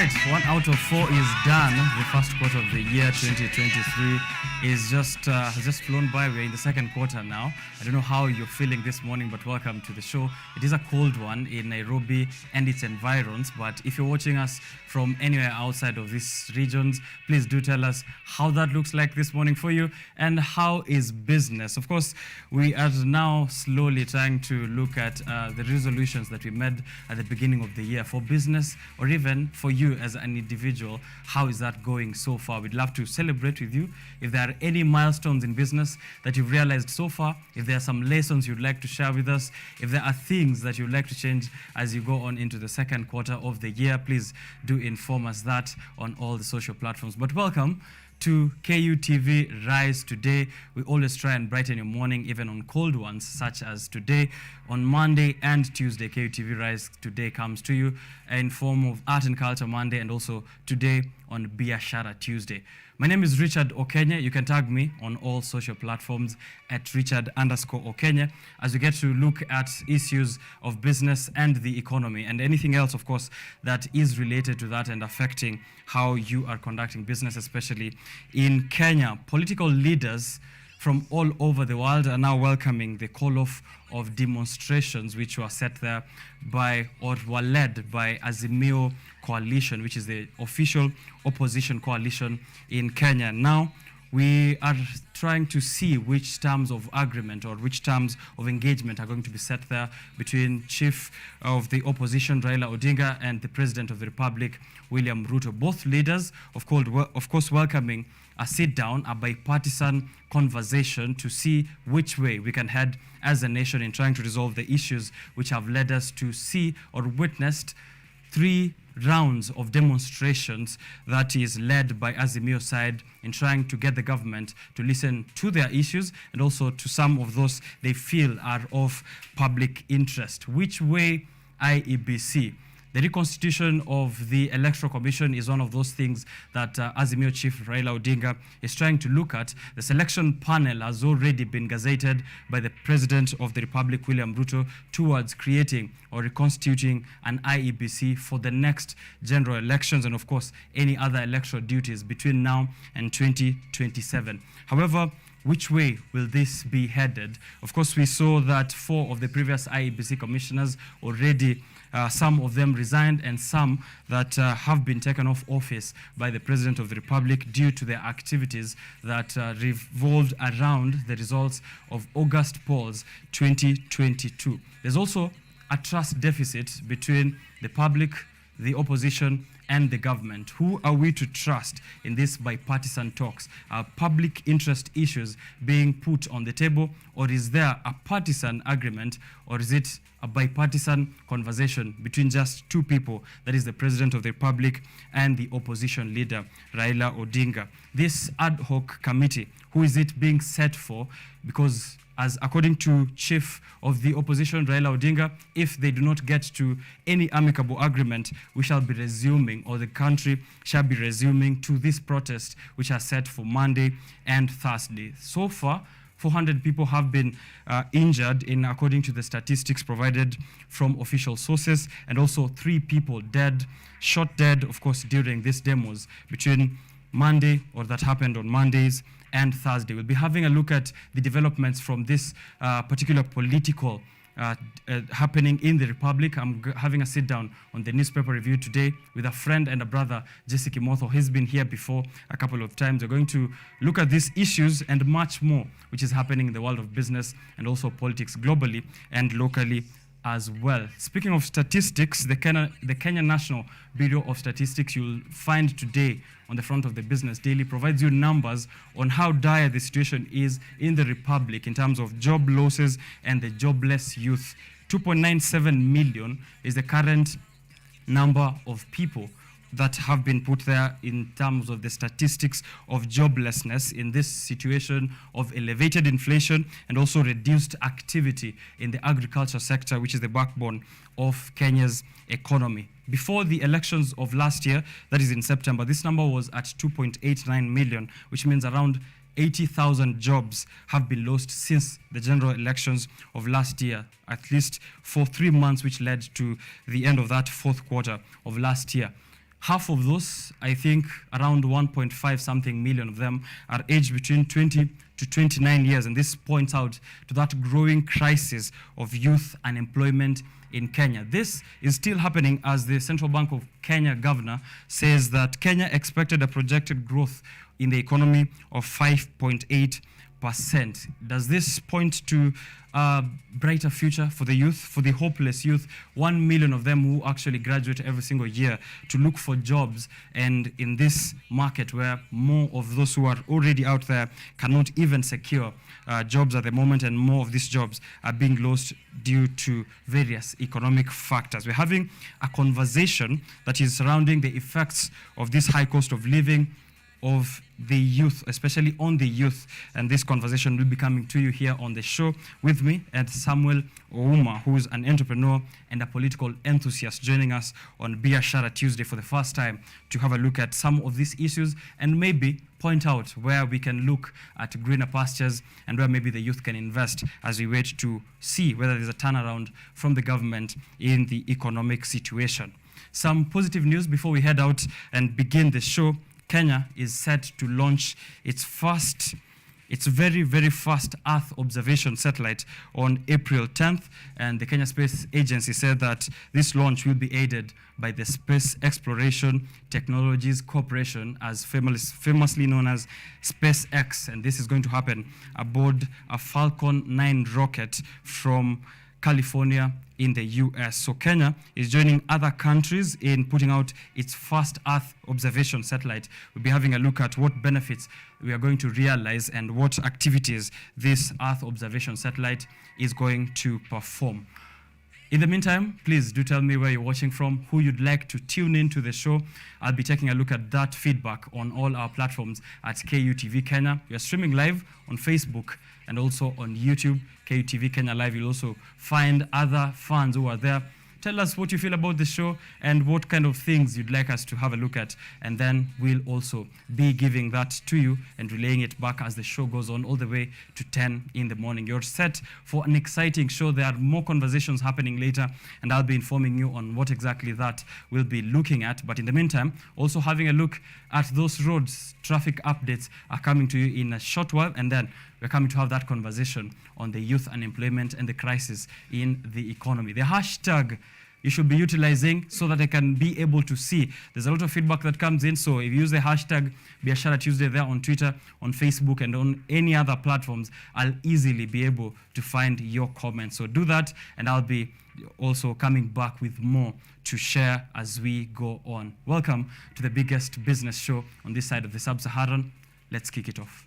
right, 1 out of 4 is done. The first quarter of the year 2023 is has just flown by. We're in the second quarter now. I don't know how you're feeling this morning, but welcome to the show. It is a cold one in Nairobi and its environs, but if you're watching us from anywhere outside of these regions, please do tell us how that looks like this morning for you and how is business. Of course, we are now slowly trying to look at the resolutions that we made at the beginning of the year for business or even for you as an individual. How is that going so far? We'd love to celebrate with you. If there are any milestones in business that you've realized so far, if there are some lessons you'd like to share with us, if there are things that you'd like to change as you go on into the second quarter of the year, please do inform us that on all the social platforms. But welcome to KUTV Rise Today. We always try and brighten your morning, even on cold ones, such as today. On Monday and Tuesday, KUTV Rise Today comes to you in form of Art and Culture Monday, and also today on Biashara Tuesday. My name is Richard OKENYE. You can tag me on all social platforms at Richard_OKENYE as we get to look at issues of business and the economy and anything else, of course, that is related to that and affecting how you are conducting business, especially in Kenya. Political leaders from all over the world are now welcoming the call-off of demonstrations which were set there by or were led by Azimio Coalition, which is the official opposition coalition in Kenya. Now, we are trying to see which terms of agreement or which terms of engagement are going to be set there between Chief of the Opposition, Raila Odinga, and the President of the Republic, William Ruto. Both leaders, of course, welcoming a sit-down, a bipartisan conversation to see which way we can head as a nation in trying to resolve the issues which have led us to see or witnessed 3 rounds of demonstrations that is led by Azimio side in trying to get the government to listen to their issues and also to some of those they feel are of public interest. Which way IEBC? The reconstitution of the Electoral Commission is one of those things that Azimio Chief Raila Odinga is trying to look at. The selection panel has already been gazetted by the President of the Republic, William Ruto, towards creating or reconstituting an IEBC for the next general elections and, of course, any other electoral duties between now and 2027. However, which way will this be headed? Of course, we saw that 4 of the previous IEBC commissioners already some of them resigned and some that have been taken off office by the President of the Republic due to their activities that revolved around the results of August polls 2022. There's also a trust deficit between the public, the opposition, and the government. Who are we to trust in these bipartisan talks? Are public interest issues being put on the table, or is there a partisan agreement, or is it a bipartisan conversation between just 2 people, that is the President of the Republic and the opposition leader, Raila Odinga? This ad hoc committee, who is it being set for? Because as according to Chief of the Opposition, Raila Odinga, if they do not get to any amicable agreement, we shall be resuming, or the country shall be resuming to this protest, which are set for Monday and Thursday. So far, 400 people have been injured, according to the statistics provided from official sources, and also 3 people shot dead, of course, during these demos between Monday, or that happened on Mondays, and Thursday. We'll be having a look at the developments from this particular political happening in the Republic. I'm having a sit down on the newspaper review today with a friend and a brother, Jesse Kimotho. He's been here before a couple of times. We're going to look at these issues and much more, which is happening in the world of business and also politics globally and locally as well. Speaking of statistics, the Kenya National Bureau of Statistics, you'll find today on the front of the Business Daily, provides you numbers on how dire the situation is in the Republic in terms of job losses and the jobless youth. 2.97 million is the current number of people that have been put there in terms of the statistics of joblessness in this situation of elevated inflation and also reduced activity in the agriculture sector, which is the backbone of Kenya's economy. Before the elections of last year, that is in September, this number was at 2.89 million, which means around 80,000 jobs have been lost since the general elections of last year, at least for 3 months, which led to the end of that 4th quarter of last year. Half of those, I think around 1.5 something million of them, are aged between 20 to 29 years. And this points out to that growing crisis of youth unemployment in Kenya. This is still happening as the Central Bank of Kenya governor says that Kenya expected a projected growth in the economy of 5.8%. Does this point to a brighter future for the youth, for the hopeless youth, 1 million of them who actually graduate every single year to look for jobs, and in this market where more of those who are already out there cannot even secure jobs at the moment, and more of these jobs are being lost due to various economic factors. We're having a conversation that is surrounding the effects of this high cost of living of the youth, especially on the youth. And this conversation will be coming to you here on the show with me and Samuel Ouma, who is an entrepreneur and a political enthusiast, joining us on Biashara Tuesday for the first time to have a look at some of these issues and maybe point out where we can look at greener pastures and where maybe the youth can invest as we wait to see whether there's a turnaround from the government in the economic situation. Some positive news before we head out and begin the show. Kenya is set to launch its very, very first Earth observation satellite on April 10th. And the Kenya Space Agency said that this launch will be aided by the Space Exploration Technologies Corporation, as famously known as SpaceX. And this is going to happen aboard a Falcon 9 rocket from California in the US. So Kenya is joining other countries in putting out its first Earth observation satellite. We'll be having a look at what benefits we are going to realize and what activities this Earth observation satellite is going to perform. In the meantime, please do tell me where you're watching from, who you'd like to tune into the show. I'll be taking a look at that feedback on all our platforms at KUTV Kenya. We are streaming live on Facebook and also on YouTube, KUTV Kenya Live. You'll also find other fans who are there. Tell us what you feel about the show and what kind of things you'd like us to have a look at. And then we'll also be giving that to you and relaying it back as the show goes on all the way to 10 in the morning. You're set for an exciting show. There are more conversations happening later, and I'll be informing you on what exactly that we'll be looking at. But in the meantime, also having a look at those roads. Traffic updates are coming to you in a short while, and then we're coming to have that conversation on the youth unemployment and the crisis in the economy. The hashtag you should be utilizing so that I can be able to see. There's a lot of feedback that comes in, so if you use the hashtag Biashara Tuesday there on Twitter, on Facebook, and on any other platforms, I'll easily be able to find your comments. So do that, and I'll be also coming back with more to share as we go on. Welcome to the biggest business show on this side of the Sub-Saharan. Let's kick it off.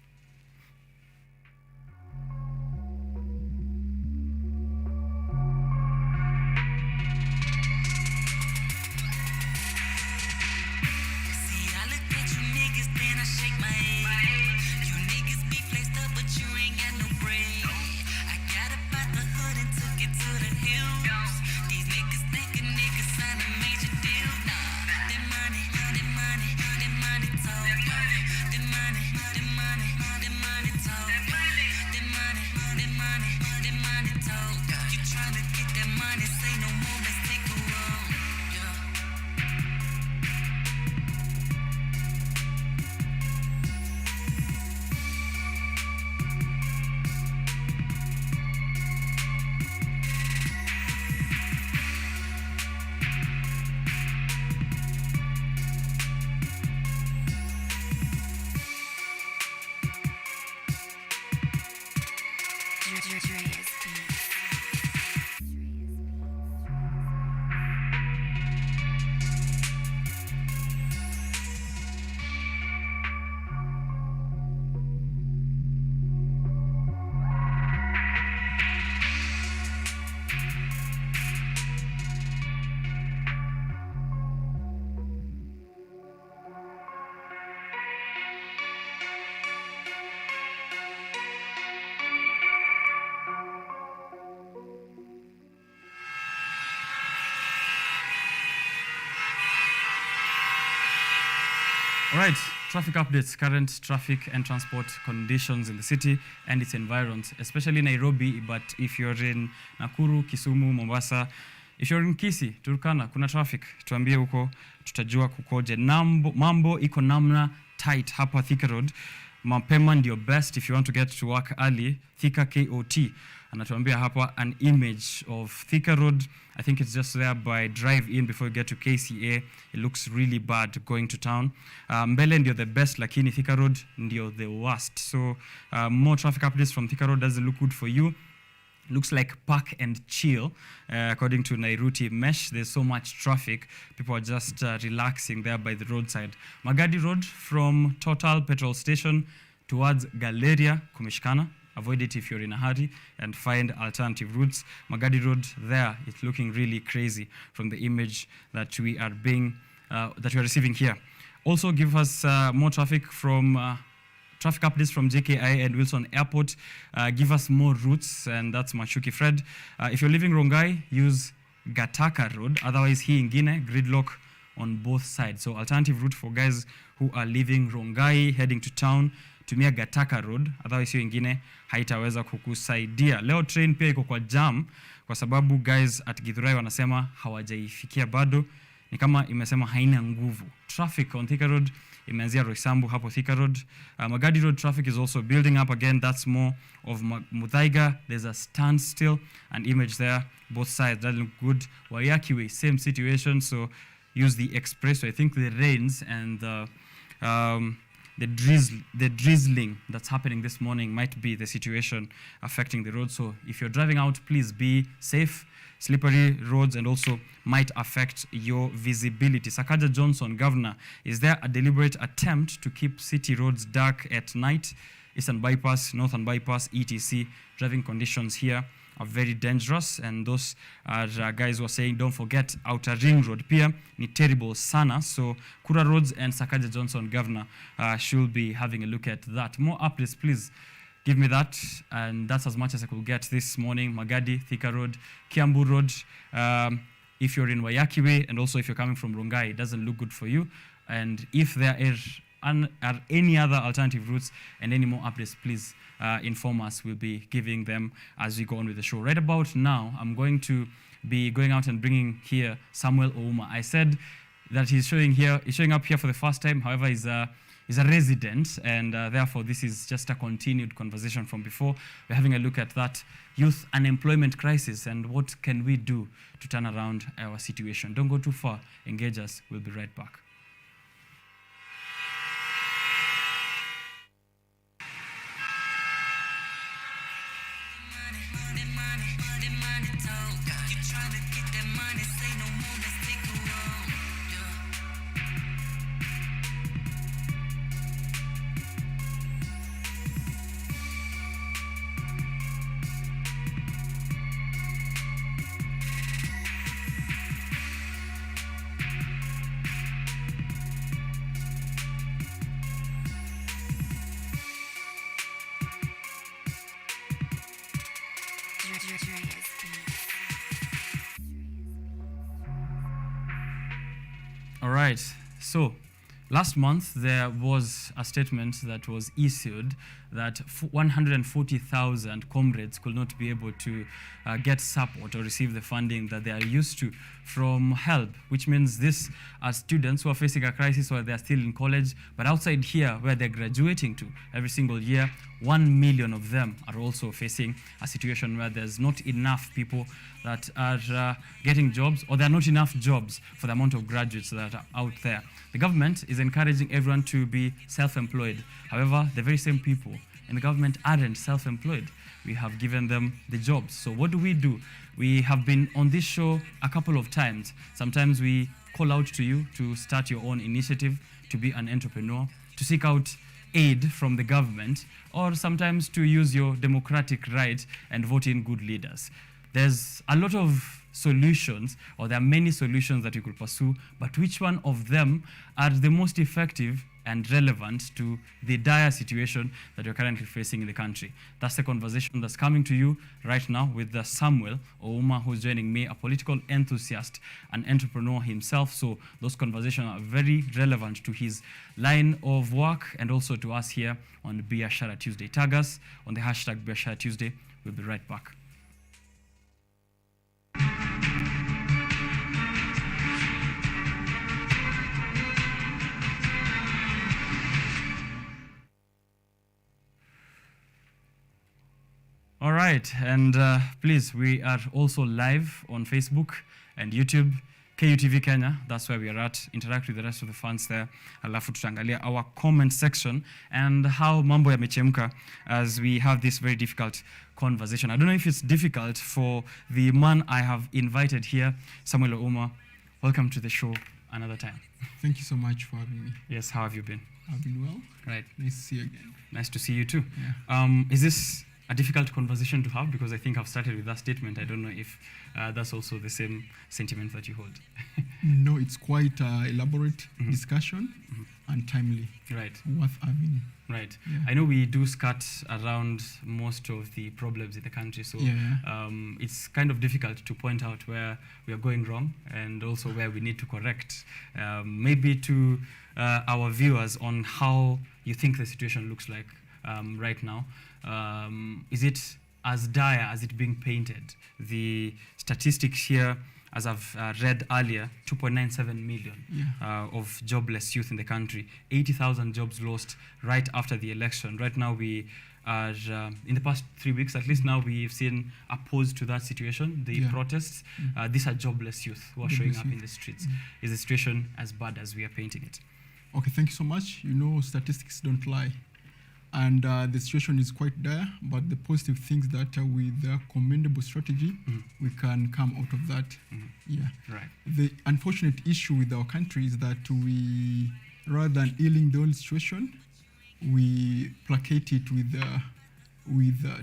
All right, traffic updates, current traffic and transport conditions in the city and its environs, especially Nairobi, but if you're in Nakuru, Kisumu, Mombasa, If you're in Kisii, Turkana, kuna traffic, tuambie huko, tutajua kukoje. Mambo iko namna tight hapa Thika Road. Mapema ndio best if you want to get to work early. Thika KOT. Anatuambia hapa an image of Thika Road. I think it's just there by drive in before you get to KCA. It looks really bad going to town. Mbele ndio the best, lakini Thika Road ndio the worst. So more traffic updates from Thika Road doesn't look good for you. Looks like park and chill. According to Nairuti Mesh, there's so much traffic. People are just relaxing there by the roadside. Magadi Road from Total Petrol Station towards Galleria, Kumishkana. Avoid it if you're in a hurry and find alternative routes. Magadi Road there, it's looking really crazy from the image that we are receiving here. Also give us more traffic from traffic updates from JKI and Wilson Airport. Give us more routes, and that's Machuki Fred. If you're leaving Rongai, use Gataka Road. Otherwise, here in Guinea, gridlock on both sides. So alternative route for guys who are leaving Rongai, heading to town, tumia Gataka Road. Otherwise, hiyo ingine haitaweza kukusaidia. Leo train pia iko kwa jam kwa sababu guys at Githurai wanasema hawajaifikia bado. Ni kama imesema haina nguvu. Traffic on Thika Road imeanzia Roysambu hapo Thika Road. Magadi Road traffic is also building up again. That's more of Muthaiga. There's a standstill, an image there. Both sides, that look good. Waiyaki Way, same situation. So use the expressway. I think the rains and the drizzling that's happening this morning might be the situation affecting the road. So if you're driving out, please be safe. Slippery roads and also might affect your visibility. Sakaja Johnson, Governor, is there a deliberate attempt to keep city roads dark at night? Eastern Bypass, Northern Bypass, etc. Driving conditions here are very dangerous, and those are guys who are saying don't forget Outer Ring Road pia ni terrible sana. So Kura Roads and Sakaja Johnson, Governor, should be having a look at that. More updates, please. Give me that, and that's as much as I could get this morning. Magadi, Thika Road, Kiambu Road. If you're in Waiyaki Way, and also if you're coming from Rongai, it doesn't look good for you. And if there are any other alternative routes and any more updates, please inform us. We'll be giving them as we go on with the show. Right about now, I'm going to be going out and bringing here Samuel Ouma. I said that he's showing up here for the first time. However, he's a resident, and therefore this is just a continued conversation from before. We're having a look at that youth unemployment crisis and what can we do to turn around our situation. Don't go too far. Engage us. We'll be right back. All right, so last month there was a statement that was issued that 140,000 comrades could not be able to get support or receive the funding that they are used to from HELP, which means these are students who are facing a crisis while they're still in college, but outside here where they're graduating to every single year, 1 million of them are also facing a situation where there's not enough people that are getting jobs, or there are not enough jobs for the amount of graduates that are out there. The government is encouraging everyone to be self-employed. However, the very same people in the government aren't self-employed. We have given them the jobs. So what do? We have been on this show a couple of times. Sometimes we call out to you to start your own initiative, to be an entrepreneur, to seek out aid from the government, or sometimes to use your democratic right and vote in good leaders. There's a lot of solutions, or there are many solutions that you could pursue, but which one of them are the most effective and relevant to the dire situation that you're currently facing in the country? That's the conversation that's coming to you right now with Samuel Ouma, who's joining me, a political enthusiast, an entrepreneur himself. So those conversations are very relevant to his line of work and also to us here on Biashara Tuesday. Tag us on the hashtag Biashara Tuesday. We'll be right back. All right, and please, we are also live on Facebook and YouTube. KUTV Kenya, that's where we are at. Interact with the rest of the fans there. Alafu tutaangalia our comment section and how mambo yamechemka as we have this very difficult conversation. I don't know if it's difficult for the man I have invited here, Samuel Ouma. Welcome to the show another time. Thank you so much for having me. Yes, how have you been? I've been well. Right. Nice to see you again. Nice to see you too. Yeah. Is this a difficult conversation to have? Because I think I've started with that statement. I don't know if that's also the same sentiment that you hold. No, it's quite elaborate discussion and timely. Right. Worth having. Right. Yeah. I know we do skirt around most of the problems in the country, so it's kind of difficult to point out where we are going wrong and also where we need to correct. Maybe to our viewers on how you think the situation looks like right now. Is it as dire as it being painted? The statistics here, as I've read earlier, 2.97 million of jobless youth in the country, 80,000 jobs lost right after the election. Right now we are, in the past 3 weeks at least now, we've seen a pause to that situation, the protests. These are jobless youth who are showing up in the streets. Is the situation as bad as we are painting it? Okay, thank you so much. You know, statistics don't lie. And the situation is quite dire, but the positive things that with a commendable strategy, we can come out of that. Yeah. Right. The unfortunate issue with our country is that we, rather than healing the whole situation, we placate it with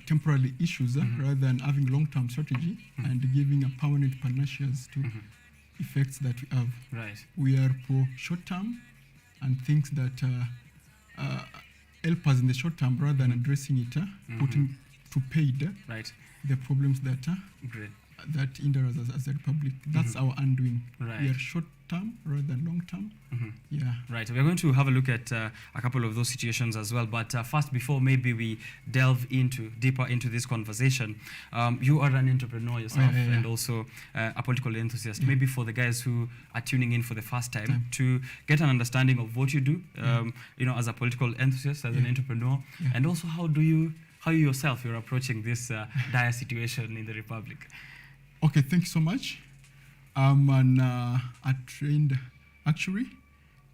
temporary issues rather than having long-term strategy and giving a permanent panaceas to effects that we have. Right. We are for short-term and things that help us in the short term rather than addressing it, putting to paid the problems that that hinder us as a republic. That's our undoing. Right. We are short term rather than long term. Yeah. Right. We're going to have a look at a couple of those situations as well. But first, before maybe we delve deeper into this conversation, you are an entrepreneur yourself and also a political enthusiast. Maybe for the guys who are tuning in for the first time, to get an understanding of what you do, you know, as a political enthusiast, as an entrepreneur, and also how you yourself you're approaching this dire situation in the republic. Okay, thank you so much. I'm a trained actuary,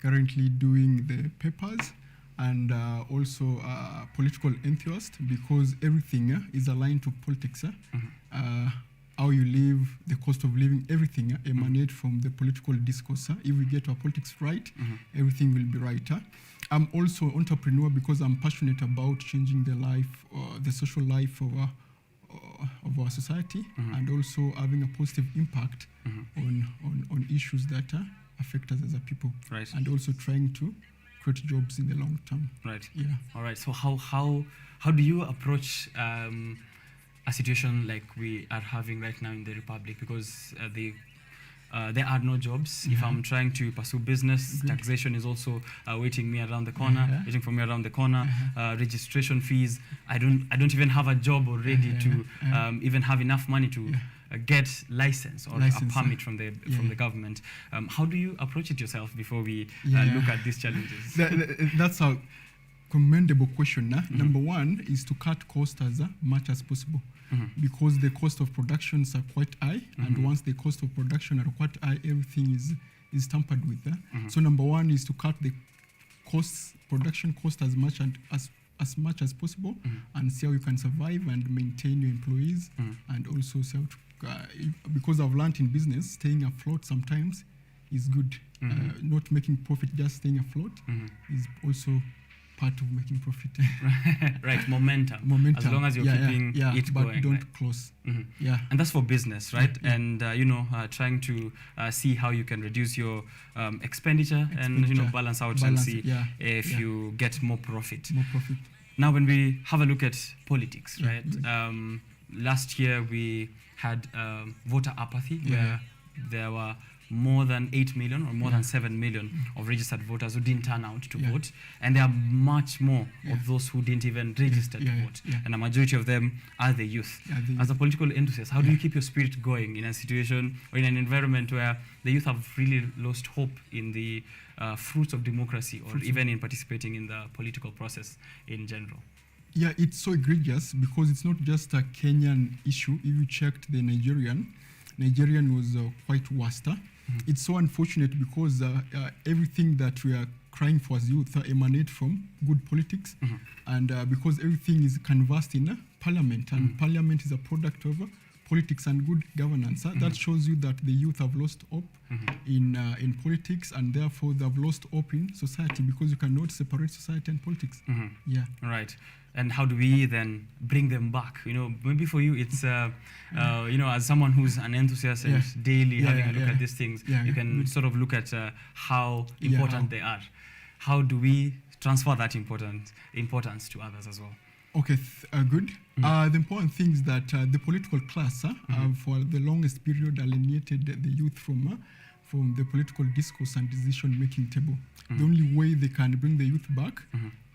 currently doing the papers, and also a political enthusiast because everything is aligned to politics. How you live, the cost of living, everything emanate from the political discourse. If we get our politics right, everything will be right. I'm also an entrepreneur because I'm passionate about changing the life, the social life of our society, and also having a positive impact on issues that affect us as a people, and also trying to create jobs in the long term. Right. Yeah. All right. So how do you approach a situation like we are having right now in the republic? Because there are no jobs. If I'm trying to pursue business, taxation is also waiting me around the corner, waiting for me around the corner. Registration fees. I don't even have a job already to even have enough money to get license or a permit from the government. How do you approach it yourself before we look at these challenges? That's a commendable question. Number one is to cut costs as much as possible. Because the cost of productions are quite high, and once the cost of production are quite high, everything is tampered with. So number one is to cut the production cost as much as possible, and see how you can survive and maintain your employees, and also because I've learned in business, staying afloat sometimes is good. Not making profit, just staying afloat is also part of making profit. Right, momentum. As long as you're keeping it but going. Don't close. Yeah. And that's for business, right? And trying to see how you can reduce your expenditure and balance out and see if you get more profit. Now, when we have a look at politics, right? Last year we had voter apathy, where there were more than 8 million or more than 7 million of registered voters who didn't turn out to vote. And there are much more of those who didn't even register to vote. And a majority of them are the youth. As a political enthusiast, how do you keep your spirit going in a situation or in an environment where the youth have really lost hope in the fruits of democracy or even in participating in the political process in general? Yeah, it's so egregious because it's not just a Kenyan issue. If you checked the Nigerian was quite worse. It's so unfortunate because everything that we are crying for as youth emanate from good politics, and because everything is canvassed in parliament, and parliament is a product of politics and good governance. That shows you that the youth have lost hope in politics, and therefore they have lost hope in society because you cannot separate society and politics. Yeah. Right. And how do we then bring them back? You know, maybe for you it's, you know, as someone who's an enthusiast and daily having a look at these things, you can sort of look at how important they are. How do we transfer that importance to others as well? Okay, good. The important thing is that the political class for the longest period alienated the youth from the political discourse and decision-making table. The only way they can bring the youth back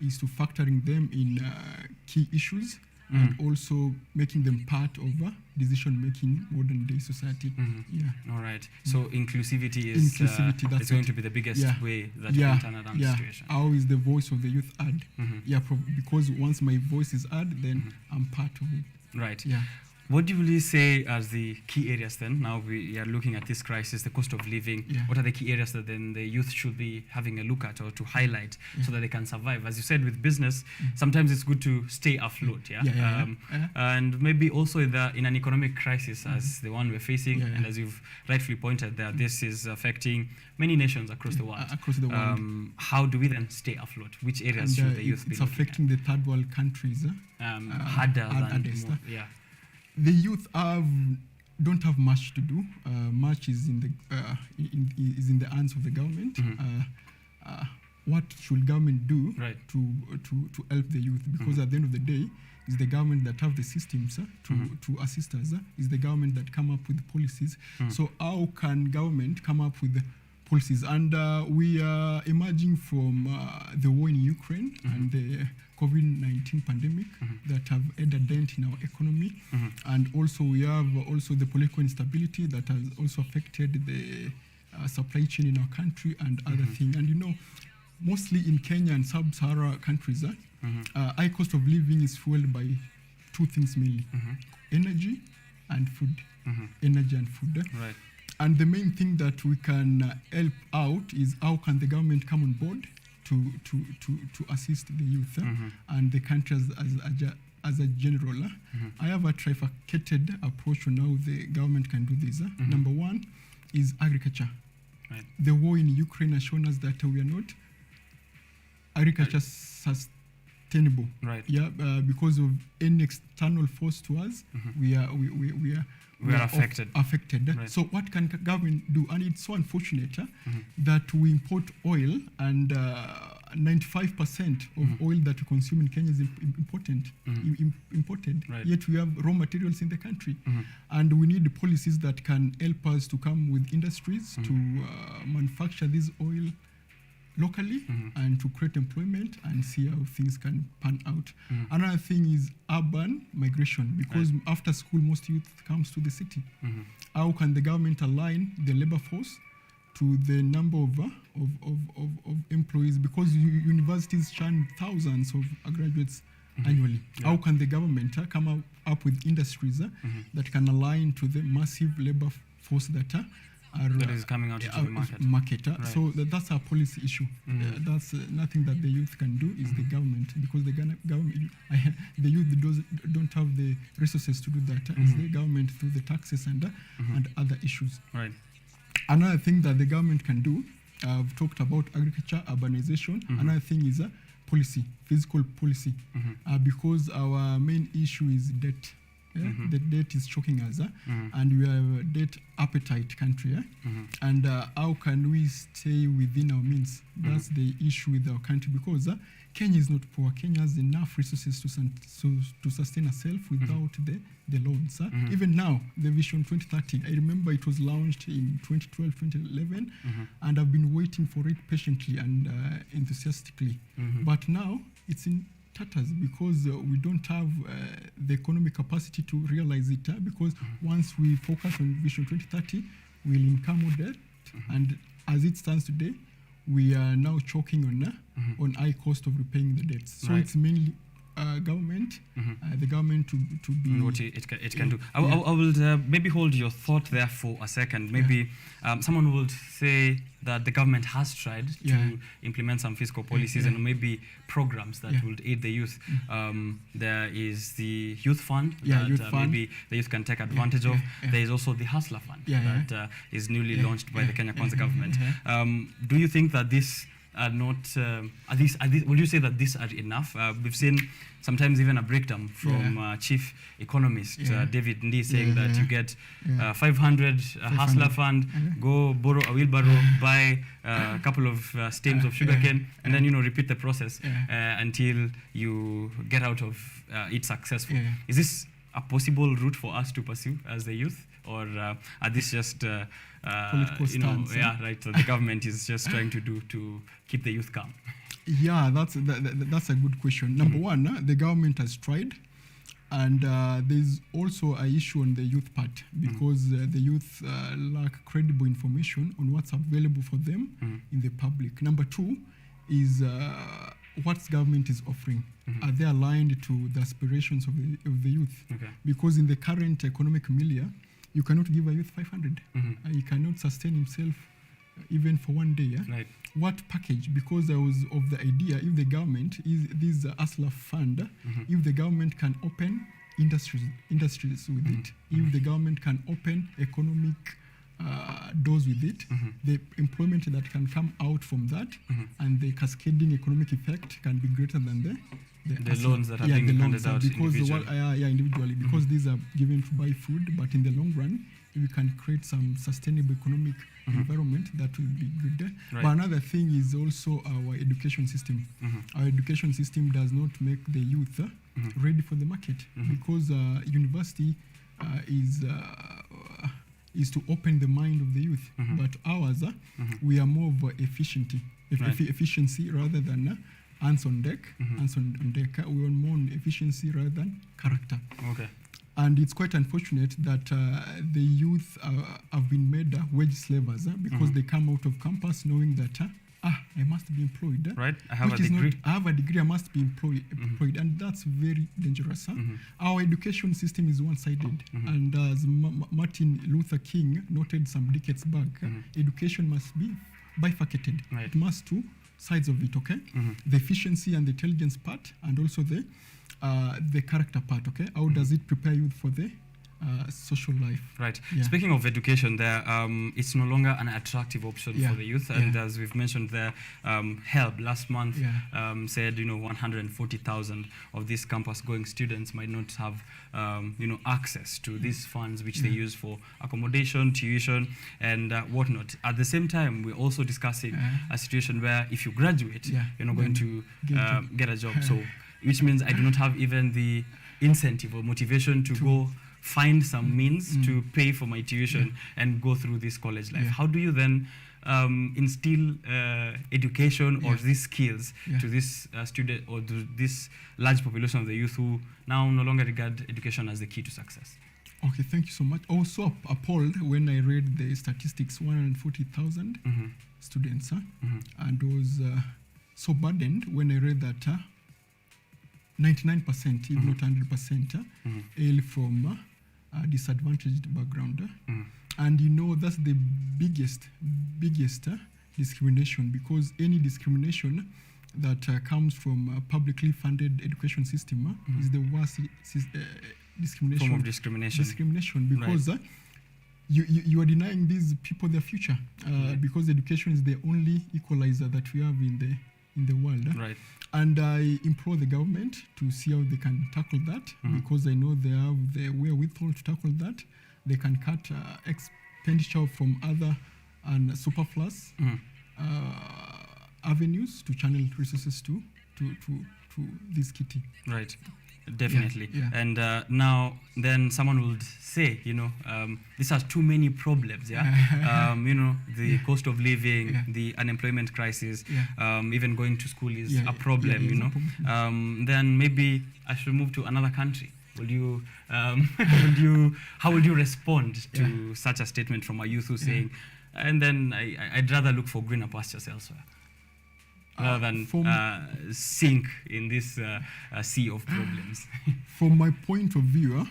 is to factoring them in key issues and also making them part of decision-making modern-day society. Yeah. All right. So inclusivity is it's going to be the biggest way that we can turn around the situation. How is the voice of the youth heard? Because once my voice is heard, then I'm part of it. Right. Yeah. What do you really say as the key areas then? Now we are looking at this crisis, the cost of living. What are the key areas that then the youth should be having a look at or to highlight so that they can survive? As you said, with business, sometimes it's good to stay afloat, and maybe also in an economic crisis as the one we're facing, and as you've rightfully pointed there, this is affecting many nations across the world. How do we then stay afloat? Which areas should the youth be looking at? It's affecting the third world countries. Harder than more. Yeah. The youth don't have much to do. Much is in the hands of the government. What should government do to help the youth? Because at the end of the day, it's the government that have the systems to assist us. It's the government that come up with policies. So how can government come up with policies? And we are emerging from the war in Ukraine and the COVID-19 pandemic that have had a dent in our economy. And also we have the political instability that has also affected the supply chain in our country and other things. And you know, mostly in Kenya and sub-Sahara countries, high cost of living is fueled by two things mainly, energy and food. Energy and food. Right. And the main thing that we can help out is how can the government come on board to assist the youth and the country as a general. I have a trifurcated approach on how the government can do this. Number one is agriculture. Right. The war in Ukraine has shown us that we are not agriculture sustainable. Right. Yeah, because of any external force to us, we are affected. Right. So what can government do? And it's so unfortunate that we import oil, and 95% of oil that we consume in Kenya is imported. Right. Yet we have raw materials in the country. And we need policies that can help us to come with industries to manufacture this oil locally and to create employment and see how things can pan out. Another thing is urban migration, because after school most youth comes to the city. How can the government align the labor force to the number of employees, because universities churn thousands of graduates annually. How can the government come up with industries that can align to the massive labor force that is coming out into the market. Right. So that's a policy issue. That's nothing that the youth can do. Is the government, because the government, the youth don't have the resources to do that. It's the government through the taxes and other issues. Right. Another thing that the government can do, I've talked about agriculture, urbanization. Another thing is policy, fiscal policy, because our main issue is debt. The debt is choking us, and we are a debt appetite country. And how can we stay within our means? That's the issue with our country, because Kenya is not poor. Kenya has enough resources to sustain herself without the loans. Even now, the Vision 2030, I remember it was launched in 2012, 2011, and I've been waiting for it patiently and enthusiastically. But now it's in tatters, because we don't have the economic capacity to realize it, because once we focus on Vision 2030, we'll incur more debt, and as it stands today, we are now choking on high cost of repaying the debts. So it's mainly government, the government to be what it can do. I will maybe hold your thought there for a second. Maybe someone would say that the government has tried to implement some fiscal policies and maybe programs that would aid the youth. There is the youth fund that maybe the youth can take advantage of. There is also the Hustler Fund that is newly launched by the Kenya Kwanza government. Do you think that these are not, would you say that these are enough? We've seen sometimes even a breakdown from chief economist David Ndi saying that you get 500 Hustler Fund, go borrow a wheelbarrow, buy a couple of stems of sugarcane, and then repeat the process until you get out of it successful. Is this a possible route for us to pursue as the youth, or are this just political stance? Right. So the government is just trying to keep the youth calm. Yeah, that's a good question. Number one, the government has tried, and there's also an issue on the youth part because the youth lack credible information on what's available for them in the public. Number two is what government is offering. Are they aligned to the aspirations of the youth? Okay. Because in the current economic milieu, you cannot give a youth 500. He cannot sustain himself even for one day. Right. What package? Because I was of the idea, if the government is this Hustler Fund, if the government can open industries with it, if the government can open economic doors with it, the employment that can come out from that and the cascading economic effect can be greater than the loans that are being handed out individually, because these are given to buy food, but in the long run, if we can create some sustainable economic environment, that will be good. Right. But another thing is also our education system. Our education system does not make the youth ready for the market, because university is to open the mind of the youth. But ours, we are more of efficiency rather than hands on deck. Hands on deck. We want more on efficiency rather than character. Okay. And it's quite unfortunate that the youth have been made wage slavers because they come out of campus knowing that I must be employed. Right, I have a degree. I have a degree, I must be employed, and that's very dangerous. Our education system is one-sided, and as Martin Luther King noted some decades back, education must be bifurcated. Right. It must two sides of it, okay? The efficiency and the intelligence part, and also the character part, okay? How does it prepare you for the social life? Right. Yeah. Speaking of education, there it's no longer an attractive option for the youth, and as we've mentioned there, HELB last month said 140,000 of these campus-going students might not have access to these funds which they use for accommodation, tuition, and whatnot. At the same time, we're also discussing a situation where if you graduate, you're not going to get a job. So, which means I do not have even the incentive or motivation to go find some means to pay for my tuition and go through this college life. How do you then instill education or these skills to this student or to this large population of the youth who now no longer regard education as the key to success? Okay, thank you so much. I was so appalled when I read the statistics, 140,000 students, and was so burdened when I read that 99%, if not 100%, hail from a disadvantaged background. And that's the biggest discrimination, because any discrimination that comes from a publicly funded education system is the worst discrimination. Form of discrimination. Discrimination, because you are denying these people their future, because education is the only equalizer that we have in the world. Right. And I implore the government to see how they can tackle that, because I know they have the wherewithal to tackle that. They can cut expenditure from other and superfluous avenues to channel resources to this kitty. Right. Definitely. And now then someone would say, this has too many problems, the cost of living, the unemployment crisis, even going to school is a problem, then maybe I should move to another country. Will you, how would you respond to such a statement from a youth who's saying, and then I'd rather look for greener pastures elsewhere? rather than sink in this sea of problems? From my point of view,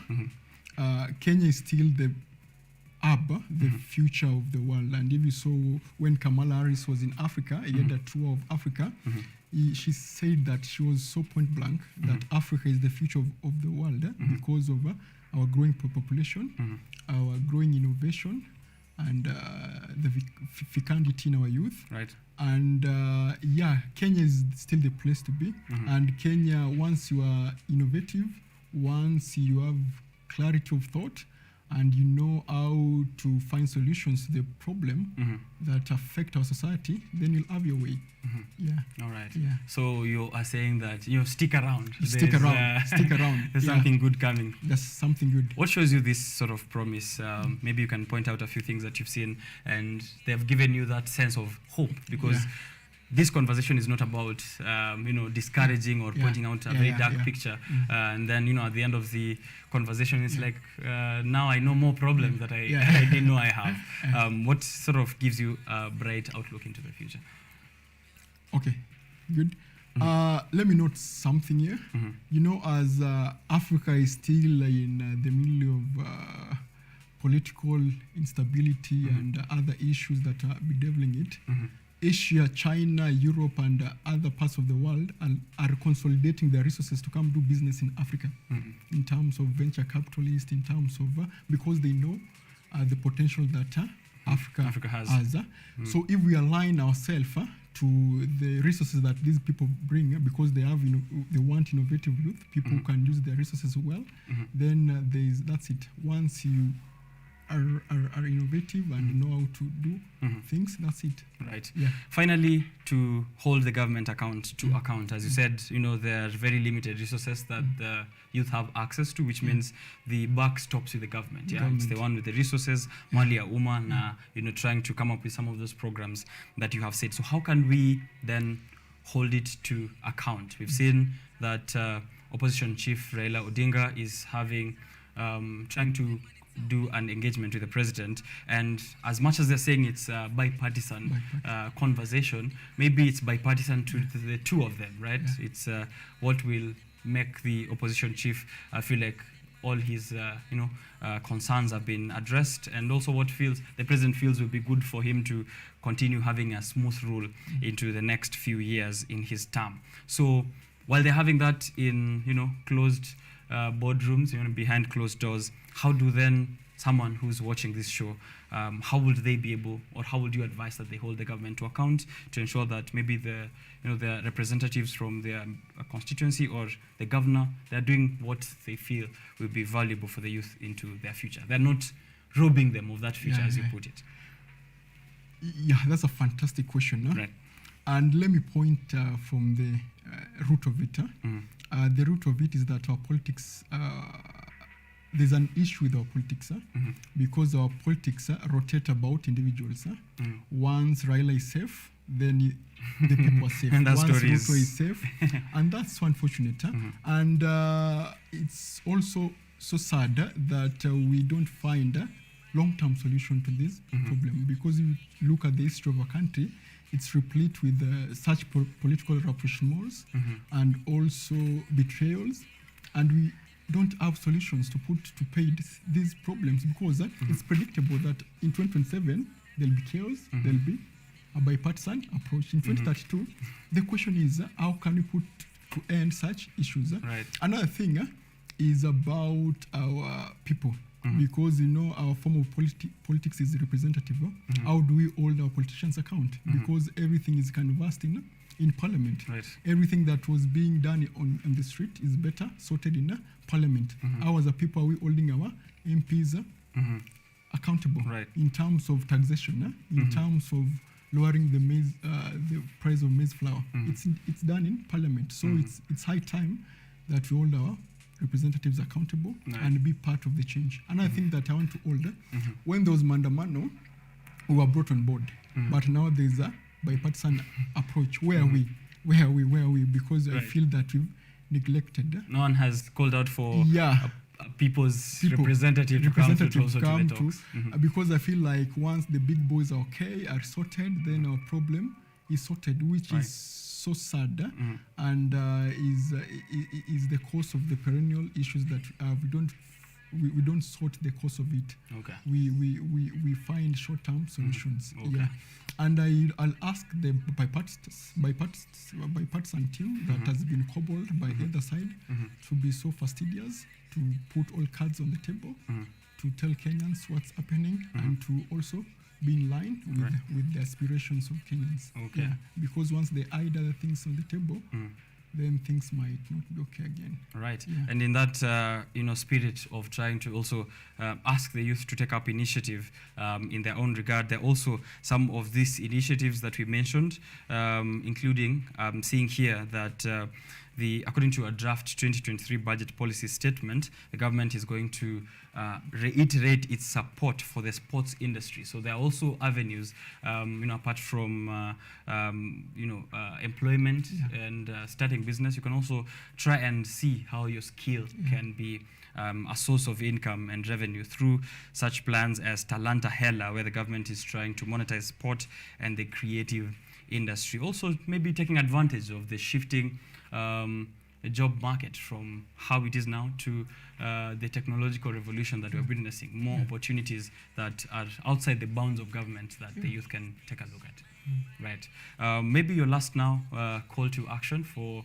Kenya is still the the future of the world. And if you saw when Kamala Harris was in Africa, he had a tour of Africa, she said that she was so point blank that Africa is the future of the world because of our growing population, our growing innovation, and the fecundity in our youth. Right. And Kenya is still the place to be. And Kenya, once you are innovative, once you have clarity of thought, and you know how to find solutions to the problem that affect our society, then you'll have your way. Yeah. All right. Yeah. So you are saying that stick around. Stick around. Stick around. There's something good coming. There's something good. What shows you this sort of promise? Maybe you can point out a few things that you've seen, and they've given you that sense of hope, because this conversation is not about discouraging or pointing out a very dark picture, and then at the end of the conversation it's like now I know more problems that I didn't know I have. What sort of gives you a bright outlook into the future? Okay, good. Let me note something here. As Africa is still in the middle of political instability and other issues that are bedeviling it, Asia, China, Europe, and other parts of the world are consolidating their resources to come do business in Africa, in terms of venture capitalists, in terms of, because they know the potential that Africa has. So if we align ourselves to the resources that these people bring, because they want innovative youth, people who can use their resources well, then that's it. Once you are innovative and know how to do things, that's it. Right. Yeah. Finally, to hold the government to account, as you said, there are very limited resources that the youth have access to, which means the buck stops with the government. It's the one with the resources, mali ya umma, na trying to come up with some of those programs that you have said. So how can we then hold it to account? We've seen that opposition chief Raila Odinga is having trying to do an engagement with the president, and as much as they're saying it's a bipartisan conversation, maybe it's bipartisan to the two of them, right? It's what will make the opposition chief feel like all his concerns have been addressed, and also what the president feels will be good for him to continue having a smooth rule into the next few years in his term. So while they're having that in closed boardrooms, behind closed doors, how do then someone who's watching this show, how would they be able, or how would you advise that they hold the government to account to ensure that maybe the representatives from their constituency or the governor, they're doing what they feel will be valuable for the youth into their future? They're not robbing them of that future, as you put it. Yeah, that's a fantastic question. Right. And let me point from the root of it. The root of it is that our politics, there's an issue with our politics because our politics rotate about individuals. Once Raila is safe, then the people are safe. And that Once story Ruto is safe, and that's so unfortunate. And it's also so sad that we don't find long-term solution to this problem, because if you look at the history of our country, it's replete with such political rapprochements and also betrayals, and we don't have solutions to put to pay these problems, because it's predictable that in 2027 there'll be chaos, there'll be a bipartisan approach. In 2032, the question is how can we put to end such issues? Right. Another thing is about our people. Because our form of politics is representative. How do we hold our politicians account? Because everything is canvassed in parliament. Right. Everything that was being done on the street is better sorted in parliament. How as a people are we holding our MPs accountable in terms of taxation, in terms of lowering the price of maize flour? It's done in parliament. So it's high time that we hold our representatives accountable and be part of the change. And I think that I want to hold, when there was Mandamano, we were brought on board. But now there's a bipartisan approach. Where are we? Where are we? Because I feel that we've neglected. No one has called out for people's representative to come to the talks. Because I feel like once the big boys are sorted, then our problem is sorted, which is so sad, and is the cause of the perennial issues that we don't sort the cause of it. Okay. We find short-term solutions. Okay. Yeah, and I'll ask the bipartisan team that has been cobbled by either side to be so fastidious, to put all cards on the table, to tell Kenyans what's happening, and to also be in line with the aspirations of Kenyans. Okay. Yeah, because once they hide other things on the table, then things might not be okay again. Right. Yeah. And in that spirit of trying to also ask the youth to take up initiative in their own regard, there are also some of these initiatives that we mentioned, including seeing here that according to a draft 2023 budget policy statement, the government is going to reiterate its support for the sports industry. So there are also avenues, apart from employment and starting business. You can also try and see how your skill can be a source of income and revenue through such plans as Talanta Hela, where the government is trying to monetize sport and the creative industry. Also, maybe taking advantage of the shifting job market from how it is now to the technological revolution that we're witnessing. More opportunities that are outside the bounds of government that the youth can take a look at. Right. Maybe your last now call to action for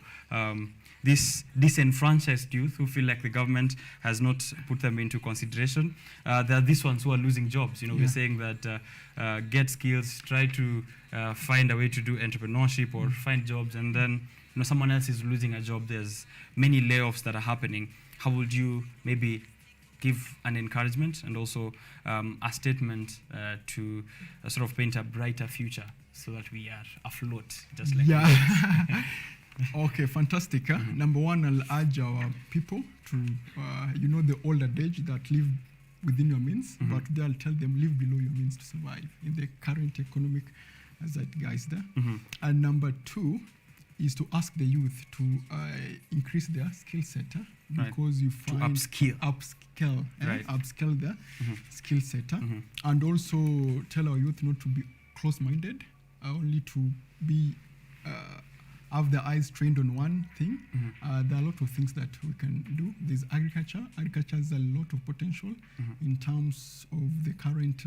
this disenfranchised youth who feel like the government has not put them into consideration. There are these ones who are losing jobs. We're saying that get skills, try to find a way to do entrepreneurship or find jobs, and then someone else is losing a job. There's many layoffs that are happening. How would you maybe give an encouragement and also a statement to sort of paint a brighter future so that we are afloat, just like Okay, fantastic. Number one, I'll urge our people to, the old adage that live within your means, but I'll tell them live below your means to survive in the current economic zeitgeist there. And number two is to ask the youth to increase their skill set, because you find upscale their skill set, and also tell our youth not to be close-minded, only to be have their eyes trained on one thing. There are a lot of things that we can do. There's agriculture. Agriculture has a lot of potential in terms of the current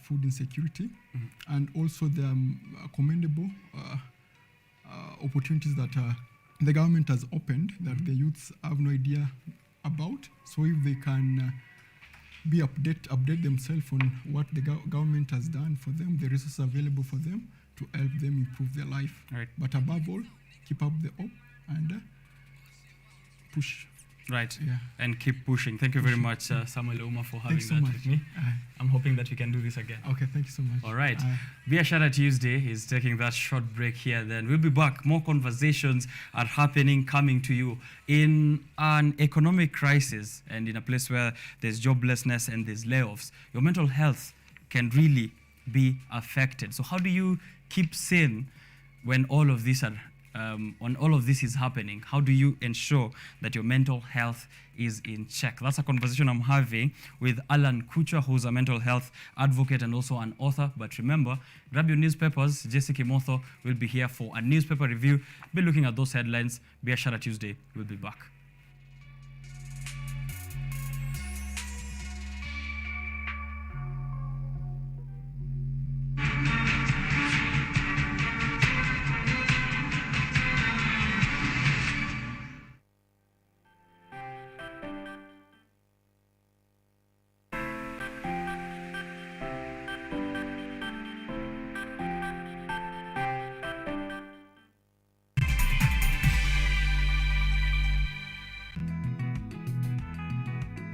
food insecurity, and also the commendable opportunities that the government has opened that the youths have no idea about. So if they can update themselves on what the government has done for them, the resources available for them to help them improve their life. Right. But above all, keep up the hope and push. Right. Yeah. And keep pushing. Thank you very much, Samuel Uma, for having that with me. I'm hoping that we can do this again. Okay, thank you so much. All right. Biashara Tuesday is taking that short break here. Then we'll be back. More conversations are happening, coming to you in an economic crisis and in a place where there's joblessness and there's layoffs. Your mental health can really be affected. So how do you keep sane when all of this is happening? How do you ensure that your mental health is in check? That's a conversation I'm having with Alan Kuchwa, who's a mental health advocate and also an author. But remember, grab your newspapers. Jesse Kimotho will be here for a newspaper review. Be looking at those headlines. Biashara Tuesday will be back.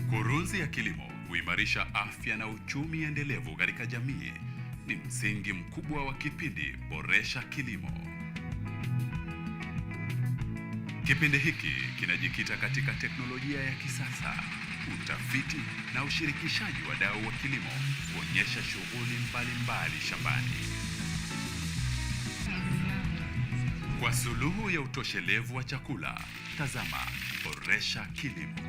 Kurunzi ya kilimo huimarisha afya na uchumi endelevu katika jamii. Ni msingi mkubwa wa kipindi Boresha Kilimo. Kipindi hiki kinajikita katika teknolojia ya kisasa, utafiti na ushirikishaji wa wadau wa kilimo kuonyesha shughuli mbalimbali shambani. Kwa suluhu ya utoshelevu wa chakula, tazama Boresha Kilimo.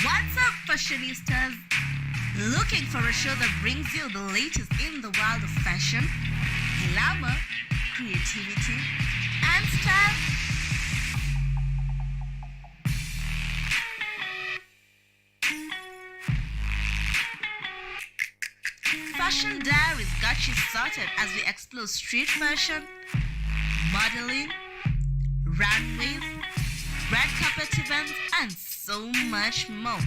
What's up, fashionistas? Looking for a show that brings you the latest in the world of fashion, glamour, creativity, and style? Fashion Diaries got you started as we explore street fashion, modeling, runways, red carpet events, and so much more.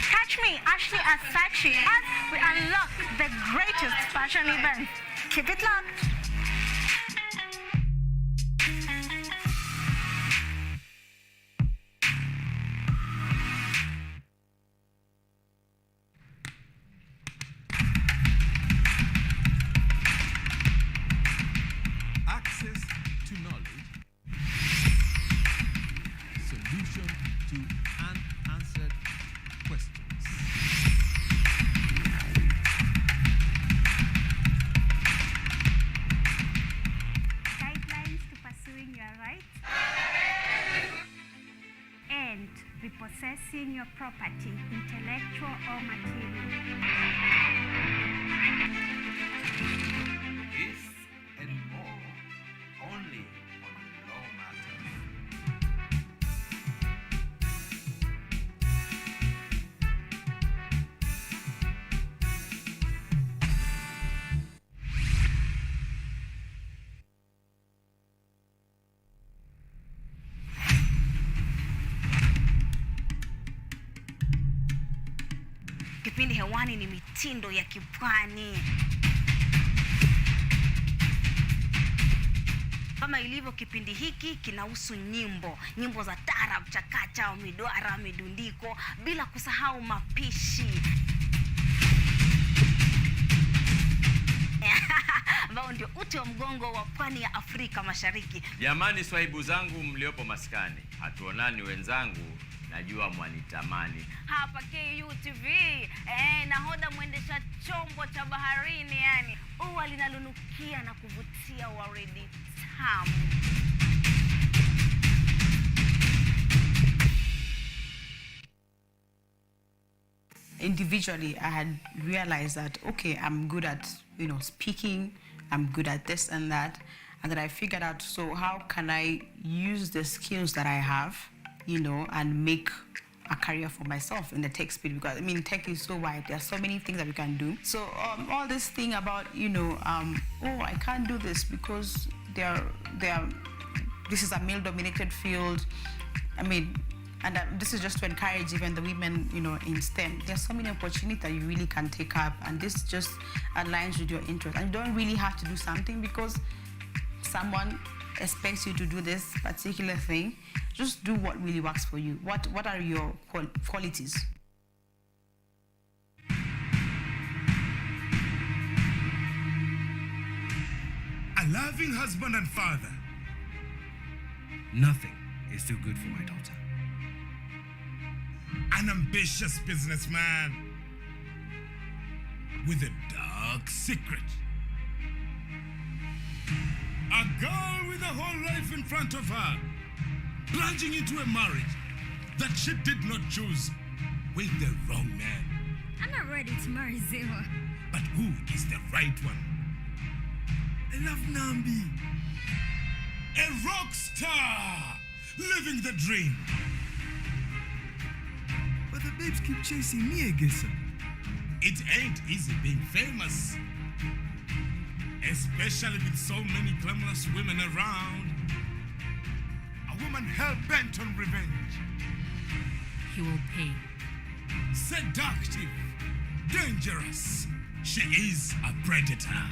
Catch me, Ashley and Sachi, as we unlock the greatest fashion events. Keep it locked. Access to knowledge, solution to unanswered questions. Guidelines to pursuing your rights and repossessing your property, intellectual or material. This and more only on Law Matters. Kipindi hewani ni mitindo ya kipwani. Kama ilivyo kipindi hiki kinahusu nyimbo za tarab, chakacha, midwara, midundiko, bila kusahau mapishi. Ambao ndio uti wa mgongo wa pwani ya Afrika Mashariki. Jamani, swahibu zangu mliopo maskani, hatuonani wenzangu, najua mwanitamani. Hapa KUTV, nahoda mwendesha chombo cha baharini, yani ua linalonukia na kuvutia waridi tamu. Individually, I had realized that, okay, I'm good at, speaking, I'm good at this and that, and then I figured out, so how can I use the skills that I have, and make a career for myself in the tech space? Because tech is so wide. There are so many things that we can do. So all this thing about, oh, I can't do this because this is a male-dominated field. And this is just to encourage even the women, in STEM. There's so many opportunities that you really can take up, and this just aligns with your interest. And you don't really have to do something because someone expects you to do this particular thing. Just do what really works for you. What are your qualities? A loving husband and father. Nothing is too good for my daughter. An ambitious businessman with a dark secret. A girl with a whole life in front of her, plunging into a marriage that she did not choose with the wrong man. I'm not ready to marry Zima. But who is the right one? I love Nambi. A rock star, living the dream. But the babes keep chasing me again, sir. It ain't easy being famous, especially with so many glamorous women around. A woman hell-bent on revenge. He will pay. Seductive, dangerous. She is a predator.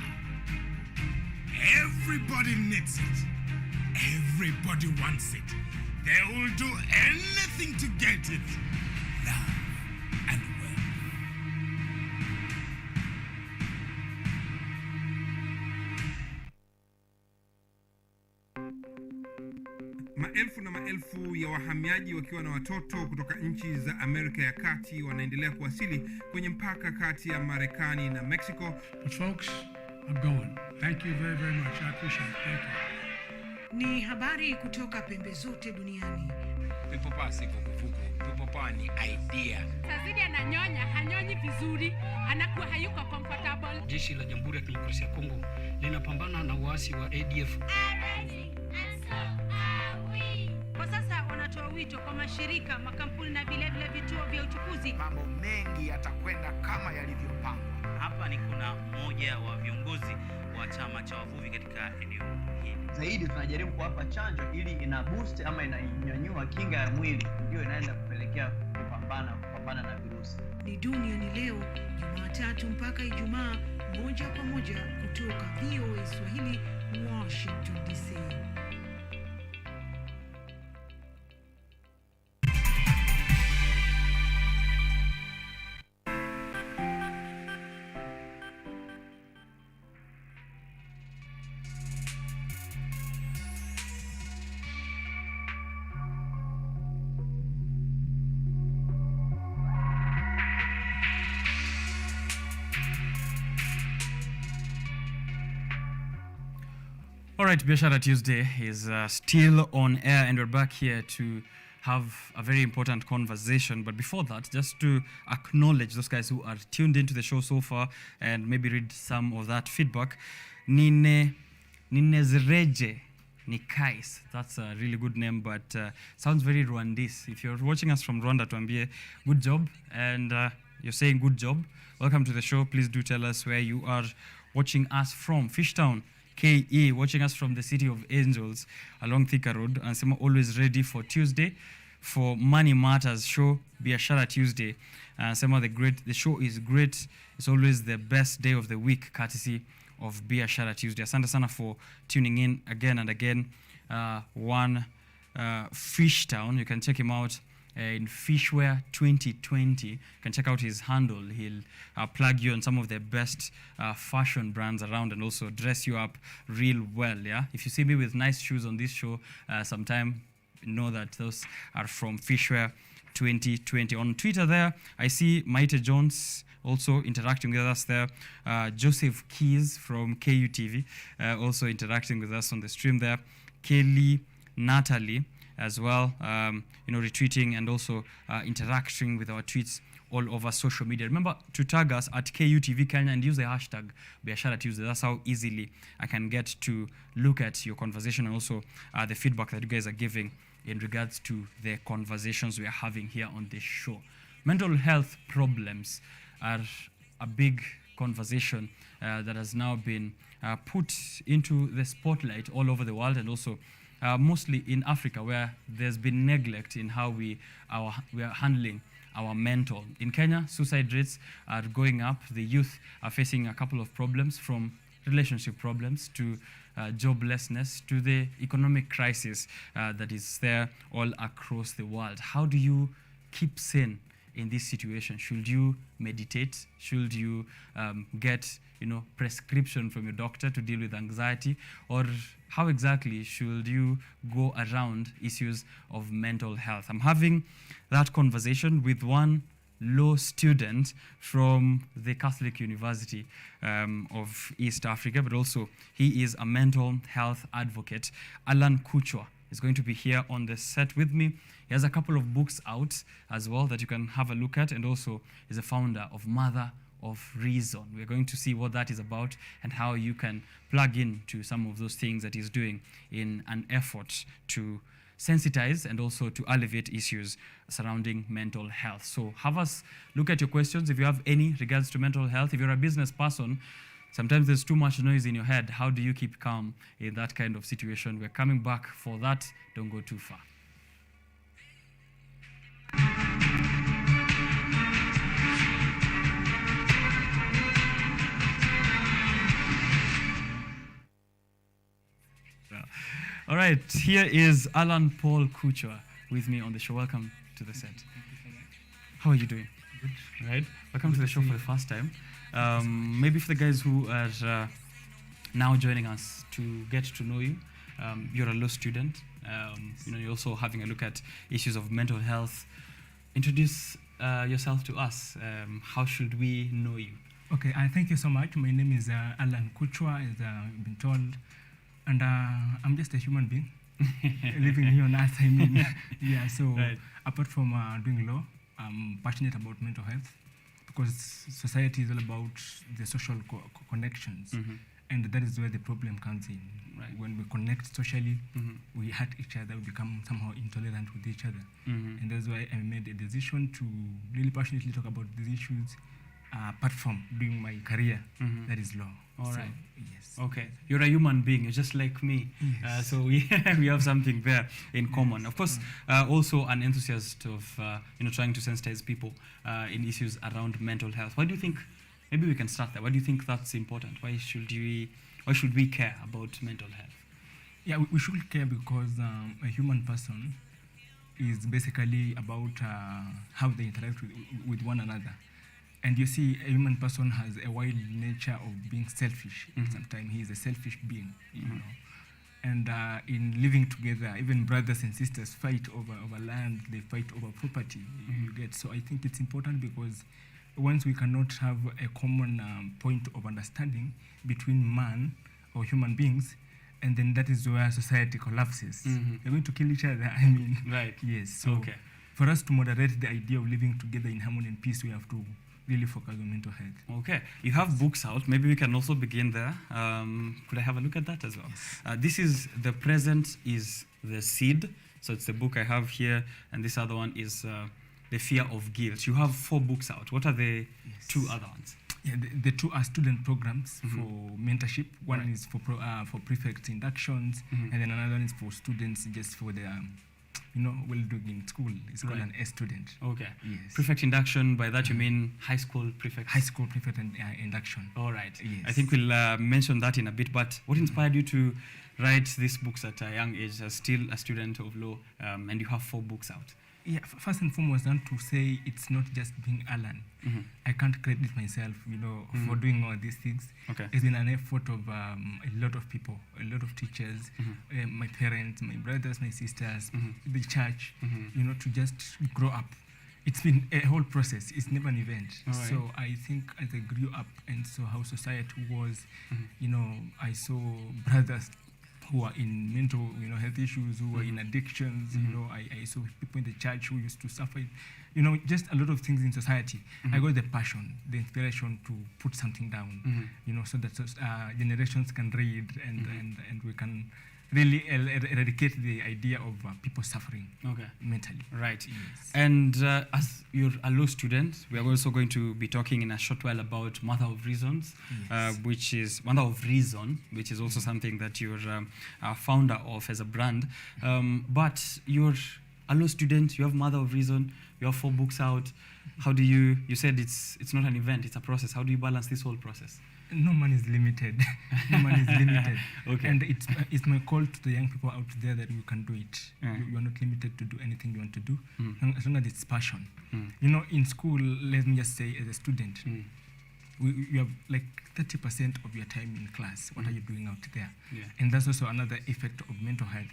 Everybody needs it. Everybody wants it. They will do anything to get it. Love and wealth. Maelfu na maelfu ya wahamiaji wakiwa na watoto kutoka nchi za Amerika ya Kati wanaendelea kuwasili kwenye mpaka kati ya Marekani na Mexico. But folks, I'm going. Thank you very, very much. I appreciate it. Thank you. Ni habari kutoka pembe zote duniani. Pepo pasi kukufuku kupopoa ni idea. Sazidi ananyonya, hanyonyi vizuri, anakuwa hayuko comfortable. Jeshi la Jamhuri ya Kidemokrasia ya Kongo linapambana na uasi wa ADF. Kwa sasa wanatoa wito kwa mashirika, makampuni na vile vituo vya uchukuzi. Mambo mengi yatakwenda kama yalivyopangwa. Hapa ni kuna mmoja wa viongozi wa chama cha wavuvi katika eneo hili. Zaidi tunajaribu kuwapa chanjo ili ina boost ama inanyanyua kinga ya mwili, ndio inaenda kupelekea kupambana na virusi. Ni dunia ni leo, Jumatatu mpaka Ijumaa, moja kwa moja kutoka VOA Swahili, Washington DC. All right, Biashara Tuesday is still on air, and we're back here to have a very important conversation. But before that, just to acknowledge those guys who are tuned into the show so far and maybe read some of that feedback. Ninezreje Nikais, that's a really good name, but sounds very Rwandese. If you're watching us from Rwanda, tuambie good job, and you're saying good job. Welcome to the show. Please do tell us where you are watching us from. Fishtown, KE, watching us from the City of Angels along Thika Road. And Sema always ready for Tuesday for Money Matters show, Biashara Tuesday. Sema the show is great. It's always the best day of the week, courtesy of Biashara Tuesday. Asante sana for tuning in again and again. Fishtown, you can check him out in Fishwear 2020. You can check out his handle. He'll plug you on some of the best fashion brands around and also dress you up real well. Yeah, if you see me with nice shoes on this show sometime, know that those are from Fishwear 2020. On Twitter there, I see Maite Jones also interacting with us there. Joseph Keys from KUTV also interacting with us on the stream there. Kelly, Natalie as well, retweeting and also interacting with our tweets all over social media. Remember to tag us at KUTV Kenya and use the hashtag Biashara Tuesday. That's how easily I can get to look at your conversation and also the feedback that you guys are giving in regards to the conversations we are having here on this show. Mental health problems are a big conversation that has now been put into the spotlight all over the world, and also mostly in Africa, where there's been neglect in how we are handling our mental. In Kenya, suicide rates are going up. The youth are facing a couple of problems, from relationship problems to joblessness to the economic crisis that is there all across the world. How do you keep sane in this situation? Should you meditate? Should you get prescription from your doctor to deal with anxiety? Or how exactly should you go around issues of mental health? I'm having that conversation with one law student from the Catholic University of East Africa, but also he is a mental health advocate. Alan Kuchwa is going to be here on the set with me. He has a couple of books out as well that you can have a look at, and also is a founder of Mother of Reason. We're going to see what that is about and how you can plug in to some of those things that he's doing in an effort to sensitize and also to alleviate issues surrounding mental health. So have us look at your questions if you have any regards to mental health. If you're a business person, sometimes there's too much noise in your head. How do you keep calm in that kind of situation? We're coming back for that. Don't go too far. All right, here is Alan Paul Kuchwa with me on the show. Welcome to the set. How are you doing? Good. All right, welcome to the show for the first time. Maybe for the guys who are now joining us to get to know you, you're a law student. You're also having a look at issues of mental health. Introduce yourself to us. How should we know you? Okay, thank you so much. My name is Alan Kuchwa, as I've been told. And I'm just a human being. living here on earth, I mean. Yeah, so Right. apart from doing law, I'm passionate about mental health because society is all about the social connections. And that is where the problem comes in. Right. When we connect socially, we hurt each other, we become somehow intolerant with each other. And that's why I made a decision to really passionately talk about these issues apart from doing my career, that is law. All So, right. yes. Okay. You're a human being. You're just like me. Yes. So we have something there in common. Of course, also an enthusiast of trying to sensitize people in issues around mental health. Why do you think? Maybe we can start there. Why do you think that's important? Why should we care about mental health? Yeah, we should care because a human person is basically about how they interact with one another. And you see, a human person has a wild nature of being selfish. Sometimes he is a selfish being, you know. And in living together, even brothers and sisters fight over land, they fight over property, you get. So I think it's important because once we cannot have a common point of understanding between man or human beings, and then that is where society collapses. We're going to kill each other, I mean. Right. Yes. So Okay. for us to moderate the idea of living together in harmony and peace, we have to really focus on mental health. Okay. You have books out. Maybe we can also begin there. Could I have a look at that as well? Yes. This is The Present is the Seed. So it's the book I have here. And this other one is The Fear of Guilt. You have 4 books out. What are the 2 other ones? Yeah, the 2 are student programs for mentorship. One Right. is for prefect inductions, and then another one is for students just for the well-doing in school. It's called Right. an S student. Okay. Yes. Prefect induction, by that you mean high school prefect? High school prefect and induction. All right. Yes. I think we'll mention that in a bit, but what inspired you to write these books at a young age, as still a student of law, and you have 4 books out? Yeah, first and foremost, I want to say it's not just being Alan. I can't credit myself, for doing all these things. Okay. It's been an effort of a lot of people, a lot of teachers, my parents, my brothers, my sisters, the church, to just grow up. It's been a whole process. It's never an event. All right. So I think as I grew up and saw how society was, I saw brothers who are in mental, health issues, who are in addictions. I saw people in the church who used to suffer, just a lot of things in society. I got the passion, the inspiration to put something down, so that generations can read and we can really eradicate the idea of people suffering mentally. Right. Yes. And as you're a law student, we are also going to be talking in a short while about Mother of Reasons, which is Mother of Reason, which is also something that you're a founder of as a brand. But you're a law student, you have Mother of Reason, you have 4 books out. How do you said it's not an event, it's a process. How do you balance this whole process? No man is limited. No man is limited. Okay. And it's my call to the young people out there that you can do it. You are not limited to do anything you want to do, as long as it's passion. In school, let me just say, as a student, you have like 30% of your time in class. What are you doing out there? Yeah. And that's also another effect of mental health.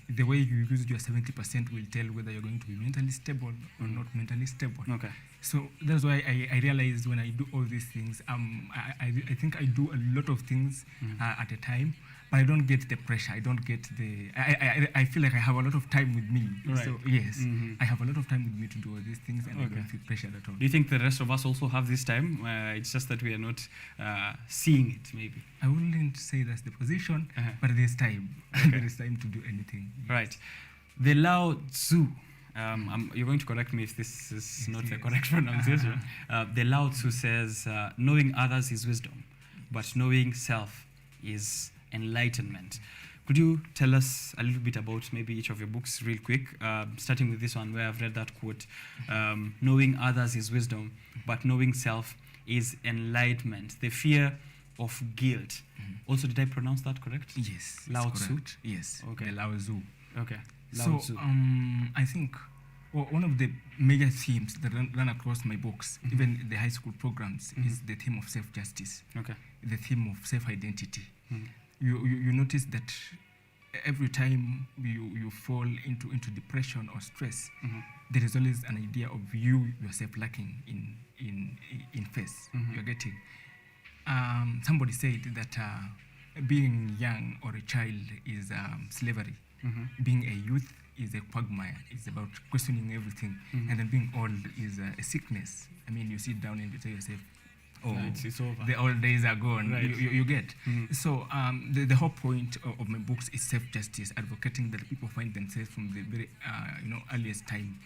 The way you use your 70% will tell whether you're going to be mentally stable or not mentally stable. Okay. So that's why I realized when I do all these things, I think I do a lot of things at a time, but I don't get the pressure. I don't get the. I feel like I have a lot of time with me. Right. So yes, I have a lot of time with me to do all these things, and I don't feel pressured at all. Do you think the rest of us also have this time? It's just that we are not seeing it, maybe. I wouldn't say that's the position, but there's time. There is time to do anything. Yes. Right. The Lao Tzu. You're going to correct me if this is not the correct pronunciation. The Lao Tzu says, knowing others is wisdom, but knowing self is enlightenment. Could you tell us a little bit about maybe each of your books real quick, starting with this one where I've read that quote, knowing others is wisdom, but knowing self is enlightenment. The fear of guilt. Also, did I pronounce that correct? Yes. Lao Tzu? Yes. Okay. The Lao Tzu. Okay. So I think one of the major themes that run across my books, even the high school programs, is the theme of self-justice. Okay. The theme of self-identity. You notice that every time you fall into depression or stress, there is always an idea of yourself lacking in face. You're getting. Somebody said that being young or a child is slavery. Being a youth is a quagmire. It's about questioning everything. And then being old is a sickness. I mean, you sit down and you tell yourself, oh, it's over. The old days are gone. Right. You get. So the whole point of my books is self-justice, advocating that people find themselves from the very earliest time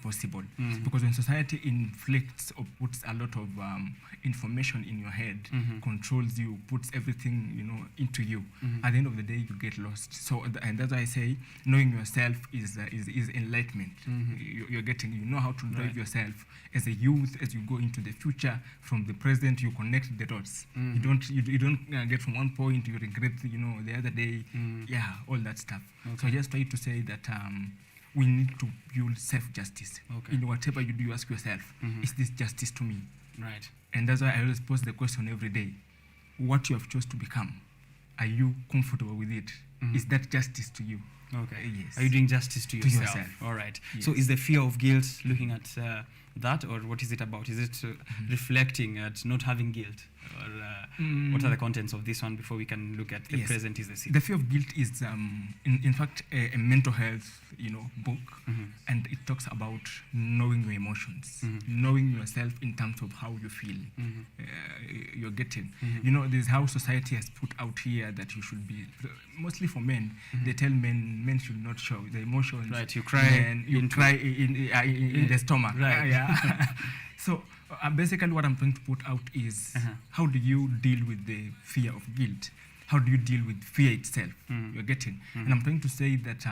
possible. Because when society inflicts or puts a lot of information in your head, controls you, puts everything into you, at the end of the day you get lost. So and that's why I say knowing yourself is enlightenment. You're getting. You know how to drive yourself as a youth as you go into the future. From the present, you connect the dots. You don't get from one point you regret the other day. All that stuff. So I just try to say that we need to build self-justice. In whatever you do, you ask yourself, is this justice to me? Right. And that's why I always pose the question every day: what you have chose to become, are you comfortable with it? Is that justice to you? Okay. Yes. Are you doing justice to yourself? yourself. All right. Yes. So is the fear of guilt looking at that, or what is it about? Is it reflecting at not having guilt? Or what are the contents of this one before we can look at the present is the seed? The fear of guilt is, in fact, a mental health, book, and it talks about knowing your emotions, knowing yourself in terms of how you feel. You're getting. This is how society has put out here that you should be. Mostly for men, they tell men should not show the emotions. Right. You cry. And you cry in the stomach. Right. So basically what I'm trying to put out is how do you deal with the fear of guilt? How do you deal with fear itself? You're getting. And I'm trying to say that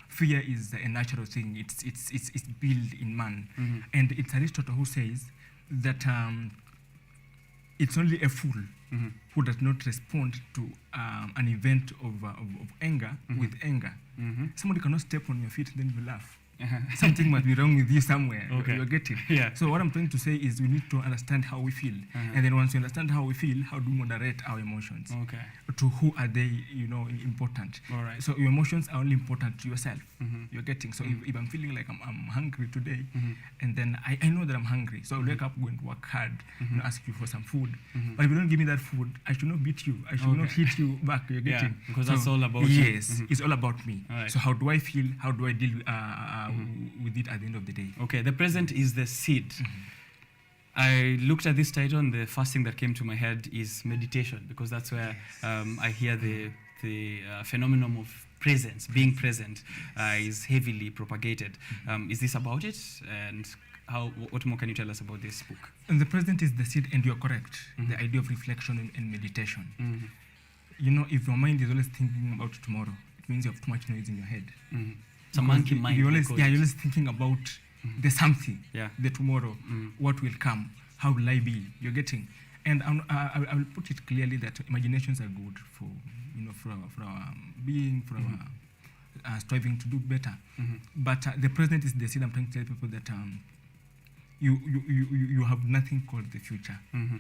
fear is a natural thing. It's built in man. And it's Aristotle who says that it's only a fool who does not respond to an event of anger with anger. Somebody cannot step on your feet and then you laugh. Something must be wrong with you somewhere. Okay. You're getting. Yeah. So what I'm trying to say is we need to understand how we feel. And then once we understand how we feel, how do we moderate our emotions? Okay. To who are they, important? All right. So your emotions are only important to yourself. You're getting. So if I'm feeling like I'm hungry today, and then I know that I'm hungry, so I'll wake up, go and work hard, ask you for some food. But if you don't give me that food, I should not beat you. I should not hit you back. You're getting. Because that's all about you. Yes, it's all about me. All right. So how do I feel? How do I deal with it at the end of the day? Okay, the present is the seed. I looked at this title and the first thing that came to my head is meditation, because that's where I hear the phenomenon of presence, being present, is heavily propagated. Is this about it? And what more can you tell us about this book? And the present is the seed, and you're correct. The idea of reflection and meditation. If your mind is always thinking about tomorrow, it means you have too much noise in your head. It's a monkey mind. You're always thinking about the something, the tomorrow, what will come, how will I be? You're getting. And I will put it clearly that imaginations are good for our being, for our striving to do better. But the present is the seed. I'm trying to tell people that you have nothing called the future,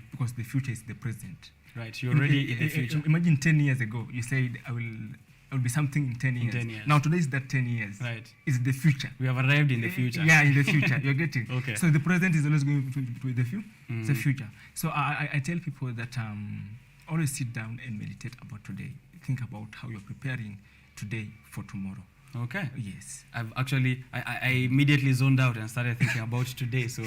because the future is the present. Right, you're already in the future. Imagine 10 years ago, you said, I will be something in 10 years. 10 years. Now today is that 10 years. Right. It's the future. We have arrived in the future. Yeah, in the future. You're getting. Okay. So the present is always going to the future. It's the future. So I tell people that always sit down and meditate about today. Think about how you're preparing today for tomorrow. Okay. Yes. I've actually, I immediately zoned out and started thinking about today. So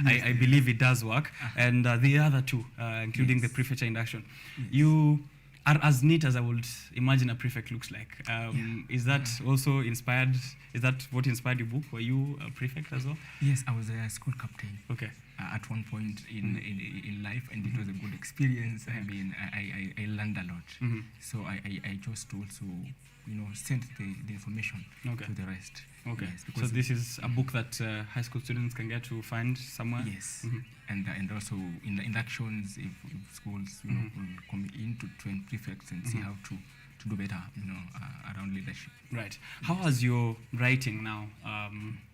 I believe it does work. And the other two, including the prefecture induction. You are as neat as I would imagine a prefect looks like. Is that also inspired? Is that what inspired your book? Were you a prefect as well? Yes, I was a school captain. Okay. At one point in life, and it was a good experience. I mean, I learned a lot. So I chose to also, send the information to the rest. Okay. Yes, so this is a book that high school students can get to find somewhere? Yes. And also in the inductions, if schools will come in to train prefects and see how to do better, around leadership. Right. How has your writing now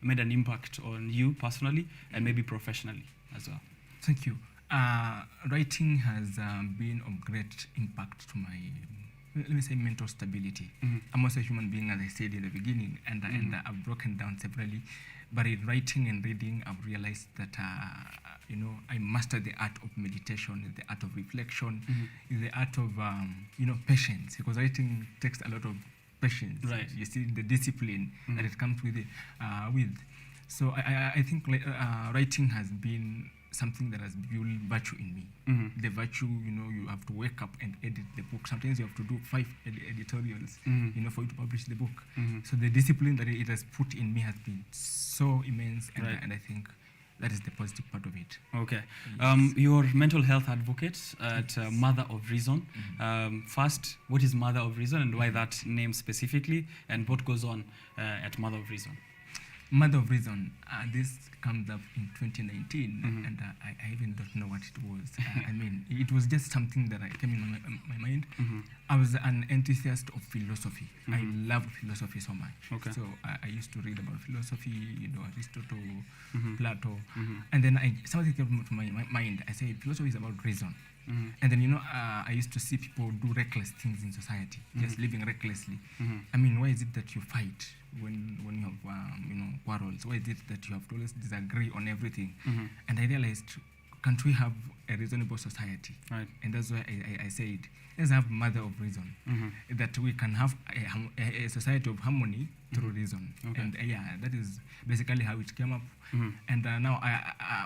made an impact on you personally and maybe professionally as well? Thank you. Writing has been of great impact to my, let me say, mental stability. I'm also a human being, as I said in the beginning, and I've broken down separately. But in writing and reading, I've realized that I mastered the art of meditation, the art of reflection, the art of patience, because writing takes a lot of patience. Right. You see the discipline that it comes with it. So I think writing has been something that has built virtue in me. The virtue, you have to wake up and edit the book. Sometimes you have to do 5 editorials, for you to publish the book. So the discipline that it has put in me has been so immense, and I think that is the positive part of it. Okay. You're mental health advocate at Mother of Reason. First, what is Mother of Reason and why that name specifically, and what goes on at Mother of Reason? Mother of Reason, this comes up in 2019, and I even don't know what it was. I mean, it was just something that came in my mind. I was an enthusiast of philosophy. I loved philosophy so much. Okay. So I used to read about philosophy, Aristotle, Plato, and then something came to my mind. I said, philosophy is about reason. And then, I used to see people do reckless things in society, just living recklessly. I mean, why is it that you fight when you have, quarrels? Why is it that you have to always disagree on everything? And I realized, can't we have a reasonable society? Right. And that's why I said, let's have Mother of Reason, that we can have a society of harmony through reason. Okay. And that is basically how it came up. And now,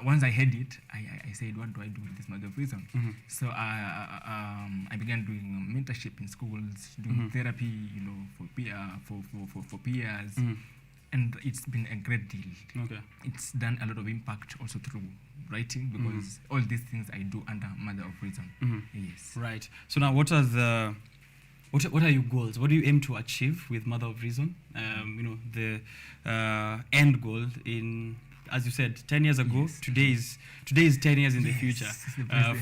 once I had it, I said, what do I do with this Mother of Reason? So I began doing mentorship in schools, doing therapy, for peers. And it's been a great deal. Okay. It's done a lot of impact also through writing, because all these things I do under Mother of Reason. Yes. Right. So now, what are your goals? What do you aim to achieve with Mother of Reason? The end goal in, as you said, 10 years ago. Yes. Today is 10 years in the future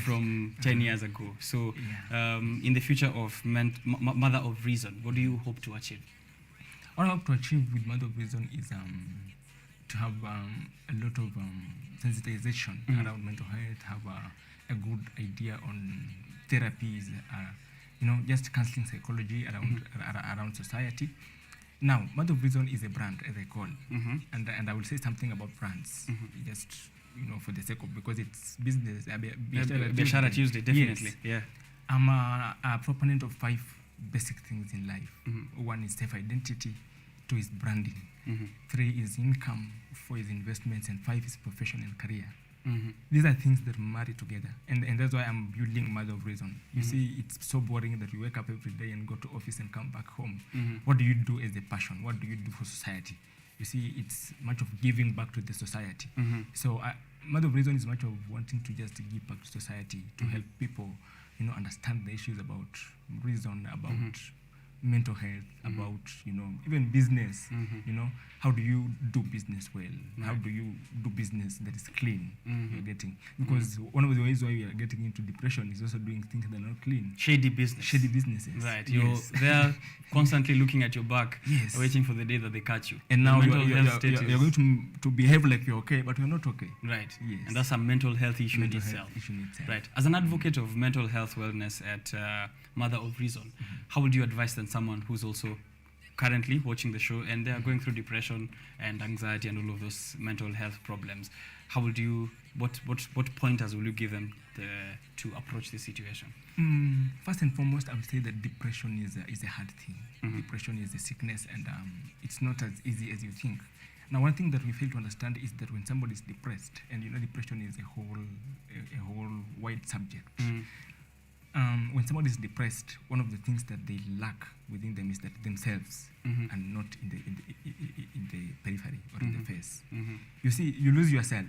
from 10 years ago. So in the future of Mother of Reason, what do you hope to achieve? What I hope to achieve with Mother of Reason is to have a lot of sensitization around mental health, have a good idea on therapies, just counseling psychology around society. Now, Mother of Reason is a brand, as I call, and I will say something about brands, just for the sake of, because it's business. Biashara Tuesday, definitely. Yes. Yeah. I'm a proponent of 5 basic things in life. 1 is self-identity, 2 is branding, 3 is income, 4 is investments, and 5 is profession and career. These are things that marry together, and that's why I'm building Mother of Reason. You see, it's so boring that you wake up every day and go to office and come back home. What do you do as a passion? What do you do for society? You see, it's much of giving back to the society. So Mother of Reason is much of wanting to just give back to society, to help people, understand the issues about reason, about mental health, about, even business, how do you do business well? How do you do business that is clean? You're getting, because one of the ways why we are getting into depression is also doing things that are not clean. Shady businesses. Right. They're constantly looking at your back, waiting for the day that they catch you. And now you're going to behave like you're okay, but you're not okay. Right. Yes. And that's a mental health issue in itself. Right. As an advocate of mental health wellness at Mother of Reason, how would you advise then someone who's also currently watching the show and they are going through depression and anxiety and all of those mental health problems? How would you, what pointers will you give them to approach this situation? First and foremost, I would say that depression is a hard thing. Depression is a sickness, and it's not as easy as you think. Now, one thing that we fail to understand is that when somebody is depressed, and depression is a whole wide subject. When somebody is depressed, one of the things that they lack within them is that themselves, and not in the periphery or in the face. You see, you lose yourself.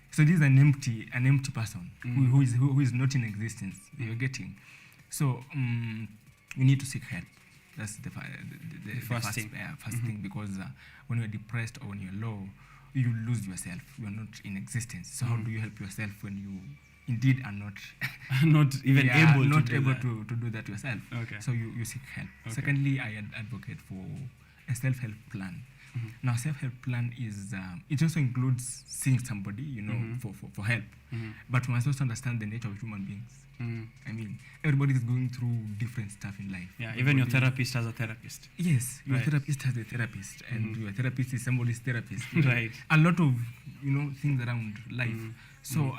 So this is an empty person who is not in existence. You're getting. So you need to seek help. That's the first thing, because when you're depressed or when you're low, you lose yourself. You're not in existence. So how do you help yourself when you indeed are not able to do that yourself? Okay. So you seek help. Okay. Secondly, I advocate for a self-help plan. Now, self-help plan is it also includes seeing somebody, for help, but we must also understand the nature of human beings. I mean, everybody is going through different stuff in life. Yeah, even your therapist has a therapist. Yes, your therapist has a therapist, and your therapist is somebody's therapist. Right. A lot of things around life. So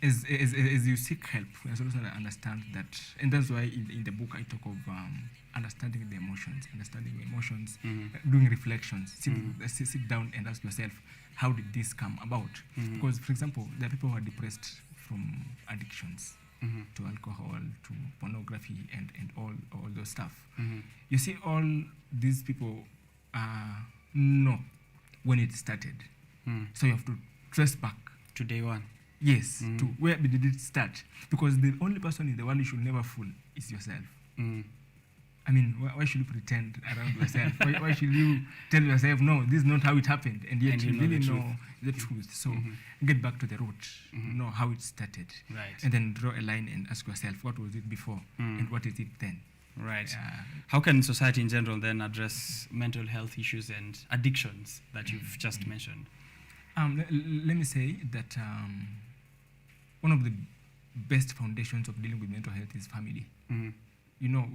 as you seek help, you also understand that, and that's why in the book I talk of understanding the emotions, doing reflections, sit down and ask yourself, how did this come about? Because, for example, there are people who are depressed from addictions to alcohol, to pornography, and all those stuff. You see, all these people know when it started. So you have to trace back to day one. Yes, to where did it start? Because the only person in the world you should never fool is yourself. I mean, why should you pretend around yourself? Why should you tell yourself, no, this is not how it happened, and yet you really know the truth? So get back to the root, know how it started, and then draw a line and ask yourself, what was it before, and what is it then? Right. How can society in general then address mental health issues and addictions that you've just mentioned? Let me say that one of the best foundations of dealing with mental health is family. You know,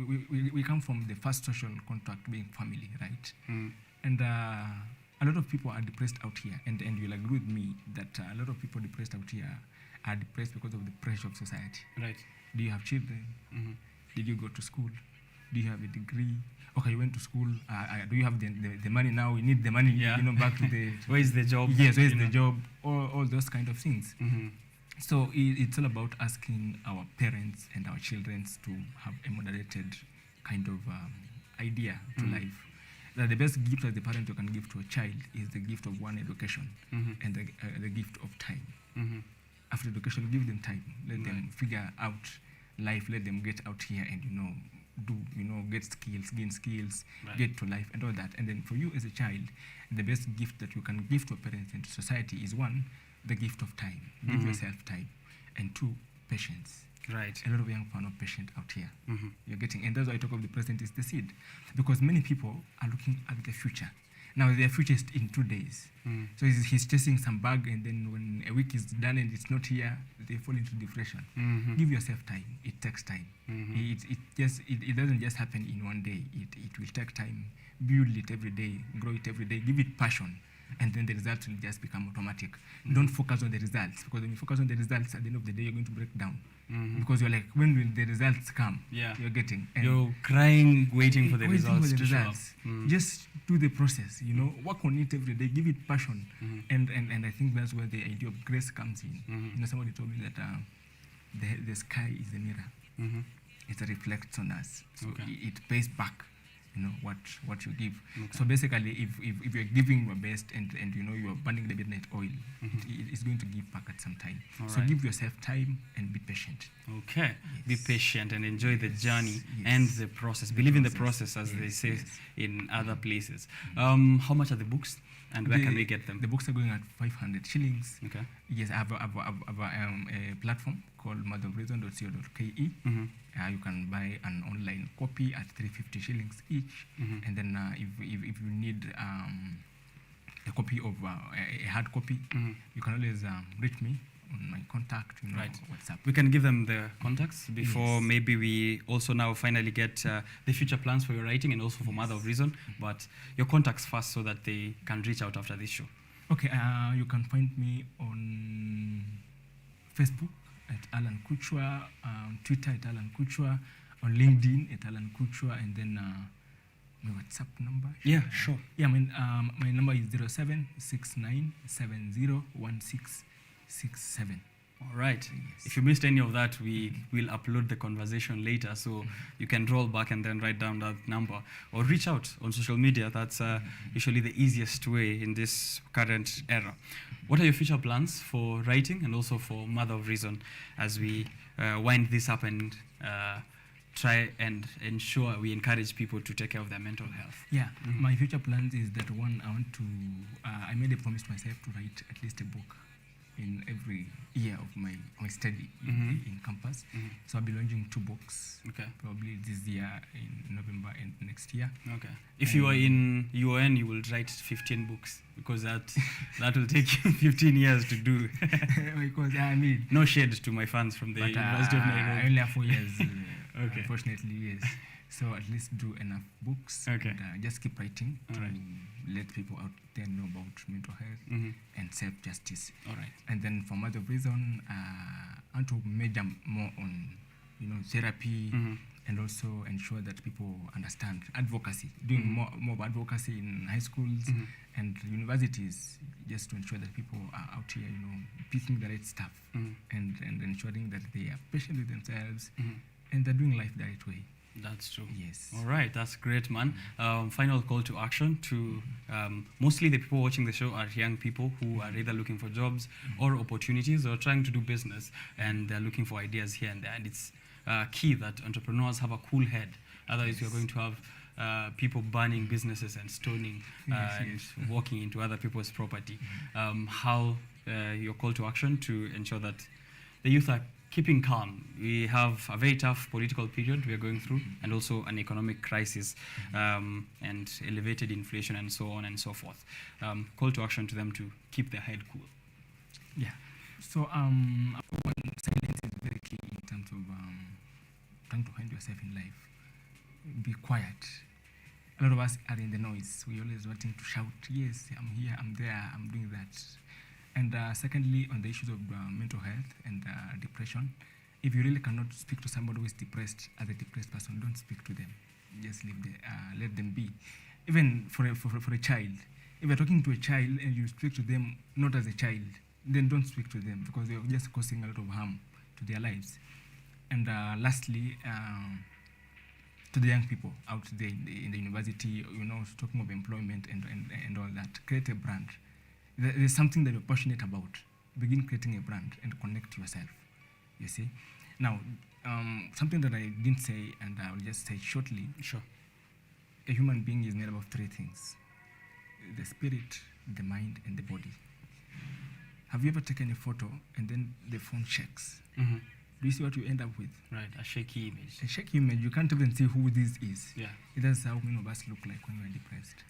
we come from the first social contact being family, right? And a lot of people are depressed out here, and you'll agree with me that a lot of people depressed out here are depressed because of the pressure of society. Right. Do you have children? Did you go to school? Do you have a degree? Okay, you went to school. Do you have the money now? You need the money, you know, back to the... Where is the job? Yes, where is the job? All those kind of things. So it's all about asking our parents and our children to have a moderated kind of idea to life. That the best gift that the parent you can give to a child is the gift of one, education, and the gift of time. After education, give them time. Let them figure out life. Let them get out here and, get skills, gain skills, get to life and all that. And then for you as a child, the best gift that you can give to a parent and to society is one, the gift of time. Give yourself time. And two, patience. Right. A lot of young people are not patient out here. You're getting, and that's why I talk of the present is the seed. Because many people are looking at the future. Now their future is in 2 days. So he's chasing some bag, and then when a week is done and it's not here, they fall into depression. Give yourself time. It takes time. It doesn't just happen in one day. It will take time. Build it every day, grow it every day, give it passion. And then the results will just become automatic. Don't focus on the results, because when you focus on the results, at the end of the day, you're going to break down. Because you're like, when will the results come? You're getting. You're crying, waiting for the results. Just do the process, work on it every day, give it passion. And I think that's where the idea of grace comes in. Somebody told me that the sky is a mirror. It reflects on us. So it pays back. What you give. So basically, if you're giving your best and you're burning the midnight oil, it's going to give back at some time. So give yourself time and be patient. Okay. Be patient and enjoy the journey and the process. Believe in the process, as they say in other places. How much are the books, and where can we get them? The books are going at 500 shillings. Okay. Yes, I have a platform called motherofreason.co.ke. You can buy an online copy at 350 shillings each. And then if you need a copy of a hard copy, you can always reach me on my contact, WhatsApp. We can give them the contacts before maybe we also now finally get the future plans for your writing and also for Mother of Reason, but your contacts first so that they can reach out after this show. Okay, you can find me on Facebook at Alan Kuchwa, on Twitter at Alan Kuchwa, on LinkedIn at Alan Kuchwa, and then my WhatsApp number. Yeah, sure. Yeah, my number is 0769701667. All right. If you missed any of that, we will upload the conversation later, so you can roll back and then write down that number or reach out on social media. That's usually the easiest way in this current era. What are your future plans for writing and also for Mother of Reason as we wind this up and try and ensure we encourage people to take care of their mental health? Yeah, my future plans is that one, I made a promise to myself to write at least a book in every year of my study in campus. So I'll be launching 2 books, probably this year in November and next year. Okay. If you are in UON, you will write 15 books, because that will take you 15 years to do. Because no shade to my fans from the University of Nairobi. I only have 4 years. Okay. Unfortunately, yes. So at least do enough books. Okay. And just keep writing to Alright. let people out there know about mental health and self-justice. All right. And then for other reason, I want to major more on, therapy and also ensure that people understand advocacy, doing more advocacy in high schools and universities, just to ensure that people are out here, picking the right stuff and ensuring that they are patient with themselves and they're doing life the right way. That's true. Yes. All right, that's great, man. Final call to action to mostly the people watching the show are young people who are either looking for jobs or opportunities or trying to do business, and they're looking for ideas here and there. And it's key that entrepreneurs have a cool head. Otherwise, you're going to have people burning businesses and stoning and walking into other people's property. How your call to action to ensure that the youth are keeping calm. We have a very tough political period we are going through, and also an economic crisis, and elevated inflation, and so on and so forth. Call to action to them to keep their head cool. Yeah. So silence is very key in terms of trying to find yourself in life. Be quiet. A lot of us are in the noise. We always wanting to shout, yes, I'm here, I'm there, I'm doing that. And secondly, on the issues of mental health and depression, if you really cannot speak to somebody who is depressed as a depressed person, don't speak to them. Just let them be. Even for a child, if you're talking to a child and you speak to them not as a child, then don't speak to them, because you're just causing a lot of harm to their lives. And lastly, to the young people out there in the university, talking of employment and all that, create a brand. There's something that you're passionate about. Begin creating a brand and connect yourself. You see? Now, something that I didn't say, and I'll just say shortly. Sure. A human being is made up of three things: the spirit, the mind, and the body. Have you ever taken a photo and then the phone shakes? Do you see what you end up with? Right, a shaky image. A shaky image. You can't even see who this is. Yeah. That's how many of us look like when we're depressed.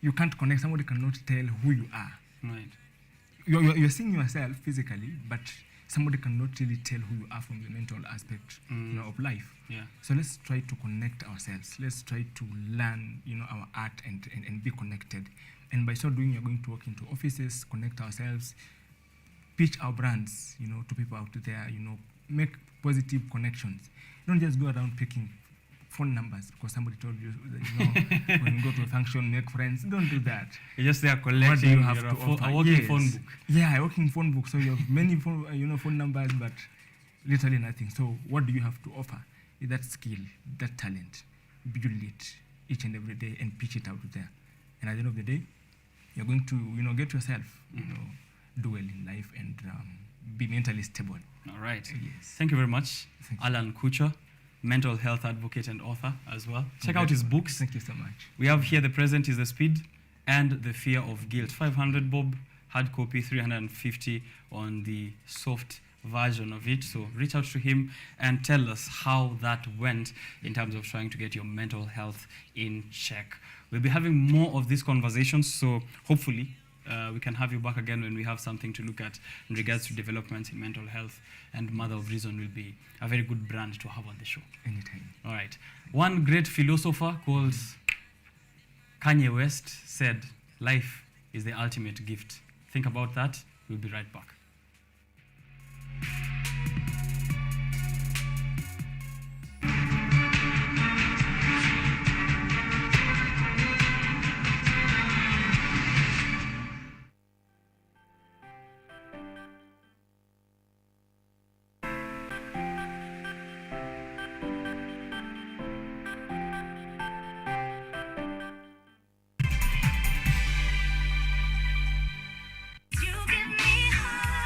You can't connect. Somebody cannot tell who you are. Right. You're seeing yourself physically, but somebody cannot really tell who you are from the mental aspect of life. Yeah. So let's try to connect ourselves. Let's try to learn, our art and be connected. And by so doing, you're going to walk into offices, connect ourselves, pitch our brands, to people out there, make positive connections. Don't just go around picking phone numbers because somebody told you that, when you go to a function, make friends. Don't do that. You're just there collecting. What do you have to offer? A working phone book. Yeah, a working phone book. So you have many phone numbers, but literally nothing. So what do you have to offer? Is that skill, that talent, build it each and every day and pitch it out there. And at the end of the day, you're going to, get yourself, do well in life and be mentally stable. All right. Yes. Thank you very much, Alan Kucher, mental health advocate and author as well. Check out his books. Thank you so much. We have here The Present is the Speed and The Fear of Guilt. 500 bob, hard copy, 350 on the soft version of it. So reach out to him and tell us how that went in terms of trying to get your mental health in check. We'll be having more of these conversations, so hopefully we can have you back again when we have something to look at in regards to developments in mental health, and Mother of Reason will be a very good brand to have on the show. Anytime. All right. One great philosopher called Kanye West said, life is the ultimate gift. Think about that. We'll be right back. You give me heart.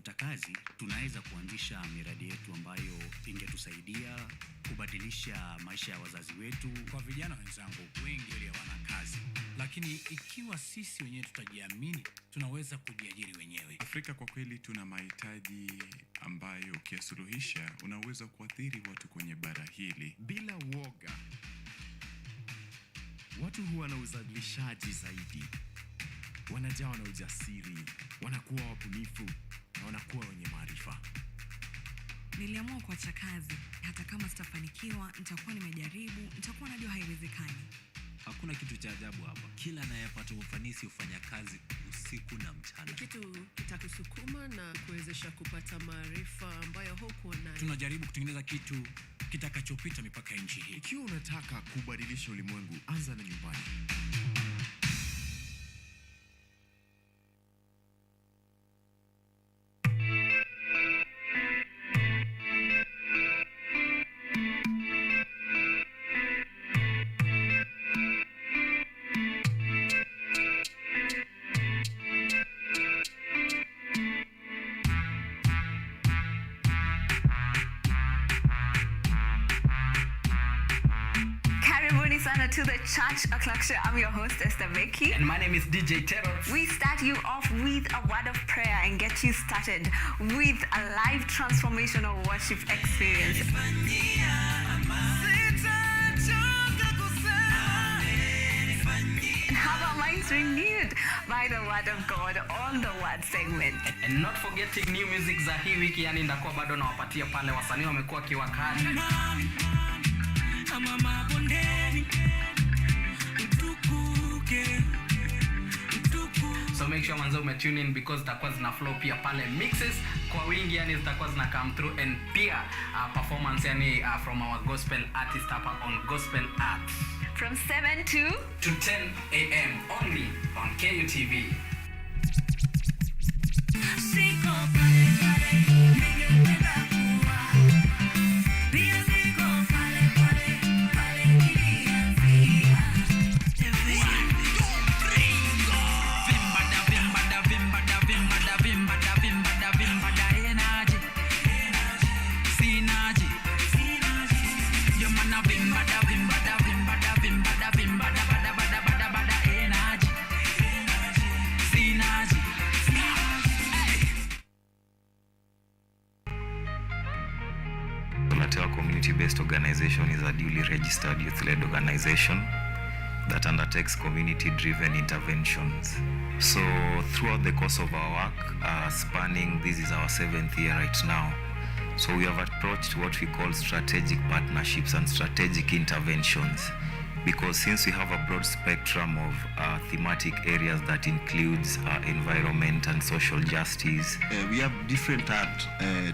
kutafuta kazi, tunaweza kuanzisha miradi yetu ambayo ingetusaidia kubadilisha maisha ya wazazi wetu. Kwa vijana wenzangu, wengi hawana kazi, lakini ikiwa sisi wenyewe tutajiamini, tunaweza kujiajiri wenyewe. Afrika kwa kweli tuna mahitaji ambayo ukiyasuluhisha unaweza kuathiri watu kwenye bara hili bila uoga. Watu huwa na uzalishaji zaidi, wanajawa na ujasiri, wanakuwa wabunifu na wanakuwa wenye maarifa. Niliamua kuacha kazi, hata kama sitafanikiwa, nitakuwa nimejaribu, nitakuwa najua haiwezekani. Hakuna kitu cha ajabu hapa. Kila anayepata ufanisi hufanya kazi usiku na mchana. Kitu kitakusukuma na kuwezesha kupata maarifa ambayo hukuwa nayo. Tunajaribu kutengeneza kitu kitakachopita mipaka ya nchi hii. Ikiwa unataka kubadilisha ulimwengu, anza na nyumbani. To the Church O'Clock Show. I'm your host, Esther Becky. And my name is DJ Terrence. We start you off with a word of prayer and get you started with a live transformational worship experience. And have our minds renewed by the word of God on the word segment. And not forgetting new music za hii wiki, yani ndakuwa bado nawapatia pale wasanii wamekuwa kiwakati. So make sure manzo umetune in because zitakuwa zina flow pia pale mixes kwa wingi, yani zitakuwa zina come through, and pia performance yani from our gospel artist hapa on Gospel Art from 7 to 10 a.m. only on KUTV. Community-based organization is a duly registered youth-led organization that undertakes community-driven interventions. So throughout the course of our work, spanning, this is our 7th year right now. So we have approached what we call strategic partnerships and strategic interventions, because since we have a broad spectrum of thematic areas that includes environment and social justice. We have different art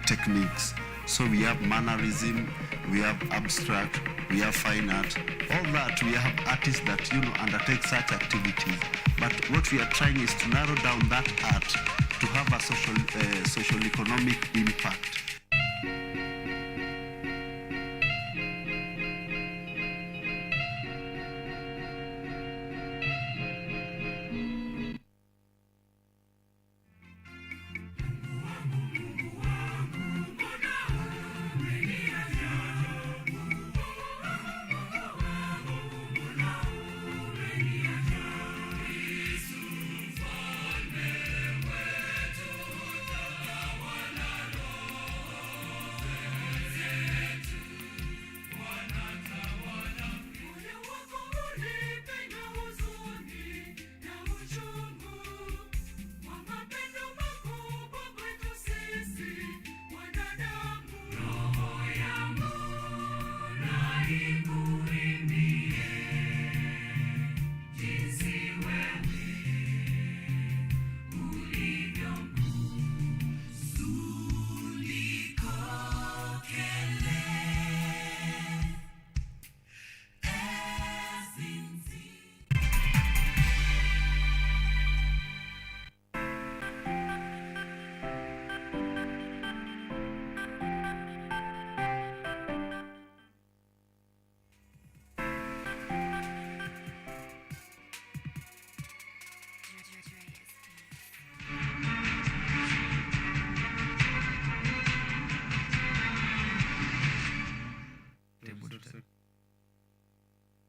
techniques. So we have mannerism, we have abstract, we have fine art. All that, we have artists that undertake such activities. But what we are trying is to narrow down that art to have a social economic impact.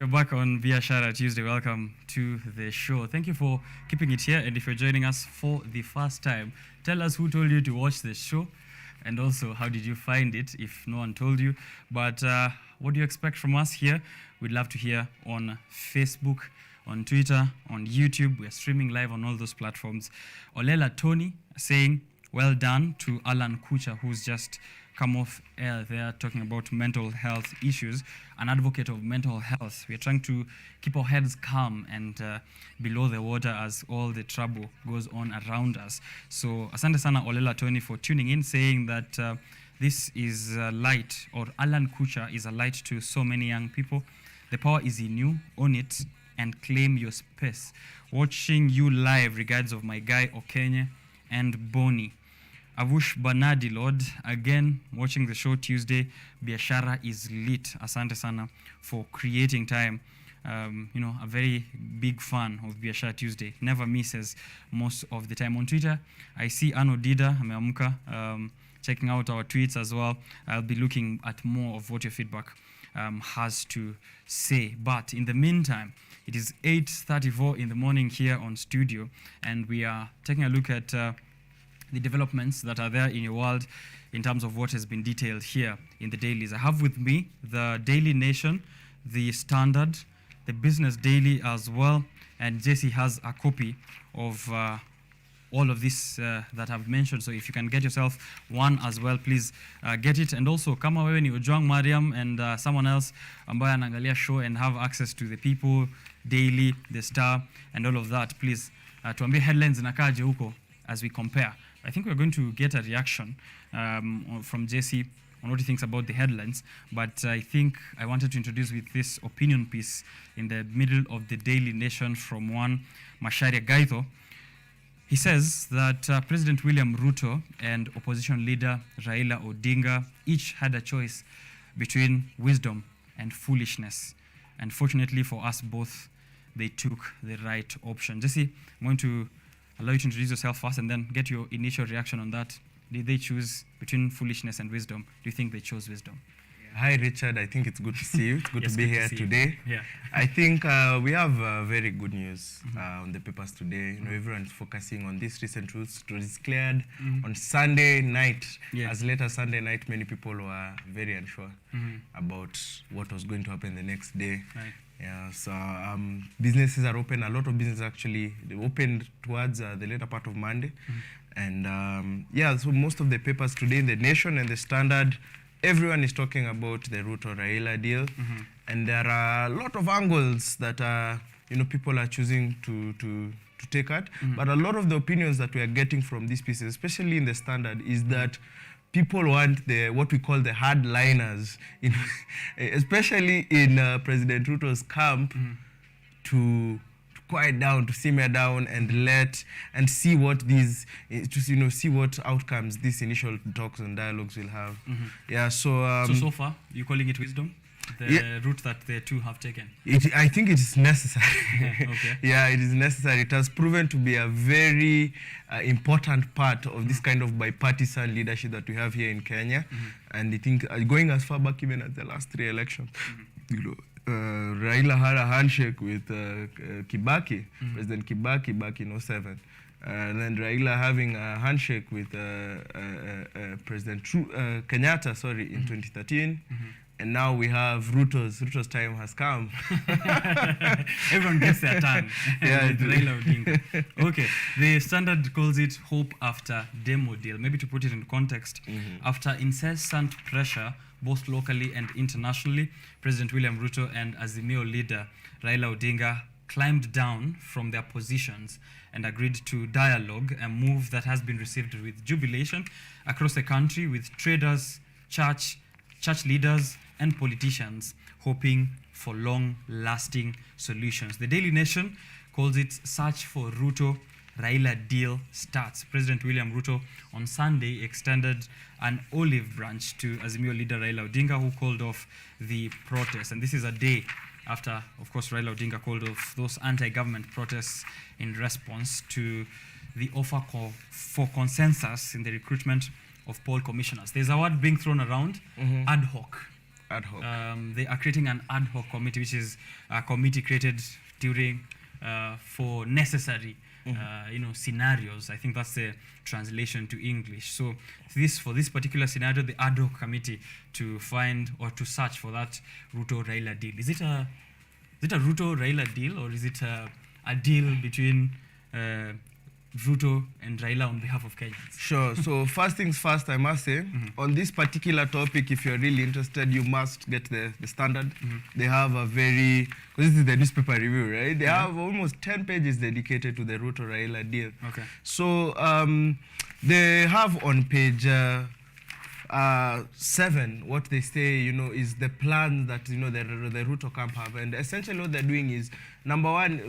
back on Biashara Tuesday. Welcome to the show. Thank you for keeping it here. And if you're joining us for the first time, tell us who told you to watch the show, and also how did you find it if no one told you. But what do you expect from us here? We'd love to hear on Facebook, on Twitter, on YouTube. We're streaming live on all those platforms. Olela Tony saying, well done to Alan Kucha, who's just come off air there talking about mental health issues, an advocate of mental health. We're trying to keep our heads calm and below the water as all the trouble goes on around us. So asante sana Olela Tony for tuning in, saying that this is light, or Alan Kucha is a light to so many young people. The power is in you, own it and claim your space. Watching you live, regards of my guy OKENYE and Bonnie. Avush Banadi, Lord, again, watching the show Tuesday. Biashara is lit. Asante sana for creating time. You know, a very big fan of Biashara Tuesday. Never misses most of the time. On Twitter, I see Ano Dida, ameamka, checking out our tweets as well. I'll be looking at more of what your feedback has to say. But in the meantime, it is 8:34 in the morning here on studio, and we are taking a look at the developments that are there in your world in terms of what has been detailed here in the dailies. I have with me the Daily Nation, the Standard, the Business Daily as well, and Jesse has a copy of all of this that I've mentioned. So if you can get yourself one as well, please get it. And also, kama wewe ni Ojwang Mariam and someone else ambaye anaangalia show and have access to the People, Daily, the Star, and all of that, please tuambie headlines zinakaje huko as we compare. I think we're going to get a reaction from Jesse on what he thinks about the headlines, but I think I wanted to introduce with this opinion piece in the middle of the Daily Nation from one Macharia Gaitho. He says that President William Ruto and opposition leader Raila Odinga each had a choice between wisdom and foolishness. And fortunately for us both, they took the right option. Jesse, I'm going to allow you to introduce yourself first and then get your initial reaction on that. Did they choose between foolishness and wisdom? Do you think they chose wisdom? Hi, Richard. I think it's good to see you. It's good Yes, to be good to here see you. today. Yeah. I think we have very good news on the papers today. You know, everyone's focusing on this recent truth. It was declared on Sunday night. Yeah. As late as Sunday night, many people were very unsure about what was going to happen the next day. Right. Yeah, so businesses are open. A lot of businesses actually they opened towards the later part of Monday. And yeah, so most of the papers today in the Nation and the Standard, everyone is talking about the Ruto-Raila deal. And there are a lot of angles that you know, people are choosing to take at. But a lot of the opinions that we are getting from these pieces, especially in the Standard, is that people want what we call the hardliners, especially in President Ruto's camp, to quiet down, to simmer down, and see what these, see what outcomes these initial talks and dialogues will have. Yeah. So far, you're calling it wisdom? The route that the two have taken? I think it is necessary. Okay. Yeah, it is necessary. It has proven to be a very important part of this kind of bipartisan leadership that we have here in Kenya. And I think going as far back even as the last 3 elections, you know, Raila had a handshake with Kibaki, President Kibaki back in 2007. And then Raila having a handshake with President Kenyatta, in 2013. And now we have Ruto's time has come. Everyone gets their turn. Yeah, with Raila Odinga. Okay, the Standard calls it hope after demo deal. Maybe to put it in context, after incessant pressure, both locally and internationally, President William Ruto and Azimio leader Raila Odinga climbed down from their positions and agreed to dialogue, a move that has been received with jubilation across the country, with traders, church leaders, and politicians hoping for long-lasting solutions. The Daily Nation calls it search for Ruto-Raila deal starts. President William Ruto on Sunday extended an olive branch to Azimio leader Raila Odinga, who called off the protest. And this is a day after, of course, Raila Odinga called off those anti-government protests in response to the offer for consensus in the recruitment of poll commissioners. There's a word being thrown around, ad hoc. Ad hoc. They are creating an ad hoc committee, which is a committee created during for necessary scenarios. I think that's the translation to English. So for this particular scenario, the ad hoc committee to find or to search for that Ruto-Raila deal. Is it a Ruto-Raila deal, or is it a deal between Ruto and Raila on behalf of Kenyans? Sure. So first things first, I must say, on this particular topic, if you're really interested, you must get the Standard. They have a very, because this is the newspaper review, right? They have almost 10 pages dedicated to the Ruto-Raila deal. Okay. So they have on page 7, what they say, is the plan that, the Ruto camp have. And essentially what they're doing is, number one,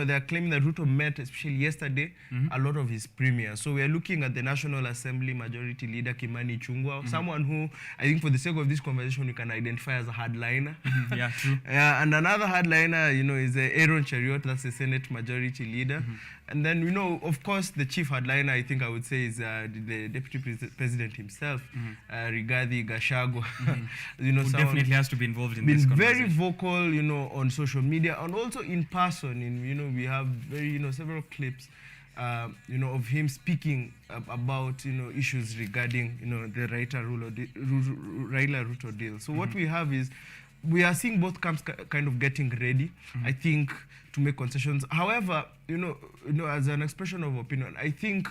they're claiming that Ruto met, especially yesterday, a lot of his premiers. So we're looking at the National Assembly Majority Leader, Kimani Ichung'wah, someone who, I think for the sake of this conversation, we can identify as a hardliner. Yeah, true. And another hardliner, is Aaron Cheriot, that's the Senate Majority Leader. And then, of course, the chief hardliner, I think I would say, is the Deputy President himself, Rigathi Gachagua. Who definitely has to be involved in this conversation. Very vocal, on social media, and also in person. We have very, several clips, of him speaking about, issues regarding, the Raila Ruto deal. So what we have is, we are seeing both camps kind of getting ready, I think, to make concessions. However, as an expression of opinion, I think,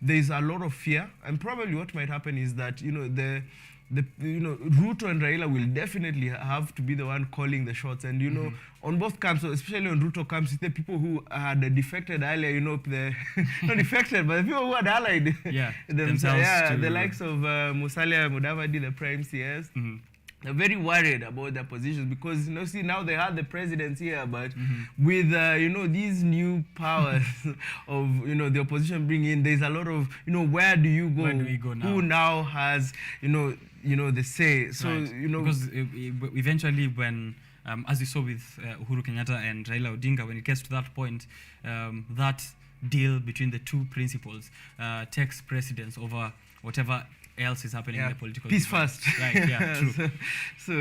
there's a lot of fear, and probably what might happen is that, Ruto and Raila will definitely have to be the one calling the shots, and on both camps, especially on Ruto camps, the people who had defected earlier, not defected, but the people who had allied themselves, the likes of Musalia Mudavadi, the Prime CS. They're very worried about their positions because, see, now they have the presidency here, but with, these new powers of, the opposition bringing in, there's a lot of, where do you go? Where do we go now? Who now has, the say? So, right. Because eventually when, as you saw with Uhuru Kenyatta and Raila Odinga, when it gets to that point, that deal between the two principals takes precedence over whatever else is happening in the political peace divide. first. Right, yeah, true. So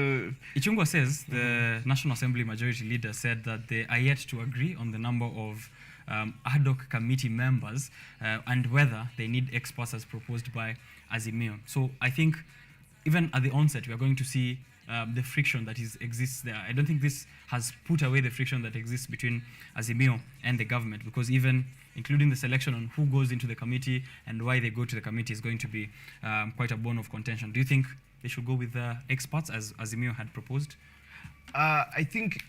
Ichung'wah says, the National Assembly Majority Leader said that they are yet to agree on the number of ad hoc committee members and whether they need experts as proposed by Azimio. So I think even at the onset, we are going to see the friction that exists there. I don't think this has put away the friction that exists between Azimio and the government, because even including the selection on who goes into the committee and why they go to the committee is going to be quite a bone of contention. Do you think they should go with the experts as Azimio had proposed? I think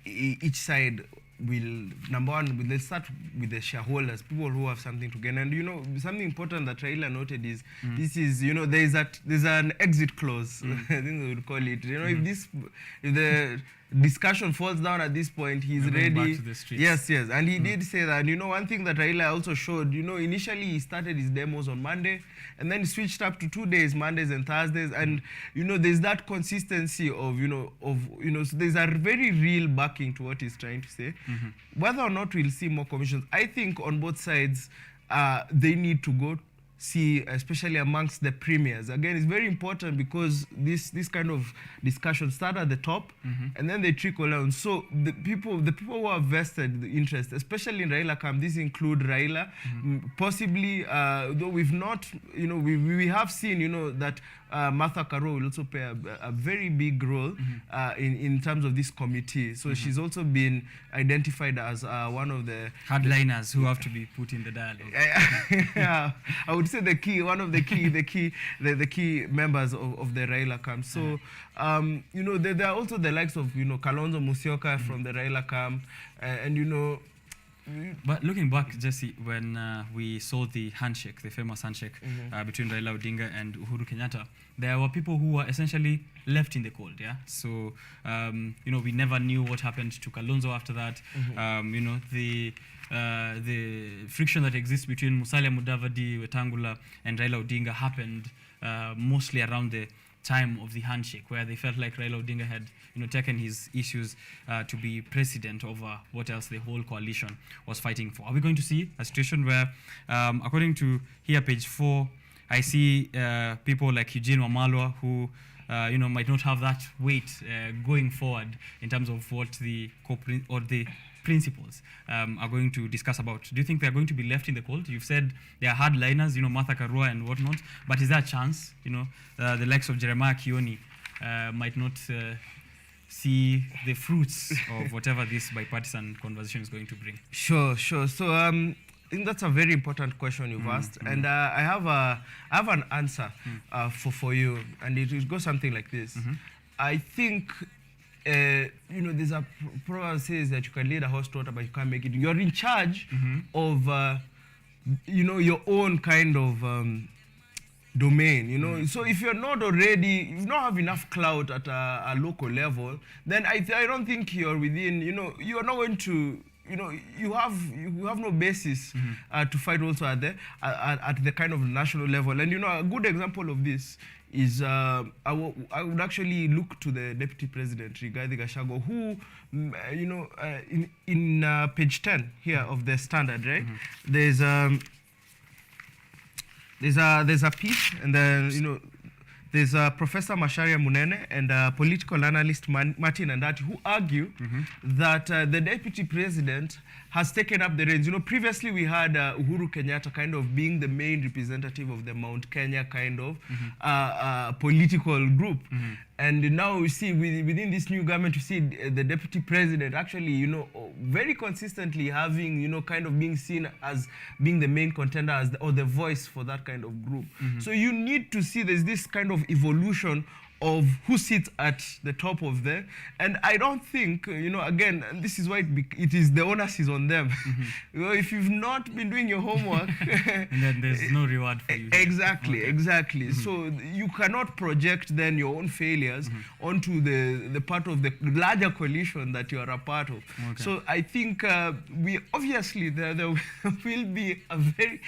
each side will, number one, let's start with the shareholders, people who have something to gain. And, something important that Raila noted is, this is, there's an exit clause, I think they would call it. If the discussion falls down at this point, he's ready. Back to the streets. Yes, and he did say that. One thing that Raila also showed, initially he started his demos on Monday, and then switched up to 2 days, Mondays and Thursdays, and there's that consistency of so there's a very real backing to what he's trying to say. Whether or not we'll see more commissions, I think on both sides they need to go see, especially amongst the premiers. Again, it's very important because this kind of discussion start at the top and then they trickle down. So the people who have vested the interest, especially in Raila camp, this include Raila, possibly, though we've not, we have seen, that Martha Karua will also play a very big role in terms of this committee. So she's also been identified as one of the hardliners who have to be put in the dialogue. Yeah, I would say the key members of the Raila camp. So there are also the likes of Kalonzo Musyoka from the Raila camp, and But looking back, Jesse, when we saw the handshake, the famous handshake between Raila Odinga and Uhuru Kenyatta, there were people who were essentially left in the cold, yeah? So, we never knew what happened to Kalonzo after that. The friction that exists between Musalia Mudavadi, Wetangula, and Raila Odinga happened mostly around the time of the handshake, where they felt like Raila Odinga had taken his issues to be precedent over what else the whole coalition was fighting for. Are we going to see a situation where, according to here, page 4, I see people like Eugene Wamalwa, who might not have that weight going forward in terms of what the principals are going to discuss about. Do you think they're going to be left in the cold? You've said they are hardliners, Martha Karua and whatnot, but is there a chance, the likes of Jeremiah Kioni might not see the fruits of whatever this bipartisan conversation is going to bring? Sure. So I think that's a very important question you've asked, and I have an answer for you, and it goes something like this. I think there's a proverb says that you can lead a horse to water, but you can't make it. You're in charge of your own kind of domain, so if you're not already, you don't have enough clout at a local level, then I don't think you're within, you're not going to, you have no basis to fight also at the kind of national level. And a good example of this is I would actually look to the Deputy President Rigathi Gachagua, who in page 10 here of the Standard, right? There's a piece, and then there's Professor Macharia Munene and political analyst Martin Andati, who argue that the Deputy President has taken up the reins. Previously we had Uhuru Kenyatta kind of being the main representative of the Mount Kenya kind of political group. And now we see within this new government, you see the Deputy President actually, very consistently having, kind of being seen as being the main contender or the voice for that kind of group. So you need to see there's this kind of evolution of who sits at the top of there. And I don't think, again, this is why it is the onus is on them. If you've not been doing your homework... and then there's no reward for you. Exactly. So you cannot project then your own failures onto the part of the larger coalition that you are a part of. So I think we obviously there will be a very,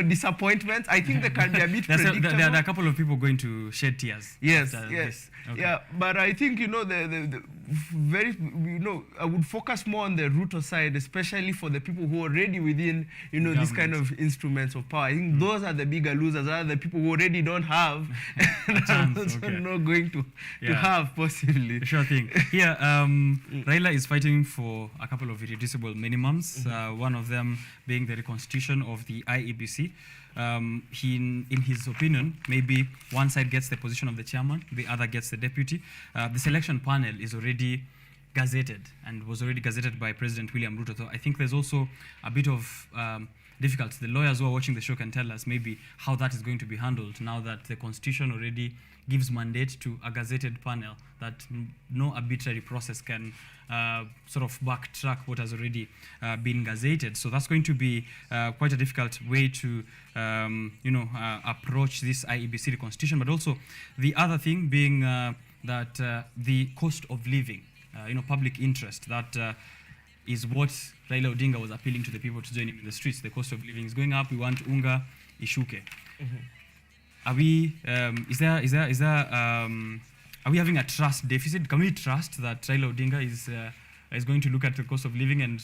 disappointment. I think there can be a bit predictable. There are a couple of people going to shed tears. Yes. Yeah, but I think the very I would focus more on the Ruto side, especially for the people who are already within these kind of instruments of power. I think those are the bigger losers, are the people who already don't have and are also not going to have possibly. Sure thing. Here, Raila is fighting for a couple of irreducible minimums. One of them being the reconstitution of the IEBC. In his opinion, maybe one side gets the position of the chairman, the other gets the deputy. The selection panel is already gazetted and was already gazetted by President William Ruto. So I think there's also a bit of difficulty. The lawyers who are watching the show can tell us maybe how that is going to be handled now that the constitution already gives mandate to a gazetted panel, that no arbitrary process can sort of backtrack what has already been gazetted. So that's going to be quite a difficult way to approach this IEBC constitution. But also the other thing being that the cost of living, public interest, that is what Raila Odinga was appealing to the people to join him in the streets. The cost of living is going up. We want unga ishuke. Are we? Are we having a trust deficit? Can we trust that Raila Odinga is going to look at the cost of living? And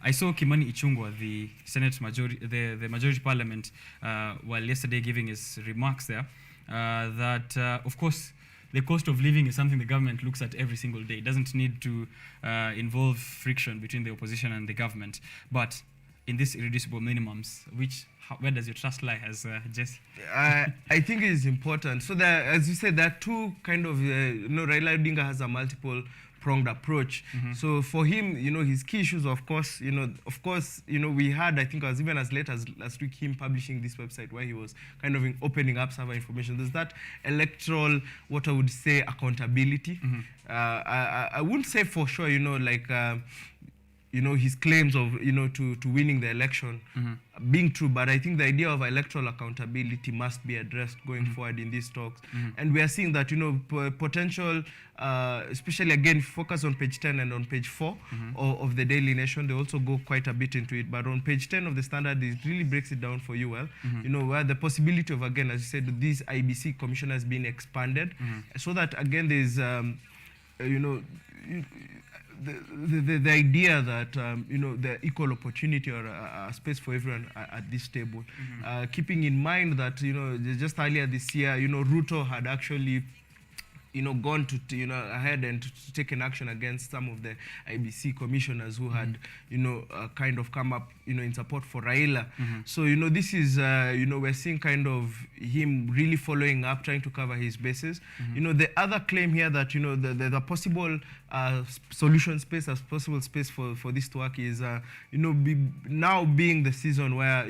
I saw Kimani Ichung'wah, the Senate majority, the majority parliament, while yesterday giving his remarks there, that of course the cost of living is something the government looks at every single day. It doesn't need to involve friction between the opposition and the government. But in these irreducible minimums, where does your trust lie, as Jesse? I think it is important. So that, as you said, there are two kind of, Raila Odinga has a multiple-pronged approach. So for him, his key issues, of course, we had, I think it was even as late as last week, him publishing this website where he was kind of opening up server information. There's that electoral, what I would say, accountability. I wouldn't say for sure, his claims of, to winning the election being true, but I think the idea of electoral accountability must be addressed going forward in these talks. And we are seeing that, potential, especially again, focus on page 10 and on page 4 of the Daily Nation, they also go quite a bit into it. But on page 10 of the Standard, it really breaks it down for you well, where the possibility of, again, as you said, these IBC commissioners being expanded, so that, again, there's, the idea that the equal opportunity or a space for everyone at this table, keeping in mind that just earlier this year, Ruto had actually gone to ahead and to take an action against some of the IBC commissioners who had kind of come up in support for Raila. So this is we're seeing kind of him really following up, trying to cover his bases. The other claim here that the possible solution space, as possible space for this to work is now being the season where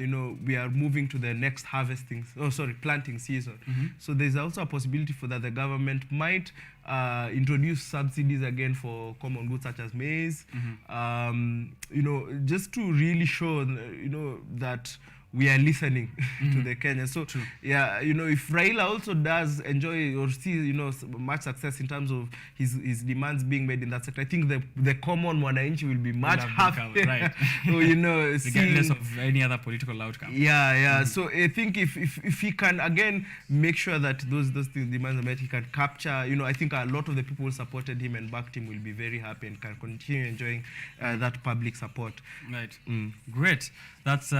we are moving to the next planting season. So there's also a possibility for that the government might introduce subsidies again for common goods such as maize, just to really show that we are listening to the Kenyans. So if Raila also does enjoy or see much success in terms of his demands being made in that sector, I think the common mwananchi will be much happier, right? Regardless of any other political outcome. So I think if he can again make sure that those demands are met, he can capture. I think a lot of the people who supported him and backed him will be very happy and can continue enjoying that public support. Right. Great. That's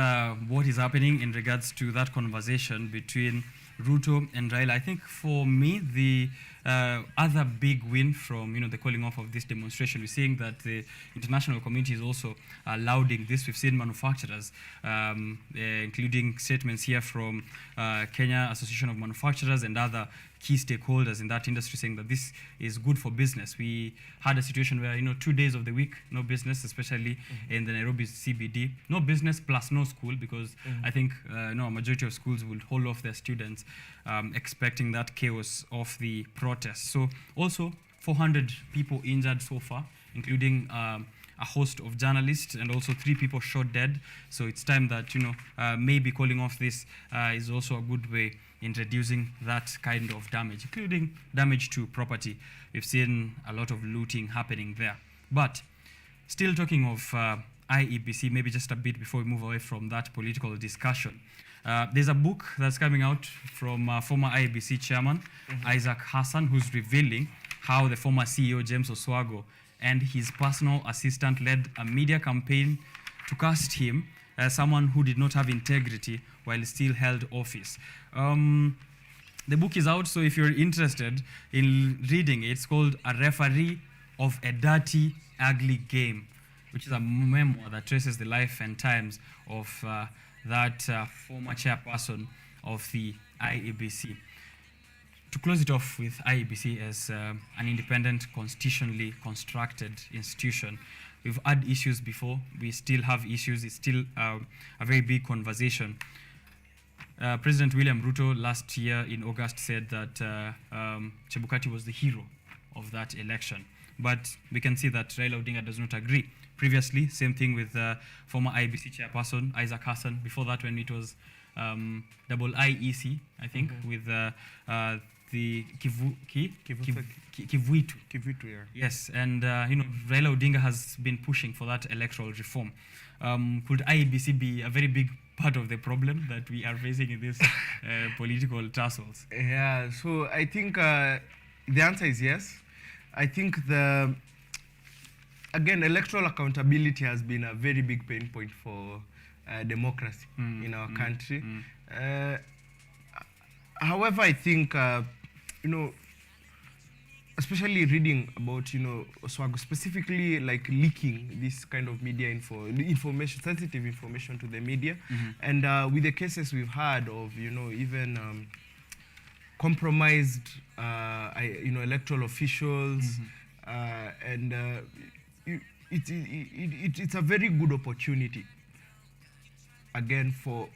what is happening in regards to that conversation between Ruto and Raila. I think for me, the other big win from the calling off of this demonstration, we're seeing that the international community is also lauding this. We've seen manufacturers, including statements here from Kenya Association of Manufacturers and other key stakeholders in that industry saying that this is good for business. We had a situation where 2 days of the week, no business, especially in the Nairobi CBD. No business plus no school, because I think a majority of schools will hold off their students, expecting that chaos of the protests. So also 400 people injured so far, including a host of journalists and also 3 people shot dead. So it's time that maybe calling off this is also a good way in reducing that kind of damage, including damage to property. We've seen a lot of looting happening there. But still talking of IEBC, maybe just a bit before we move away from that political discussion. There's a book that's coming out from former IEBC chairman, Isaac Hassan, who's revealing how the former CEO, James Oswago, and his personal assistant led a media campaign to cast him as someone who did not have integrity while still held office. The book is out, so if you're interested in reading it, it's called A Referee of a Dirty, Ugly Game, which is a memoir that traces the life and times of that former chairperson of the IEBC. To close it off with IEBC as an independent, constitutionally constructed institution, we've had issues before. We still have issues. It's still a very big conversation. President William Ruto last year in August said that Chebukati was the hero of that election. But we can see that Raila Odinga does not agree. Previously, same thing with former IEBC chairperson Isaac Hassan. Before that, when it was double IEC, I think, with the Kivuitu. Yeah. Yes, and Raila Odinga has been pushing for that electoral reform. Could IEBC be a very big part of the problem that we are facing in these political tussles? Yeah, so I think the answer is yes. I think again, electoral accountability has been a very big pain point for democracy in our country. However, I think, especially reading about, Oswago, specifically like leaking this kind of media information, sensitive information to the media, and with the cases we've had of, even compromised, electoral officials, and it's a very good opportunity, again, for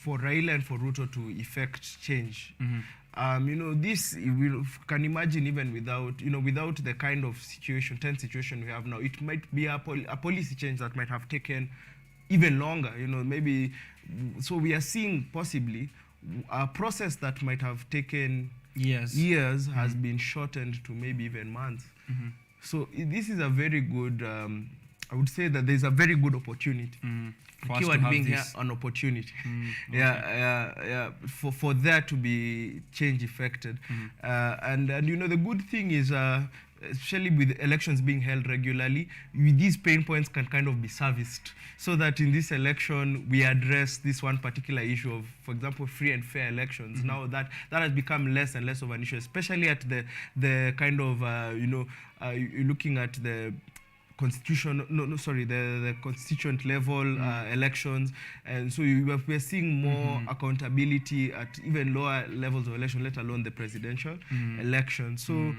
Raila and for Ruto to effect change. This we can imagine even without the kind of tense situation we have now, it might be a policy change that might have taken even longer. Maybe. So we are seeing possibly a process that might have taken years has been shortened to maybe even months. So this is a very good. I would say that there's a very good opportunity. Keyword being here, an opportunity. For there to be change effected. And the good thing is especially with elections being held regularly, these pain points can kind of be serviced, so that in this election we address this one particular issue of, for example, free and fair elections. Now that has become less and less of an issue, especially at the kind of you're looking at the the constituent level elections, and so we're seeing more accountability at even lower levels of election, let alone the presidential election. So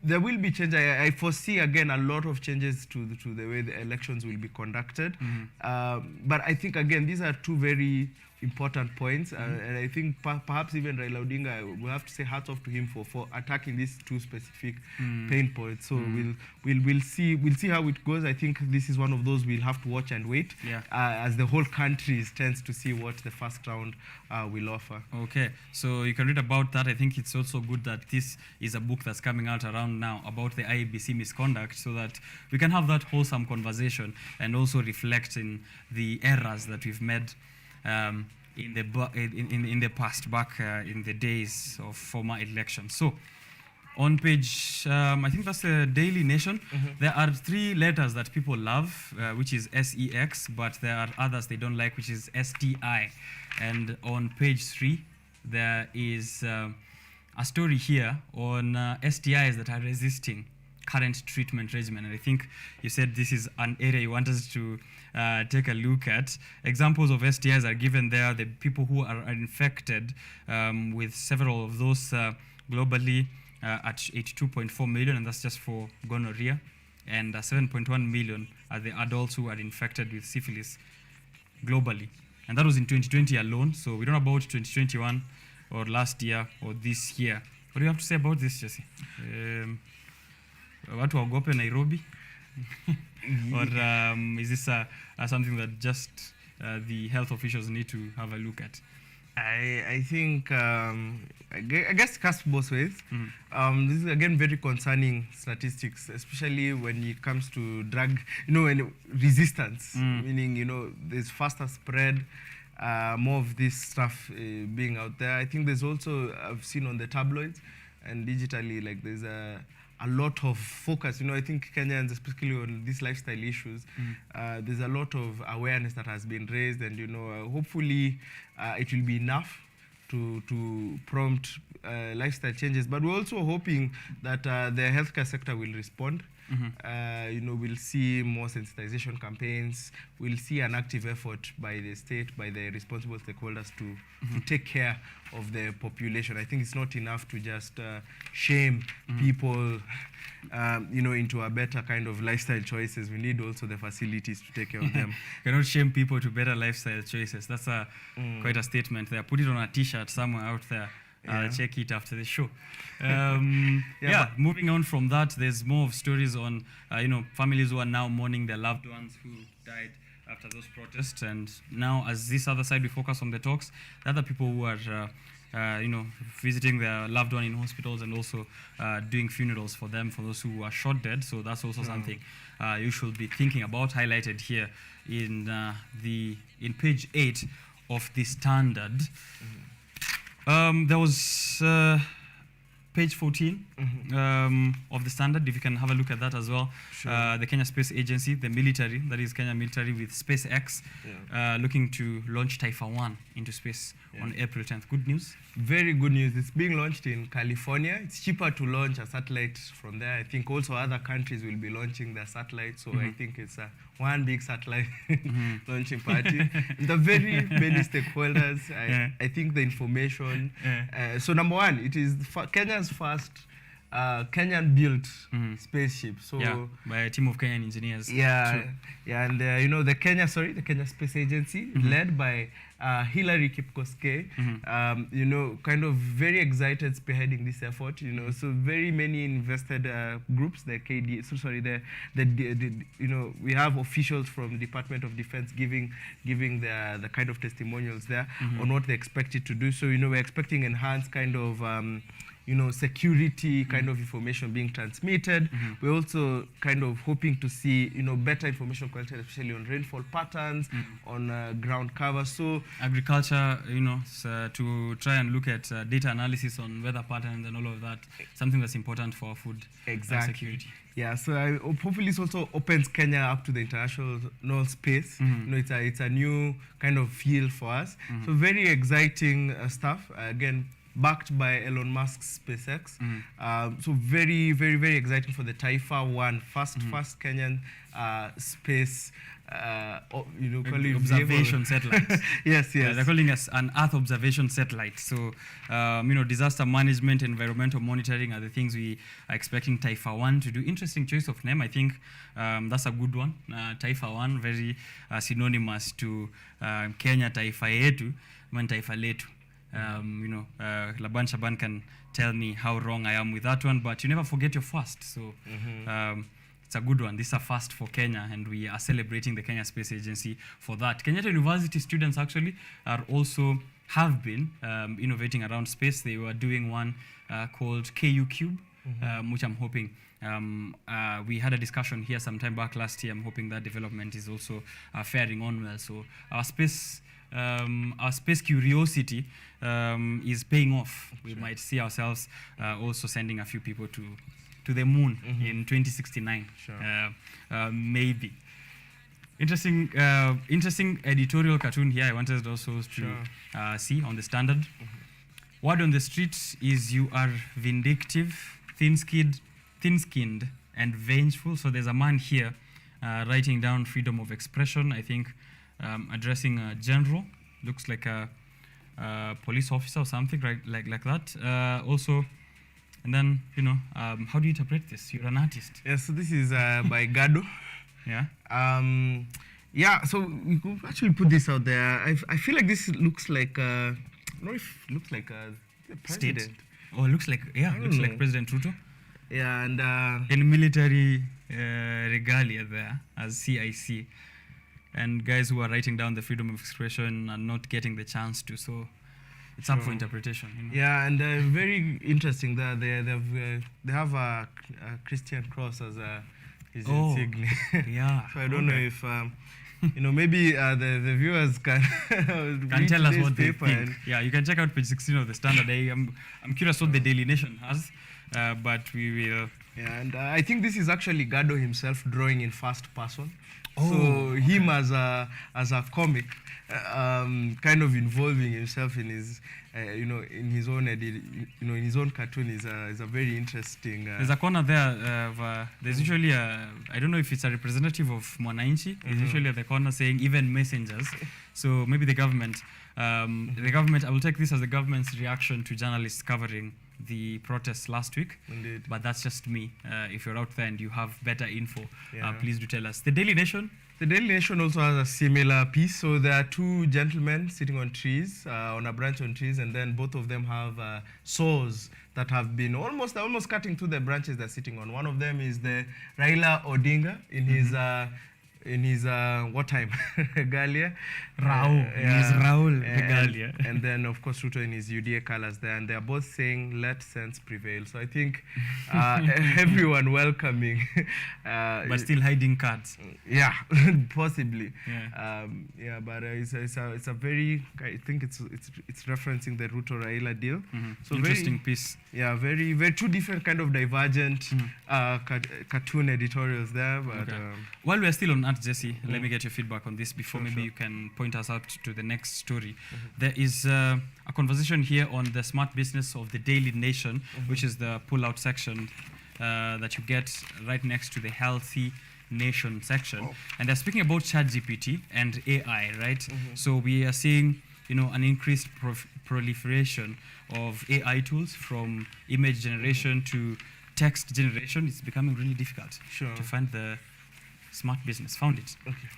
there will be change. I foresee again a lot of changes to the way the elections will be conducted. But I think again these are two very important points, and I think perhaps even Raila Odinga, we have to say hats off to him for attacking these two specific pain points. So we'll see how it goes. I think this is one of those we'll have to watch and wait, as the whole country tends to see what the first round will offer. Okay, so you can read about that. I think it's also good that this is a book that's coming out around now about the IEBC misconduct, so that we can have that wholesome conversation and also reflect in the errors that we've made in the past, back in the days of former elections. So on page, I think that's the Daily Nation, there are 3 letters that people love, which is SEX, but there are others they don't like, which is STI. And on page 3, there is a story here on STIs that are resisting current treatment regimen. And I think you said this is an area you want us to take a look at. Examples of STIs are given there. The people who are infected with several of those globally at 82.4 million, and that's just for gonorrhea, and 7.1 million are the adults who are infected with syphilis globally. And that was in 2020 alone, so we don't know about 2021 or last year or this year. What do you have to say about this, Jesse? Watu waogope Nairobi? Or is this something that just the health officials need to have a look at? I think, I guess it cuts both ways. This is again very concerning statistics, especially when it comes to drug, resistance, meaning, there's faster spread, more of this stuff being out there. I think there's also, I've seen on the tabloids and digitally, like there's a lot of focus. I think Kenyans, especially on these lifestyle issues, there's a lot of awareness that has been raised, and hopefully it will be enough to prompt lifestyle changes. But we're also hoping that the healthcare sector will respond. We'll see more sensitization campaigns. We'll see an active effort by the state, by the responsible stakeholders to take care of the population. I think it's not enough to just shame people, into a better kind of lifestyle choices. We need also the facilities to take care of them. You cannot shame people to better lifestyle choices. That's quite a statement there. Put it on a T-shirt somewhere out there. Check it after the show. Moving on from that, there's more of stories on families who are now mourning their loved ones who died after those protests. And now, as this other side, we focus on the talks. The other people who are visiting their loved one in hospitals, and also doing funerals for them, for those who are shot dead. So that's also something you should be thinking about, highlighted here in page 8 of the Standard. There was page 14 of the Standard, if you can have a look at that as well. The Kenya Space Agency, the military, that is Kenya military with SpaceX, looking to launch Taifa 1 into space on April 10th. Good news? Very good news. It's being launched in California. It's cheaper to launch a satellite from there. I think also other countries will be launching their satellites, so I think it's one big satellite launching party. The very many stakeholders, I think the information. So number one, it is Kenya's first Kenyan-built spaceship. So by a team of Kenyan engineers. And the Kenya Space Agency, led by Hillary Kipkoskei, kind of very excited spearheading this effort. So very many invested groups, the KD. So sorry, we have officials from Department of Defense giving the kind of testimonials there on what they expect it to do. So we're expecting enhanced kind of security kind of information being transmitted. We're also kind of hoping to see, better information collected, especially on rainfall patterns, on ground cover. So agriculture, to try and look at data analysis on weather patterns and all of that, something that's important for our food security. Yeah, so hopefully this also opens Kenya up to the international space. It's a new kind of field for us. So very exciting stuff. Again, backed by Elon Musk's SpaceX. So very, very, very exciting for the Taifa One, first Kenyan space observation satellite. Yes. Yeah, they're calling us an Earth observation satellite. So, disaster management, environmental monitoring are the things we are expecting Taifa One to do. Interesting choice of name. I think that's a good one. Taifa One, very synonymous to Kenya Taifa Yetu, man Taifa Letu. Laban Shaban can tell me how wrong I am with that one, but you never forget your first. So it's a good one. This is a first for Kenya, and we are celebrating the Kenya Space Agency for that. Kenyatta University students actually have been innovating around space. They were doing one called KU Cube, which I'm hoping we had a discussion here some time back last year. I'm hoping that development is also faring on well. So our space curiosity is paying off. We might see ourselves also sending a few people to the moon in 2069. Maybe. Interesting editorial cartoon here. I wanted also to see on the Standard. Word on the street is you are vindictive, thin-skinned, and vengeful. So there's a man here writing down freedom of expression. I think addressing a general, looks like a police officer or something like that. Also, and then how do you interpret this? You're an artist. Yeah, so this is by Gado. Yeah. So we could actually put this out there. I feel like this looks like I don't know if it looks like a president. State. Oh, it looks like like President Ruto. Yeah, and in military regalia there as CIC. And guys who are writing down the freedom of expression are not getting the chance to, so it's up for interpretation. Yeah, and very interesting that they have a Christian cross as his insignia. Yeah. So I don't know if maybe the viewers can tell us what they think. Yeah, you can check out page 16 of the Standard. I'm curious what the Daily Nation has, but we will. Yeah, and I think this is actually Gado himself drawing in first person. So him as a comic, kind of involving himself in his, in his own in his own cartoon is a very interesting. There's a corner there. There's usually I don't know if it's a representative of Mwananchi. There's usually at the corner saying even messengers. So maybe the government. I will take this as the government's reaction to journalists covering the protests last week. Indeed. But that's just me. If you're out there and you have better info, please do tell us. The Daily Nation? The Daily Nation also has a similar piece. So there are two gentlemen sitting on trees, on a branch on trees, and then both of them have saws that have been almost cutting through the branches they're sitting on. One of them is the Raila Odinga in his what time? Regalia. Raul Regalia. And then, of course, Ruto in his UDA colors there. And they're both saying, let sense prevail. So I think everyone welcoming. But still hiding cards. Yeah, possibly. Yeah. But it's a very, I think it's referencing the Ruto-Raila deal. So interesting piece. Yeah, very, very two different kind of divergent cartoon editorials there. But while we're still on Jesse, let me get your feedback on this before maybe you can point us out to the next story. There is a conversation here on the smart business of the Daily Nation, which is the pull-out section that you get right next to the Healthy Nation section. And they're speaking about ChatGPT and AI, right? So we are seeing an increased proliferation of AI tools, from image generation to text generation. It's becoming really difficult to find the smart business. Found it. Okay.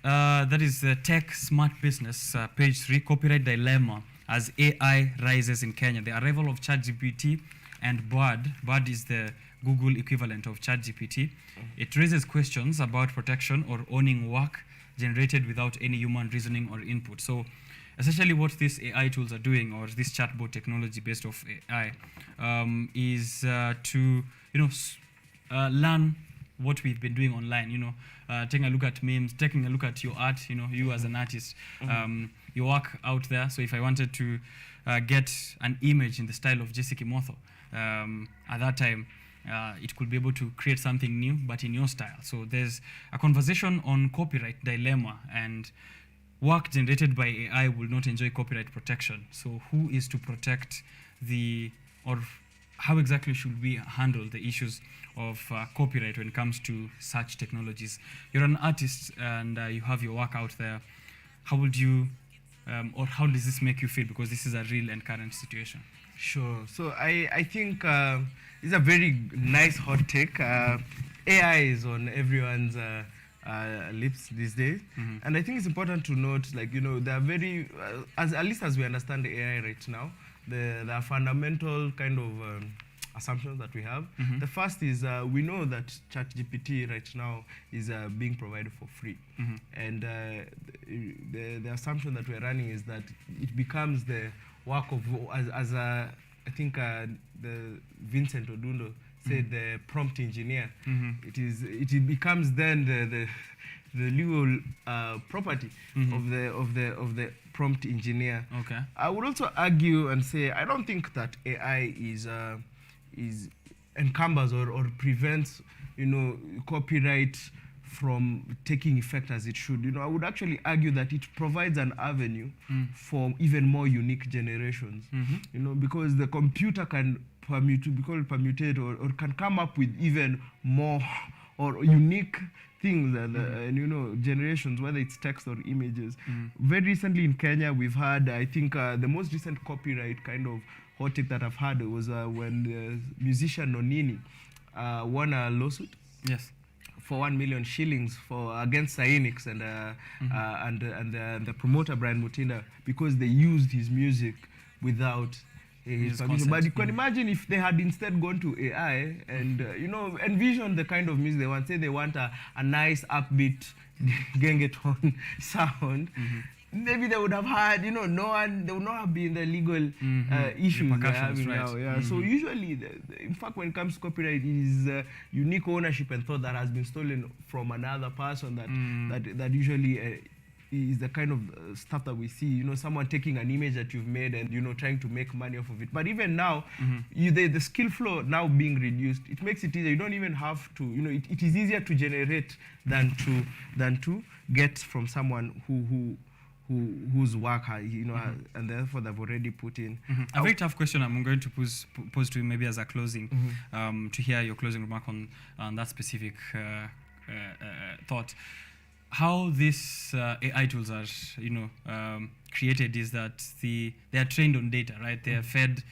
That is the Tech Smart Business, page 3, copyright dilemma as AI rises in Kenya. The arrival of ChatGPT and Bard. Bard is the Google equivalent of ChatGPT. It raises questions about protection or owning work generated without any human reasoning or input. So essentially what these AI tools are doing, or this chatbot technology based off AI, is to learn what we've been doing online. Taking a look at memes, taking a look at your art. You as an artist, your work out there. So if I wanted to get an image in the style of Jessica Motho, at that time, it could be able to create something new, but in your style. So there's a conversation on copyright dilemma, and work generated by AI will not enjoy copyright protection. So who is to protect or how exactly should we handle the issues of copyright when it comes to such technologies? You're an artist and you have your work out there. How would you, or how does this make you feel? Because this is a real and current situation. Sure. So I think it's a very nice hot take. AI is on everyone's lips these days, and I think it's important to note, there are very, at least as we understand the AI right now, there are fundamental kind of assumptions that we have. The first is we know that ChatGPT right now is being provided for free, and the assumption that we're running is that it becomes the work of, as I think the Vincent Odundo said, the prompt engineer. It becomes then the legal property of the prompt engineer. Okay. I would also argue and say I don't think that AI is encumbers or prevents copyright from taking effect as it should. I would actually argue that it provides an avenue for even more unique generations. Because the computer can permutate or can come up with even more or unique things and generations, whether it's text or images. Very recently in Kenya, we've had, I think, the most recent copyright kind of hot take that I've had was when the musician Nonini won a lawsuit. Yes. For 1 million shillings against Cyanix and the promoter Brian Mutinda, because they used his music without his permission. But you can imagine if they had instead gone to AI and envision the kind of music they want. Say they want a nice upbeat gengeton sound. Maybe they would have had, they would not have been the legal issues they're having now. Yeah. So usually, in fact, when it comes to copyright, it is unique ownership and thought that has been stolen from another person that usually is the kind of stuff that we see. Someone taking an image that you've made and trying to make money off of it. But even now, the skill flow now being reduced, it makes it easier. You don't even have to. It is easier to generate than to get from someone whose work, and therefore they've already put in. A very tough question I'm going to pose to you maybe as a closing, to hear your closing remark on that specific thought. How these AI tools are, created is that they are trained on data, right? They are fed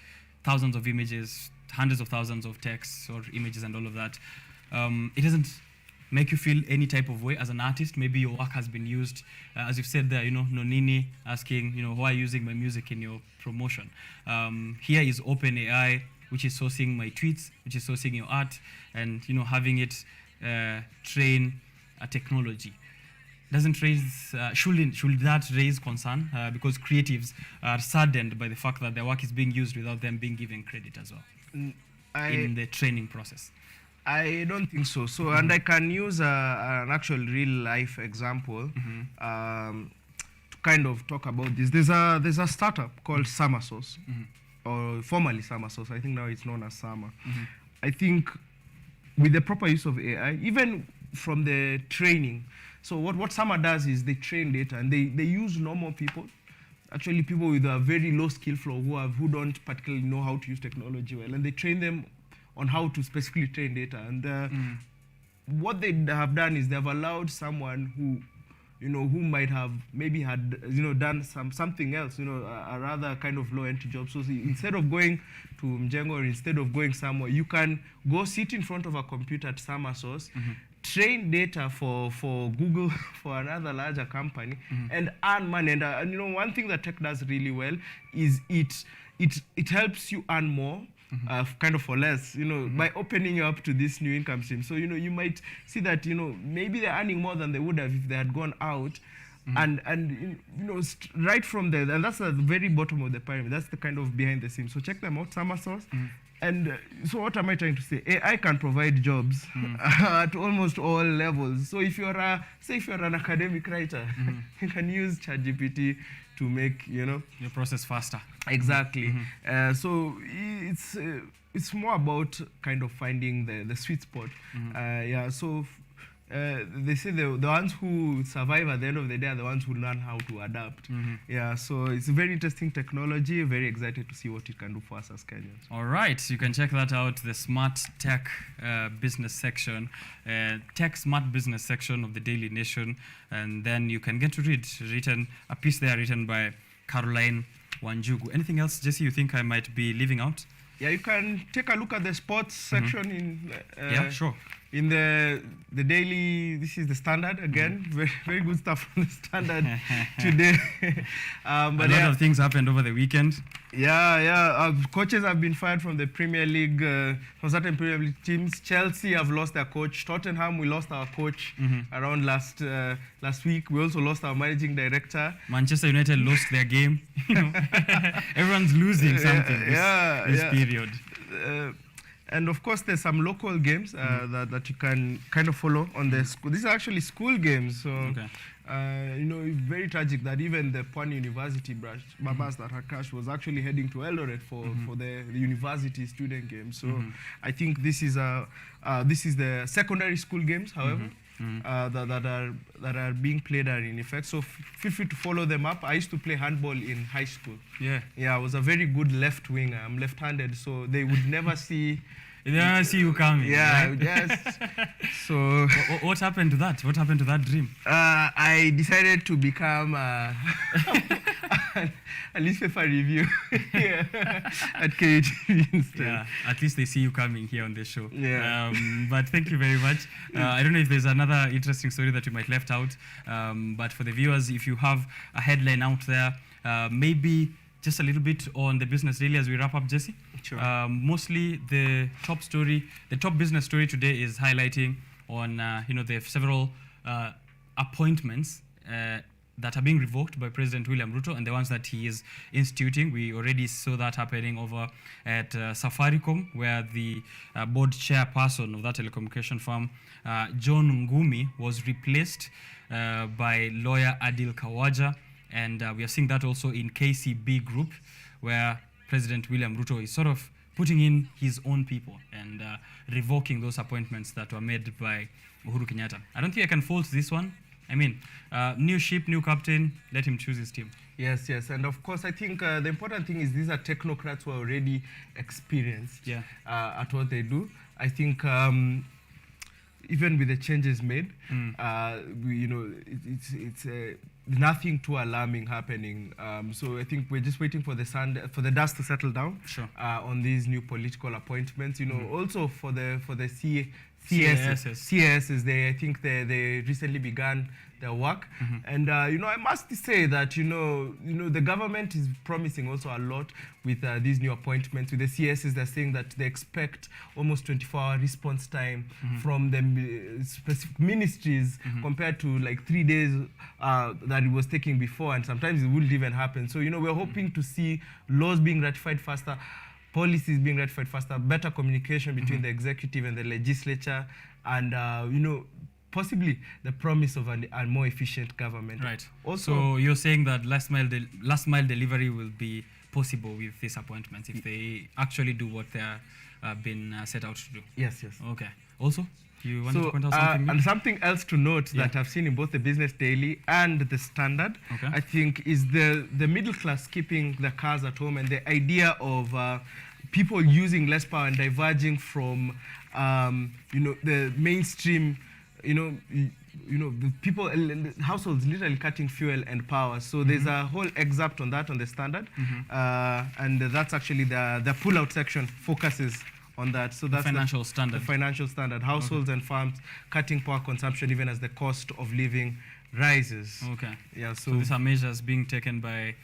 thousands of images, hundreds of thousands of texts or images and all of that. It doesn't make you feel any type of way as an artist. Maybe your work has been used, as you've said there, Nonini asking, why are you using my music in your promotion? Here is OpenAI, which is sourcing my tweets, which is sourcing your art, and having it train a technology. Should that raise concern? Because creatives are saddened by the fact that their work is being used without them being given credit as well in the training process. I don't think so. And I can use an actual real life example to kind of talk about this. There's a startup called Summer Sauce, or formerly Summer Sauce. I think now it's known as Summer. I think with the proper use of AI, even from the training. So what Summer does is they train data and they use normal people, actually people with a very low skill flow who don't particularly know how to use technology well, and they train them on how to specifically train data. And what they have done is they've allowed someone who might have maybe had done something else, a rather kind of low entry job. So instead of going to Mjengo or instead of going somewhere, you can go sit in front of a computer at Summer Source, train data for Google, for another larger company, and earn money. And one thing that tech does really well is it helps you earn more. Kind of for less, by opening you up to this new income stream. So, you might see that, maybe they're earning more than they would have if they had gone out and right from there, and that's at the very bottom of the pyramid. That's the kind of behind the scenes. So check them out, Summer Source. And so what am I trying to say? AI can provide jobs at almost all levels. So if you're an academic writer, you can use ChatGPT to make your process faster. Exactly. So it's more about kind of finding the sweet spot. So they say the ones who survive at the end of the day are the ones who learn how to adapt. So it's a very interesting technology. Very excited to see what it can do for us as Kenyans. All right, you can check that out, the Smart Tech business section, Tech Smart business section of the Daily Nation, and then you can get to read a piece there written by Caroline Wanjugu. Anything else, Jesse, you think I might be leaving out? Yeah, you can take a look at the sports section in yeah, sure. In the Daily. This is the Standard again. Very good stuff from the Standard today. But a lot of things happened over the weekend. Coaches have been fired from the Premier League, from certain Premier League teams. Chelsea have lost their coach. Tottenham, we lost our coach around last week. We also lost our managing director. Manchester United lost their game. Everyone's losing something this period. And of course, there's some local games that you can kind of follow on the school. These are actually school games, so very tragic that even the Pwani University branch, Babas that had crashed, was actually heading to Eldoret for the university student games. So I think this is the secondary school games, however. That are being played are in effect. So feel free to follow them up. I used to play handball in high school. I was a very good left winger. I'm left-handed, so they would never see. They never see you coming. Yes. So what happened to that? What happened to that dream? I decided to become a newspaper review at KTV instead. Yeah, at least they see you coming here on the show. But thank you very much. I don't know if there's another interesting story that you might left out, but for the viewers, if you have a headline out there, maybe just a little bit on the business daily as we wrap up, Jesse. Sure. Mostly the top business story today is highlighting on the several appointments that are being revoked by President William Ruto and the ones that he is instituting. We already saw that happening over at Safaricom, where the board chairperson of that telecommunication firm, John Ngumi, was replaced by lawyer Adil Kawaja. And we are seeing that also in KCB Group, where President William Ruto is sort of putting in his own people and revoking those appointments that were made by Uhuru Kenyatta. I don't think I can fault this one. I mean, new ship, new captain, let him choose his team. Yes. And of course, I think the important thing is these are technocrats who are already experienced at what they do. I think even with the changes made, it's nothing too alarming happening. So I think we're just waiting for the dust to settle down on these new political appointments. Also for the CSs, I think they recently began their work, and I must say that the government is promising also a lot with these new appointments. With the CSs, they're saying that they expect almost 24-hour response time from the specific ministries compared to like 3 days that it was taking before, and sometimes it wouldn't even happen. So we're hoping to see laws being ratified faster, policies being ratified faster, better communication between the executive and the legislature, and possibly the promise of a more efficient government. Right. Also, so you're saying that last mile delivery will be possible with these appointments if they actually do what they are been set out to do. Yes. Okay. Also, you wanted to point out something? And something else to note that I've seen in both the Business Daily and the Standard, I think, is the middle class keeping the cars at home, and the idea of people using less power and diverging from the mainstream. The people, households literally cutting fuel and power. So there's a whole excerpt on that on the Standard, and that's actually the pull-out section focuses on that. So that's the financial standard. Households and farms cutting power consumption even as the cost of living rises. Okay. Yeah. So these are measures being taken by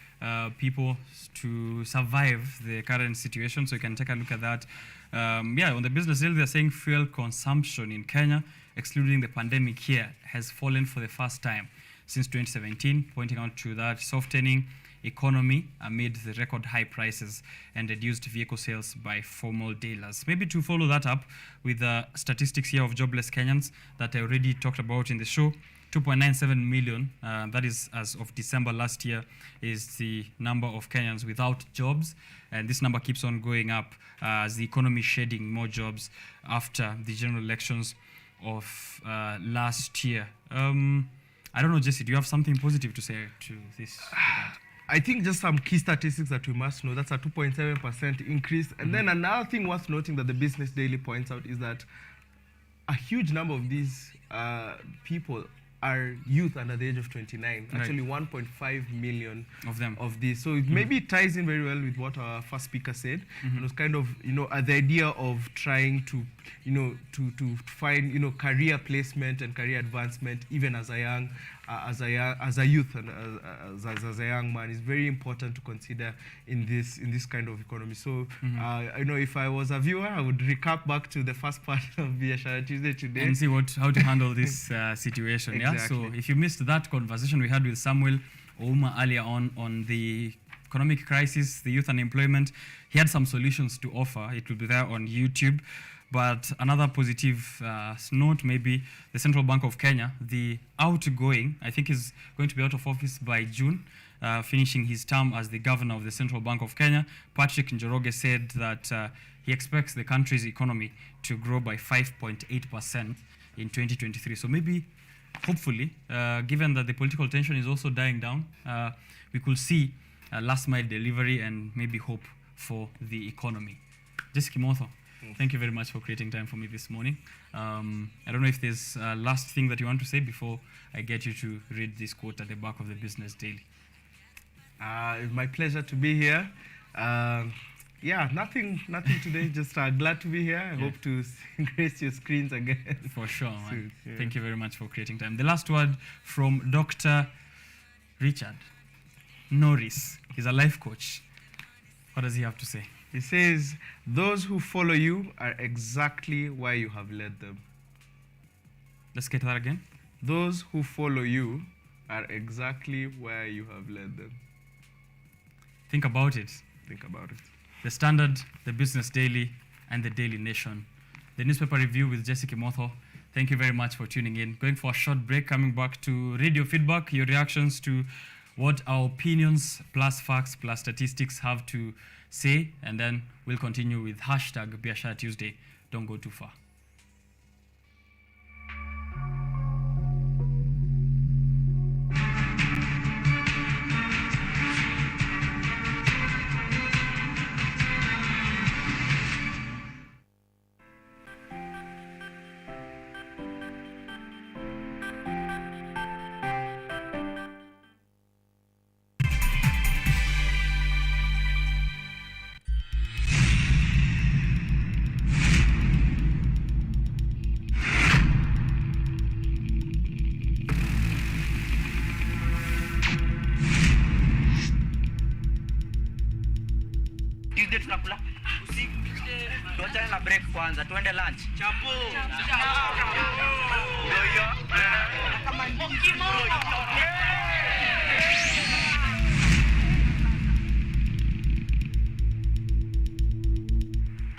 people to survive the current situation. So you can take a look at that. On the Business Daily, they're saying fuel consumption in Kenya, excluding the pandemic year, has fallen for the first time since 2017, pointing out to that softening economy amid the record high prices and reduced vehicle sales by formal dealers. Maybe to follow that up with the statistics here of jobless Kenyans that I already talked about in the show, 2.97 million, that is as of December last year, is the number of Kenyans without jobs. And this number keeps on going up as the economy is shedding more jobs after the general elections of last year. I don't know, Jesse, do you have something positive to say to this regard? I think just some key statistics that we must know. That's a 2.7% increase. And then another thing worth noting that the Business Daily points out is that a huge number of these people are youth under the age of 29. Right. Actually, 1.5 million of them. Of these. So it maybe ties in very well with what our first speaker said. It was kind of, the idea of trying to, to find, career placement and career advancement even as a young, as a youth and as a young man is very important to consider in this kind of economy. So, if I was a viewer, I would recap back to the first part of Biashara Tuesday today and see how to handle this situation. Exactly. Yeah. So if you missed that conversation we had with Samuel Ouma earlier on the economic crisis, the youth unemployment, he had some solutions to offer. It will be there on YouTube. But another positive note, maybe the Central Bank of Kenya, the outgoing, I think is going to be out of office by June, finishing his term as the governor of the Central Bank of Kenya. Patrick Njoroge said that he expects the country's economy to grow by 5.8% in 2023. So maybe, hopefully, given that the political tension is also dying down, we could see last mile delivery and maybe hope for the economy. Jessica Kimotho, thank you very much for creating time for me this morning. I don't know if there's a last thing that you want to say before I get you to read this quote at the back of the Business Daily. It's my pleasure to be here. Nothing today. Just glad to be here. I hope to grace your screens again. For sure, man. Soon, yeah. Thank you very much for creating time. The last word from Dr. Richard Norris. He's a life coach. What does he have to say? He says, those who follow you are exactly why you have led them. Let's get that again. Those who follow you are exactly where you have led them. Think about it. Think about it. The Standard, the Business Daily, and the Daily Nation. The newspaper review with Jessica Kimotho. Thank you very much for tuning in. Going for a short break, coming back to radio feedback, your reactions to what our opinions plus facts plus statistics have to say, and then we'll continue with hashtag Biashara Tuesday. Don't go too far. Tunakula usiku, tuachane na break kwanza, tuende lunch. Chapo. Ndio kama ndimo.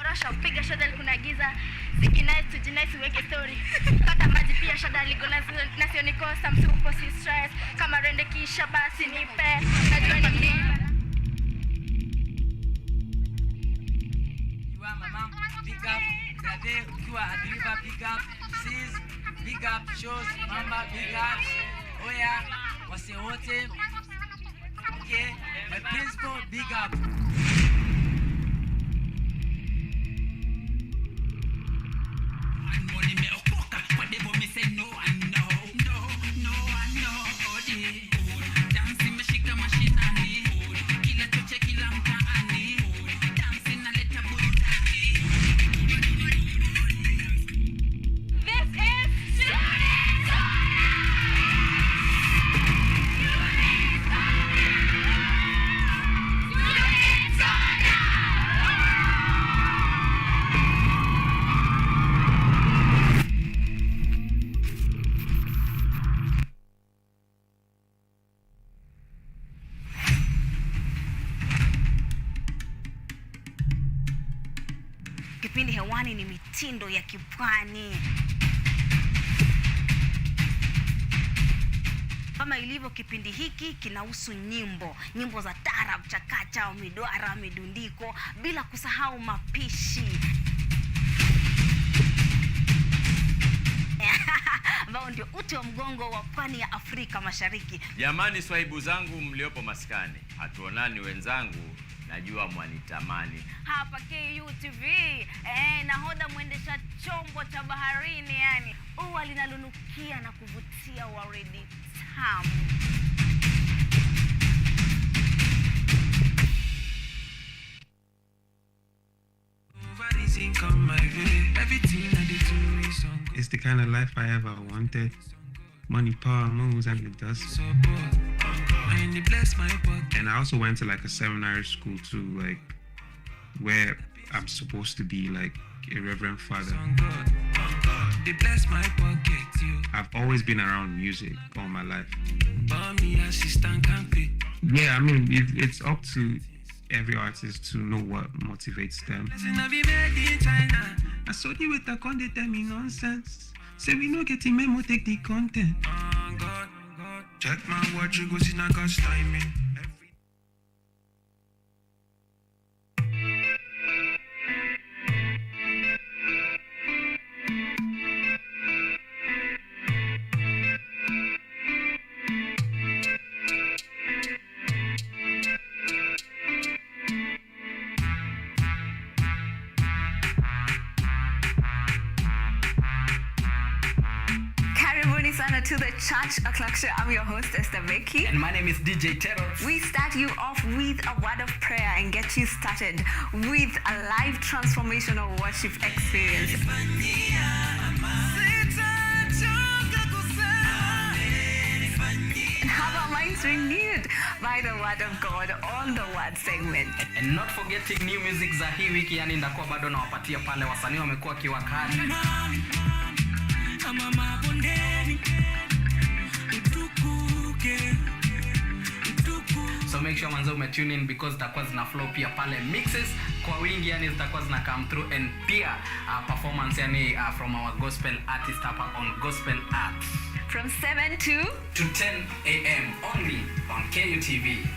Rasha piga shada kuna giza, sikinai tujinai siweke story. Kata maji pia shada liko na sio nikosa msupo si stress, kama rende kisha basi nipe. Najua ni nini. Big up, Grade, ukiwa adiliva, big up, Sis, big up, Shows, Mamba, big up, Oya, wase wote, okay, my principal, big up. Kipindi hewani ni mitindo ya kipwani. Kama ilivyo kipindi hiki kinahusu nyimbo za tarab, chakacha, midwara, midundiko, bila kusahau mapishi. Ambao ndio uti wa mgongo wa pwani ya Afrika Mashariki. Jamani swahibu zangu mliopo maskani, hatuonani wenzangu, najua mwanitamani. Hapa KUTV, nahodha mwendesha chombo cha baharini, yani ua linalunukia na kuvutia waridi tamu. It's the kind of life I ever wanted. Money, power, moves, and the dust. And I also went to like a seminary school too, like where I'm supposed to be like a reverend father. I've always been around music all my life. Yeah, I mean, it's up to every artist to know what motivates them. I saw you with the content, tell me nonsense. Say we no get him, memo take the content. God. Check my watch, you go see na God's timing. To the Church O'Clock Show. I'm your host, Esther Becky. And my name is DJ Terrors. We start you off with a word of prayer and get you started with a live transformational worship experience. And have our minds renewed by the word of God on the word segment. And not forgetting new music za hii wiki, yani ndakuwa bado nawapatia pale wasanii wamekuwa kiwakali. So make sure manzo tune in because zitakuwa zina flow pia pale mixes kwa wingi, yani zitakuwa zina come through, and pia performance yani from our gospel artist hapa on Gospel Art from 7 to 10 a.m. only on KUTV.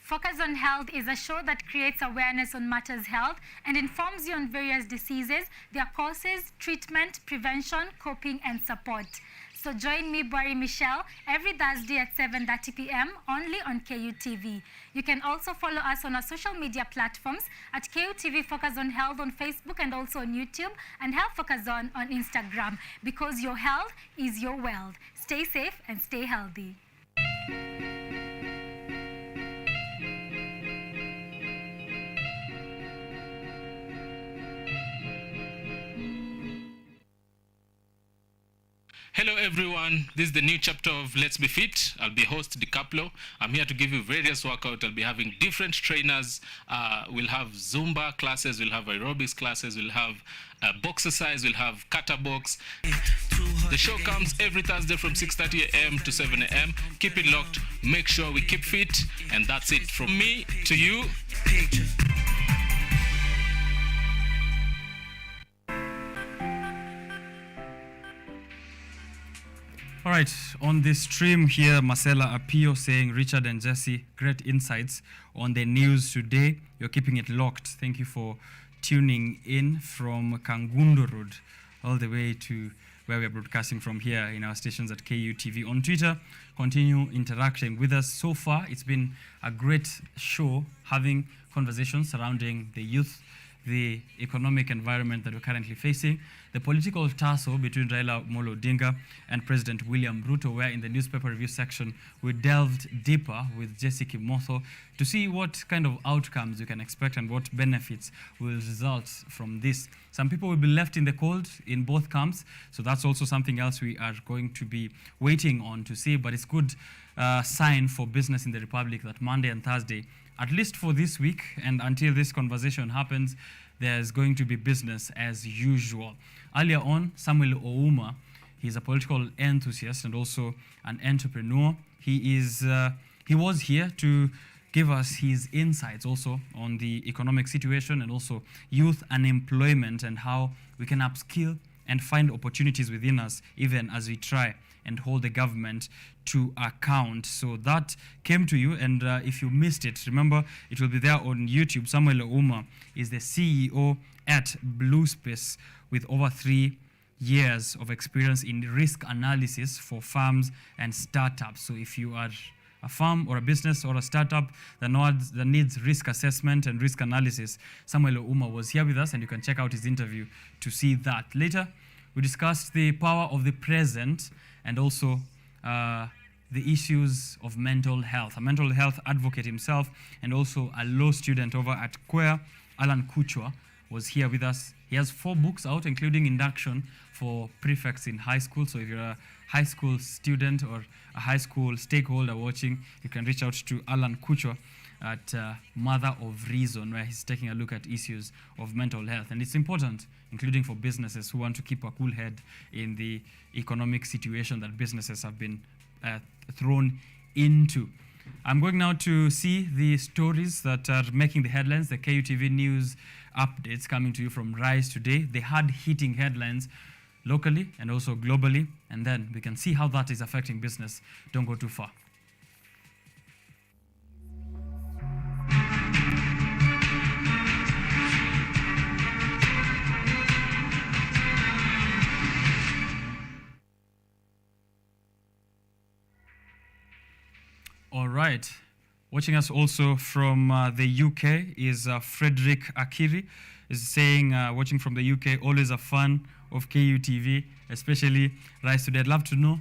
Focus on Health is a show that creates awareness on matters health and informs you on various diseases, their causes, treatment, prevention, coping, and support. So join me, Barry Michelle, every Thursday at 7:30 p.m. only on KUTV. You can also follow us on our social media platforms at KUTV Focus on Health on Facebook and also on YouTube, and Health Focus on Instagram, because your health is your wealth. Stay safe and stay healthy. Hello everyone, this is the new chapter of Let's Be Fit. I'll be host DiCaplo. I'm here to give you various workouts. I'll be having different trainers. We'll have Zumba classes, we'll have aerobics classes, we'll have box exercise, we'll have kata box. The show comes every Thursday from 6:30 a.m. to 7 a.m. Keep it locked, make sure we keep fit, and that's it from me to you. All right, on this stream here, Marcella Apio saying, Richard and Jesse, great insights on the news today. You're keeping it locked. Thank you for tuning in from Kangundo Road all the way to where we're broadcasting from here in our stations at KUTV. On Twitter, continue interacting with us. So far, it's been a great show, having conversations surrounding the youth, the economic environment that we're currently facing, the political tussle between Raila Amolo Odinga and President William Ruto, where in the newspaper review section we delved deeper with Jesse Kimotho to see what kind of outcomes you can expect and what benefits will result from this. Some people will be left in the cold in both camps, so that's also something else we are going to be waiting on to see, but it's good sign for business in the Republic that Monday and Thursday, at least for this week and until this conversation happens, there's going to be business as usual. Earlier on, Samuel Ouma, he's a political enthusiast and also an entrepreneur. He was here to give us his insights also on the economic situation and also youth unemployment and how we can upskill and find opportunities within us even as we try and hold the government to account. So that came to you, and if you missed it, remember it will be there on YouTube. Samuel Ouma is the CEO at Bluespace with over 3 years of experience in risk analysis for firms and startups. So if you are a firm or a business or a startup that needs risk assessment and risk analysis, Samuel Ouma was here with us, and you can check out his interview to see that. Later, we discussed the power of the present and also the issues of mental health. A mental health advocate himself and also a law student over at Queer, Alan Kuchwa, was here with us. He has 4 books out, including Induction for Prefects in High School. So if you're a high school student or a high school stakeholder watching, you can reach out to Alan Kuchwa at Mother of Reason, where he's taking a look at issues of mental health. And it's important, including for businesses who want to keep a cool head in the economic situation that businesses have been thrown into. I'm going now to see the stories that are making the headlines, the KUTV news updates coming to you from Rise today. They had hitting headlines locally and also globally, and then we can see how that is affecting business. Don't go too far. All right. Watching us also from the UK is Frederick Akiri, is saying, watching from the UK, always a fan of KUTV, especially Rise Today. I'd love to know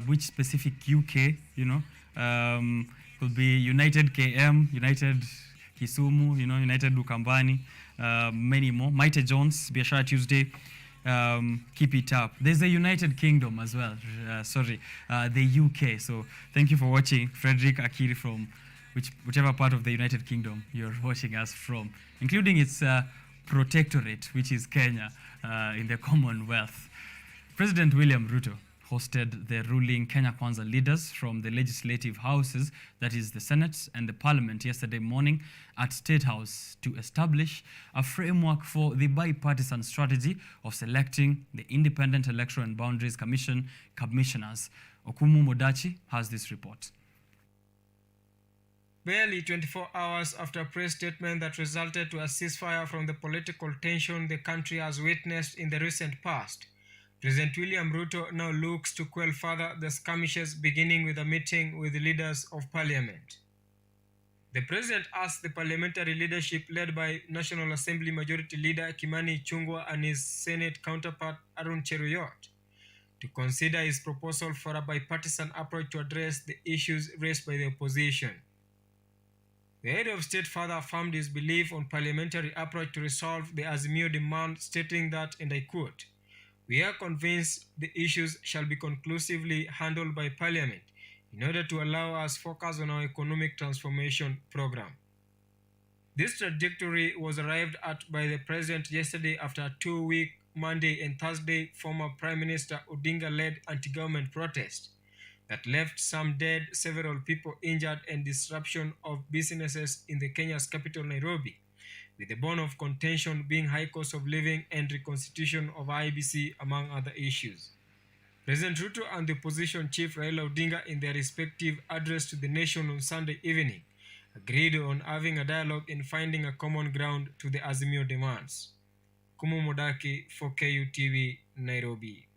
which specific UK, could be United KM, United Kisumu, United Ukambani, many more. Maite Jones, Biashara Tuesday. Keep it up. There's the United Kingdom as well. The UK. So thank you for watching, Frederick Akiri, from whichever part of the United Kingdom you're watching us from, including its protectorate, which is Kenya, in the Commonwealth. President William Ruto hosted the ruling Kenya Kwanza leaders from the legislative houses, that is the Senate and the Parliament, yesterday morning at State House to establish a framework for the bipartisan strategy of selecting the Independent Electoral and Boundaries Commission commissioners. Okumu Modachi has this report. Barely 24 hours after a press statement that resulted to a ceasefire from the political tension the country has witnessed in the recent past, President William Ruto now looks to quell further the skirmishes, beginning with a meeting with the leaders of parliament. The president asked the parliamentary leadership led by National Assembly Majority Leader Kimani Ichung'wah and his Senate counterpart Arun Cheruyot to consider his proposal for a bipartisan approach to address the issues raised by the opposition. The head of state further affirmed his belief on parliamentary approach to resolve the Azimio demand, stating that, and I quote, "We are convinced the issues shall be conclusively handled by Parliament in order to allow us focus on our economic transformation program." This trajectory was arrived at by the President yesterday after a 2-week Monday and Thursday former Prime Minister Odinga-led anti-government protest that left some dead, several people injured, and disruption of businesses in the Kenya's capital, Nairobi, with the bone of contention being high cost of living and reconstitution of IBC, among other issues. President Ruto and the opposition chief Raila Odinga, in their respective address to the nation on Sunday evening, agreed on having a dialogue and finding a common ground to the Azimio demands. Kumu Modaki for KUTV, Nairobi.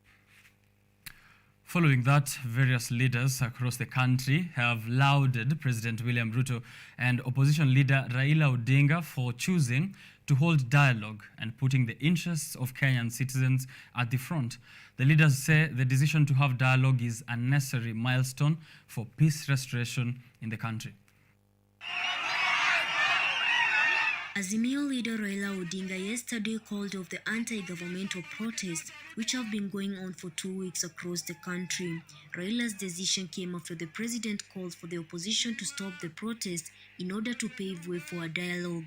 Following that, various leaders across the country have lauded President William Ruto and opposition leader Raila Odinga for choosing to hold dialogue and putting the interests of Kenyan citizens at the front. The leaders say the decision to have dialogue is a necessary milestone for peace restoration in the country. Azimio leader Raila Odinga yesterday called off the anti-governmental protests which have been going on for 2 weeks across the country. Raila's decision came after the president called for the opposition to stop the protests in order to pave way for a dialogue.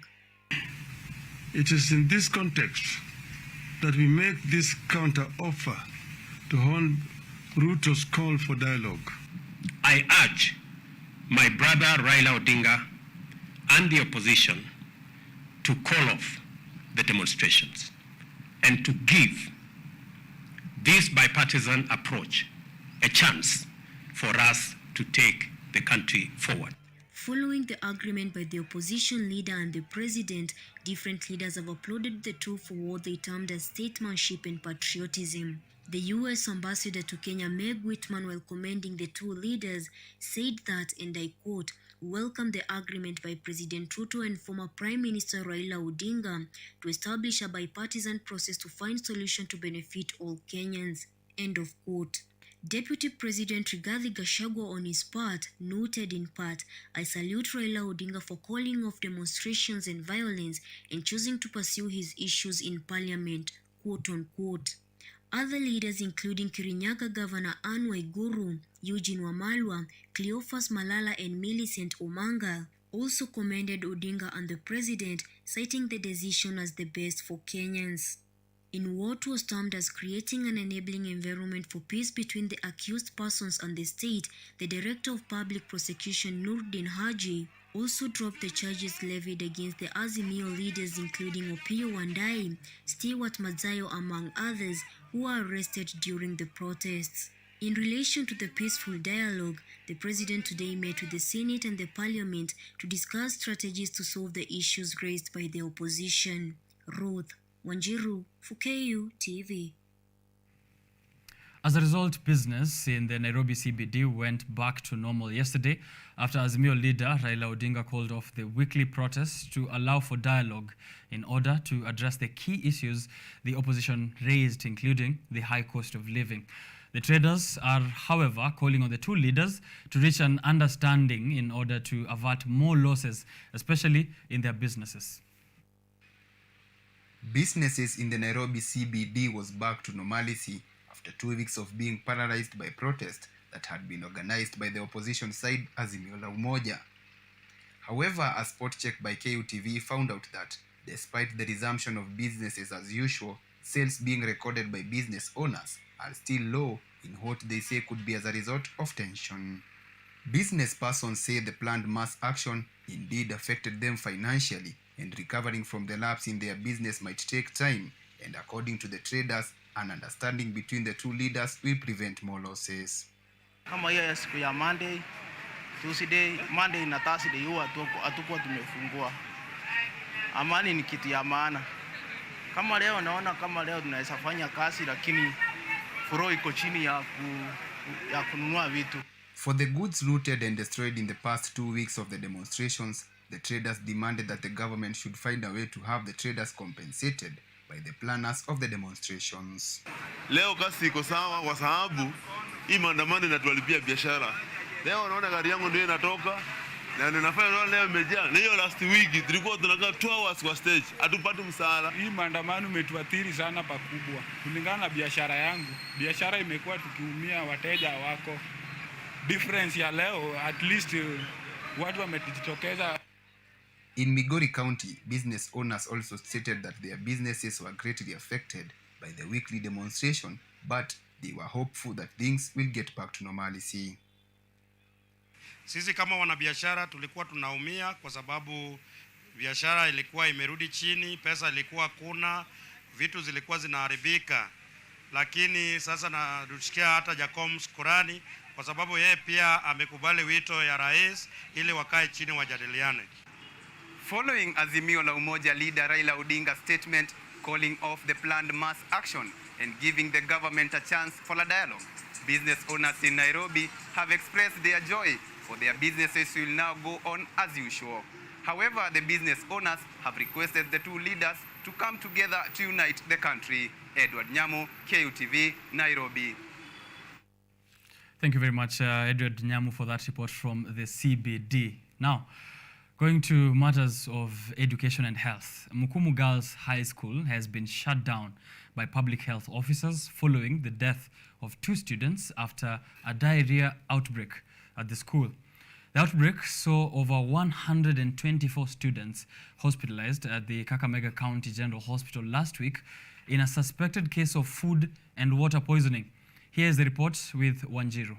It is in this context that we make this counter-offer to Hon. Ruto's call for dialogue. I urge my brother Raila Odinga and the opposition to call off the demonstrations and to give this bipartisan approach a chance for us to take the country forward. Following the agreement by the opposition leader and the president, different leaders have applauded the two for what they termed as statesmanship and patriotism. The U.S. ambassador to Kenya, Meg Whitman, while commending the two leaders, said that, and I quote, "Welcome the agreement by President Ruto and former Prime Minister Raila Odinga to establish a bipartisan process to find solution to benefit all Kenyans." End of quote. Deputy President Rigathi Gachagua on his part noted in part, "I salute Raila Odinga for calling off demonstrations and violence and choosing to pursue his issues in parliament," quote unquote. Other leaders including Kirinyaga Governor Anne Waiguru, Eugene Wamalwa, Cleophas Malala and Millicent Omanga also commended Odinga and the president, citing the decision as the best for Kenyans. In what was termed as creating an enabling environment for peace between the accused persons and the state, the Director of Public Prosecution Nurdin Haji also dropped the charges levied against the Azimio leaders including Opiyo Wandayi, Stewart Mazayo among others who were arrested during the protests. In relation to the peaceful dialogue, the president today met with the Senate and the Parliament to discuss strategies to solve the issues raised by the opposition. Ruth Wanjiru, KU TV. As a result, business in the Nairobi CBD went back to normal yesterday after Azimio leader Raila Odinga called off the weekly protests to allow for dialogue in order to address the key issues the opposition raised, including the high cost of living. The traders are, however, calling on the two leaders to reach an understanding in order to avert more losses, especially in their businesses. Businesses in the Nairobi CBD was back to normalcy after 2 weeks of being paralyzed by protests that had been organized by the opposition side Azimio la Umoja. However, a spot check by KUTV found out that despite the resumption of businesses as usual, sales being recorded by business owners are still low in what they say could be as a result of tension. Business persons say the planned mass action indeed affected them financially, and recovering from the lapse in their business might take time, and according to the traders, an understanding between the two leaders will prevent more losses. Kama hiyo ya siku ya Monday, Tuesday, Monday na Thursday huwa hatukuwa tumefungua. Amani ni kitu ya maana. Kama leo naona kama leo tunaweza fanya kazi lakini furo iko chini ya kununua vitu. For the goods looted and destroyed in the past 2 weeks of the demonstrations, the traders demanded that the government should find a way to have the traders compensated by the planners of the demonstrations. Leo kasi iko sawa kwa sababu hii maandamano inatualipia biashara. Leo naona gari yangu ndio inatoka na ninafanya leo imejaa. Leo last week tulikuwa tunakaa 2 hours kwa stage, hatupati msaada. Hii maandamano imetuathiri sana pakubwa. Kulingana na biashara yangu, biashara imekuwa tukiumia, wateja wako. Difference ya leo at least watu wamejitokeza. In Migori County, business owners also stated that their businesses were greatly affected by the weekly demonstration, but they were hopeful that things will get back to normalcy. Sisi kama wanabiashara tulikuwa tunaumia kwa sababu biashara ilikuwa imerudi chini, pesa ilikuwa kuna, vitu zilikuwa zinaharibika. Lakini sasa natusikia hata Jacob Skurani kwa sababu yeye pia amekubali wito ya rais ili wakae chini wajadiliane. Following Azimio la Umoja leader Raila Odinga's statement calling off the planned mass action and giving the government a chance for a dialogue. Business owners in Nairobi have expressed their joy for their businesses will now go on as usual. However, the business owners have requested the two leaders to come together to unite the country. Edward Nyamu, KUTV, Nairobi. Thank you very much, Edward Nyamu, for that report from the CBD. Now, going to matters of education and health. Mukumu Girls High School has been shut down by public health officers following the death of 2 students after a diarrhea outbreak at the school. The outbreak saw over 124 students hospitalized at the Kakamega County General Hospital last week in a suspected case of food and water poisoning. Here's the report with Wanjiru.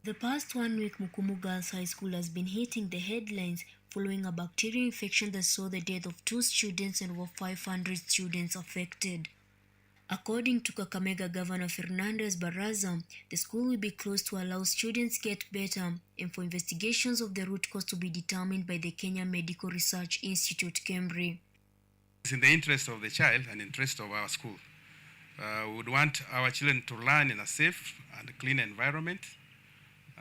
The past 1 week, Mukumu Girls High School has been hitting the headlines following a bacterial infection that saw the death of 2 students and over 500 students affected. According to Kakamega Governor Fernandez Baraza, the school will be closed to allow students get better and for investigations of the root cause to be determined by the Kenya Medical Research Institute, KEMRI. It's in the interest of the child and interest of our school. We would want our children to learn in a safe and clean environment,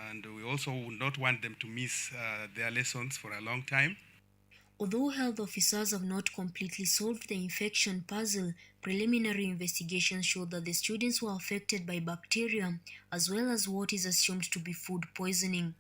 and we also would not want them to miss their lessons for a long time. Although health officers have not completely solved the infection puzzle, preliminary investigations show that the students were affected by bacteria as well as what is assumed to be food poisoning.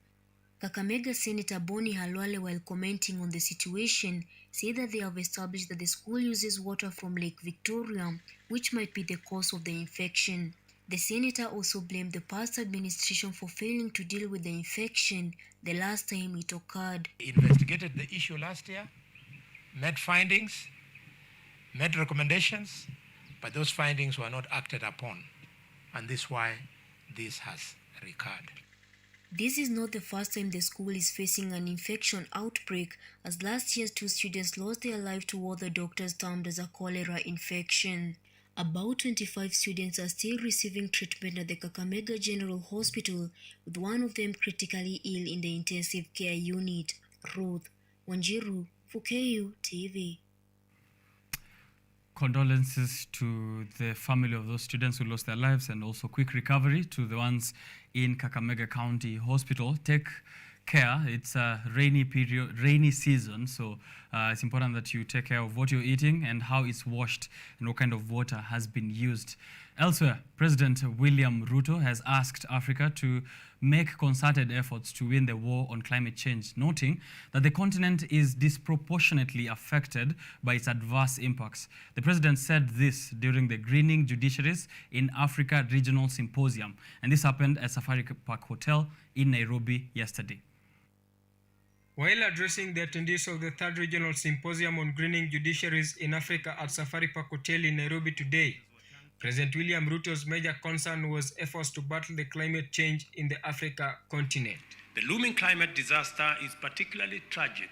Kakamega Senator Boni Halwale, while commenting on the situation, said that they have established that the school uses water from Lake Victoria, which might be the cause of the infection. The senator also blamed the past administration for failing to deal with the infection the last time it occurred. Investigated the issue last year, made findings, made recommendations, but those findings were not acted upon, and this is why this has recurred. This is not the first time the school is facing an infection outbreak, as last year 2 students lost their life to what the doctors termed as a cholera infection. About 25 students are still receiving treatment at the Kakamega General Hospital, with one of them critically ill in the intensive care unit. Ruth Wanjiru for KU TV. Condolences to the family of those students who lost their lives, and also quick recovery to the ones in Kakamega County Hospital. Take care. It's a rainy season, so it's important that you take care of what you're eating and how it's washed and what kind of water has been used. Elsewhere, President William Ruto has asked Africa to make concerted efforts to win the war on climate change, noting that the continent is disproportionately affected by its adverse impacts. The president said this during the Greening Judiciaries in Africa Regional Symposium, and this happened at Safari Park Hotel in Nairobi yesterday. While addressing the attendees of the 3rd Regional Symposium on Greening Judiciaries in Africa at Safari Park Hotel in Nairobi today, President William Ruto's major concern was efforts to battle the climate change in the Africa continent. The looming climate disaster is particularly tragic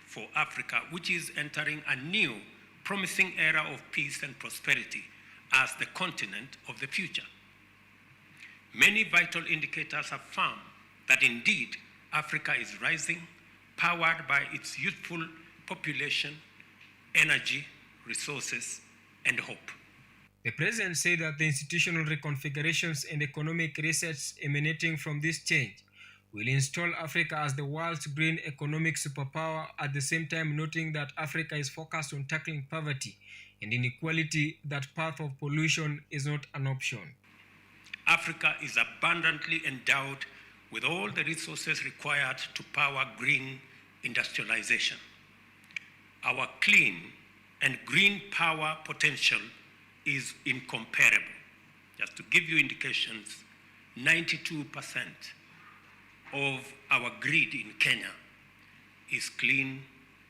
for Africa, which is entering a new, promising era of peace and prosperity as the continent of the future. Many vital indicators have found that indeed Africa is rising, powered by its youthful population, energy, resources, and hope. The president said that the institutional reconfigurations and economic resets emanating from this change will install Africa as the world's green economic superpower, at the same time noting that Africa is focused on tackling poverty and inequality, that path of pollution is not an option. Africa is abundantly endowed with all the resources required to power green industrialization. Our clean and green power potential is incomparable. Just to give you indications, 92% of our grid in Kenya is clean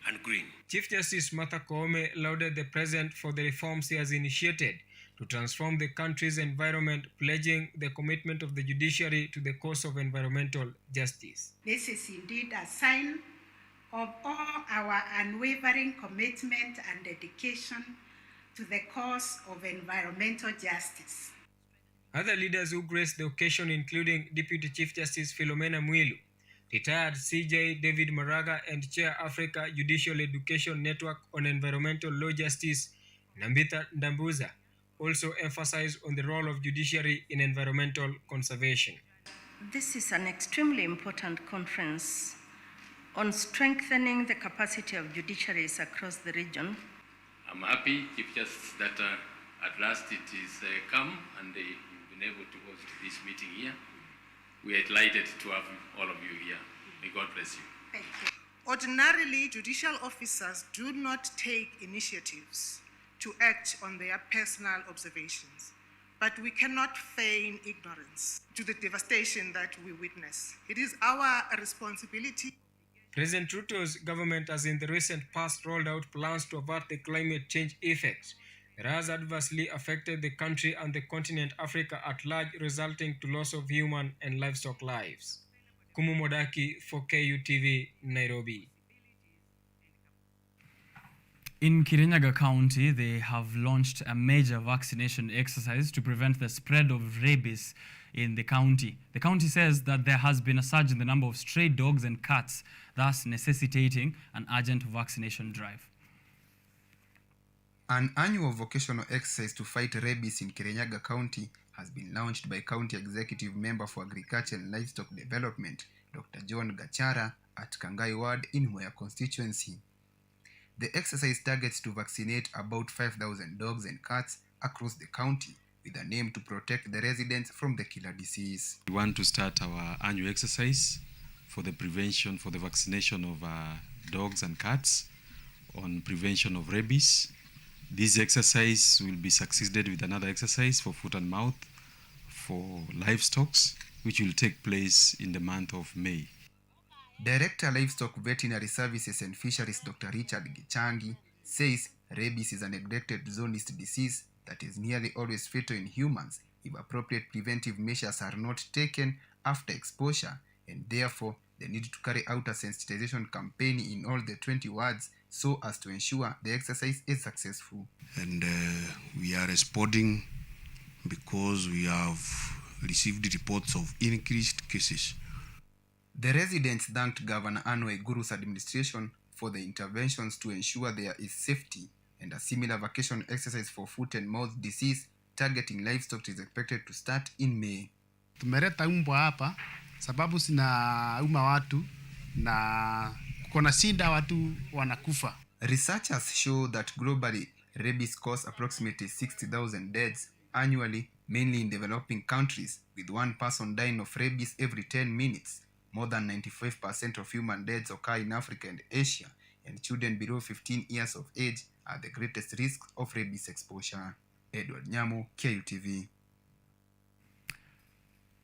and green. Chief Justice Martha Koome lauded the president for the reforms he has initiated to transform the country's environment, pledging the commitment of the judiciary to the cause of environmental justice. This is indeed a sign of all our unwavering commitment and dedication to the cause of environmental justice. Other leaders who graced the occasion, including Deputy Chief Justice Philomena Mwilu, retired CJ David Maraga, and Chair Africa Judicial Education Network on Environmental Law Justice, Nambitha Ndambuza, also emphasized on the role of judiciary in environmental conservation. This is an extremely important conference on strengthening the capacity of judiciaries across the region. I'm happy, Chief Justice, that at last it is come and you've been able to host this meeting here. We are delighted to have all of you here. May God bless you. Thank you. Ordinarily, judicial officers do not take initiatives to act on their personal observations, but we cannot feign ignorance to the devastation that we witness. It is our responsibility. President Ruto's government has in the recent past rolled out plans to avert the climate change effects that has adversely affected the country and the continent Africa at large, resulting to loss of human and livestock lives. Kumu Modaki for KUTV, Nairobi. In Kirinyaga County, they have launched a major vaccination exercise to prevent the spread of rabies in the county. The county says that there has been a surge in the number of stray dogs and cats, thus necessitating an urgent vaccination drive. An annual vocational exercise to fight rabies in Kirinyaga County has been launched by County Executive Member for Agriculture and Livestock Development, Dr. John Gachara, at Kangai Ward in Mwea constituency. The exercise targets to vaccinate about 5,000 dogs and cats across the county with an aim to protect the residents from the killer disease. We want to start our annual exercise for the vaccination of dogs and cats on prevention of rabies. This exercise will be succeeded with another exercise for foot and mouth for livestock, which will take place in the month of May. Director Livestock Veterinary Services and Fisheries Dr. Richard Gichangi says rabies is a neglected zoonist disease that is nearly always fatal in humans if appropriate preventive measures are not taken after exposure, and therefore they need to carry out a sensitization campaign in all the 20 wards so as to ensure the exercise is successful. And we are responding because we have received reports of increased cases. The residents thanked Governor Anne Waiguru's administration for the interventions to ensure there is safety, and a similar vacation exercise for foot and mouth disease targeting livestock is expected to start in May. Tumeleta mbwa hapa sababu zinauma watu na kuna shida watu wanakufa. Researchers show that globally rabies cause approximately 60,000 deaths annually, mainly in developing countries, with one person dying of rabies every 10 minutes. More than 95% of human deaths occur in Africa and Asia, and children below 15 years of age are the greatest risk of rabies exposure. Edward Nyamo, KUTV.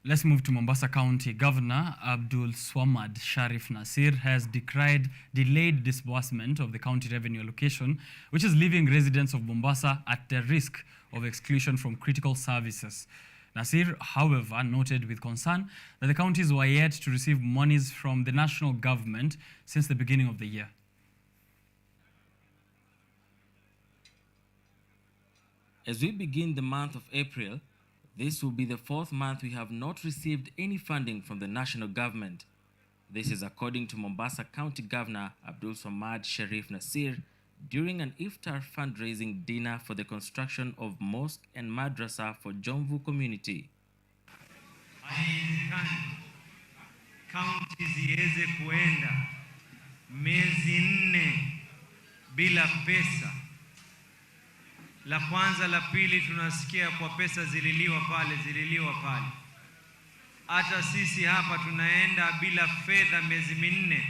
Let's move to Mombasa County. Governor Abdul Swamad Sharif Nasir has decried delayed disbursement of the county revenue allocation, which is leaving residents of Mombasa at the risk of exclusion from critical services. Nasir, however, noted with concern that the counties were yet to receive monies from the national government since the beginning of the year. As we begin the month of April, this will be the fourth month we have not received any funding from the national government. This is according to Mombasa County Governor Abdul Swamad Sharif Nasir during an iftar fundraising dinner for the construction of mosque and madrasa for Jomvu community. Haiwezekani kaunti ziweze kuenda miezi 4 bila pesa. La kwanza, la pili, tunasikia kwa pesa zililiwa pale. Hata sisi hapa tunaenda bila fedha miezi 4,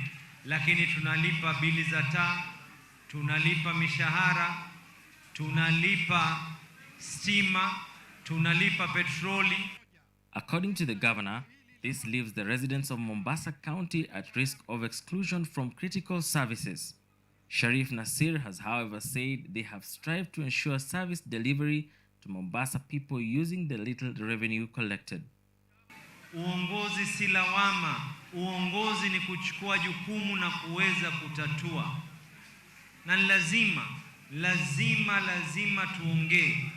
lakini tunalipa bili za taa, tunalipa mishahara, tunalipa stima, tunalipa petroli. According to the governor, this leaves the residents of Mombasa County at risk of exclusion from critical services. Sharif Nasir has, however, said they have strived to ensure service delivery to Mombasa people using the little revenue collected. Uongozi si lawama, uongozi ni kuchukua jukumu na kuweza kutatua. Na lazima tuongee.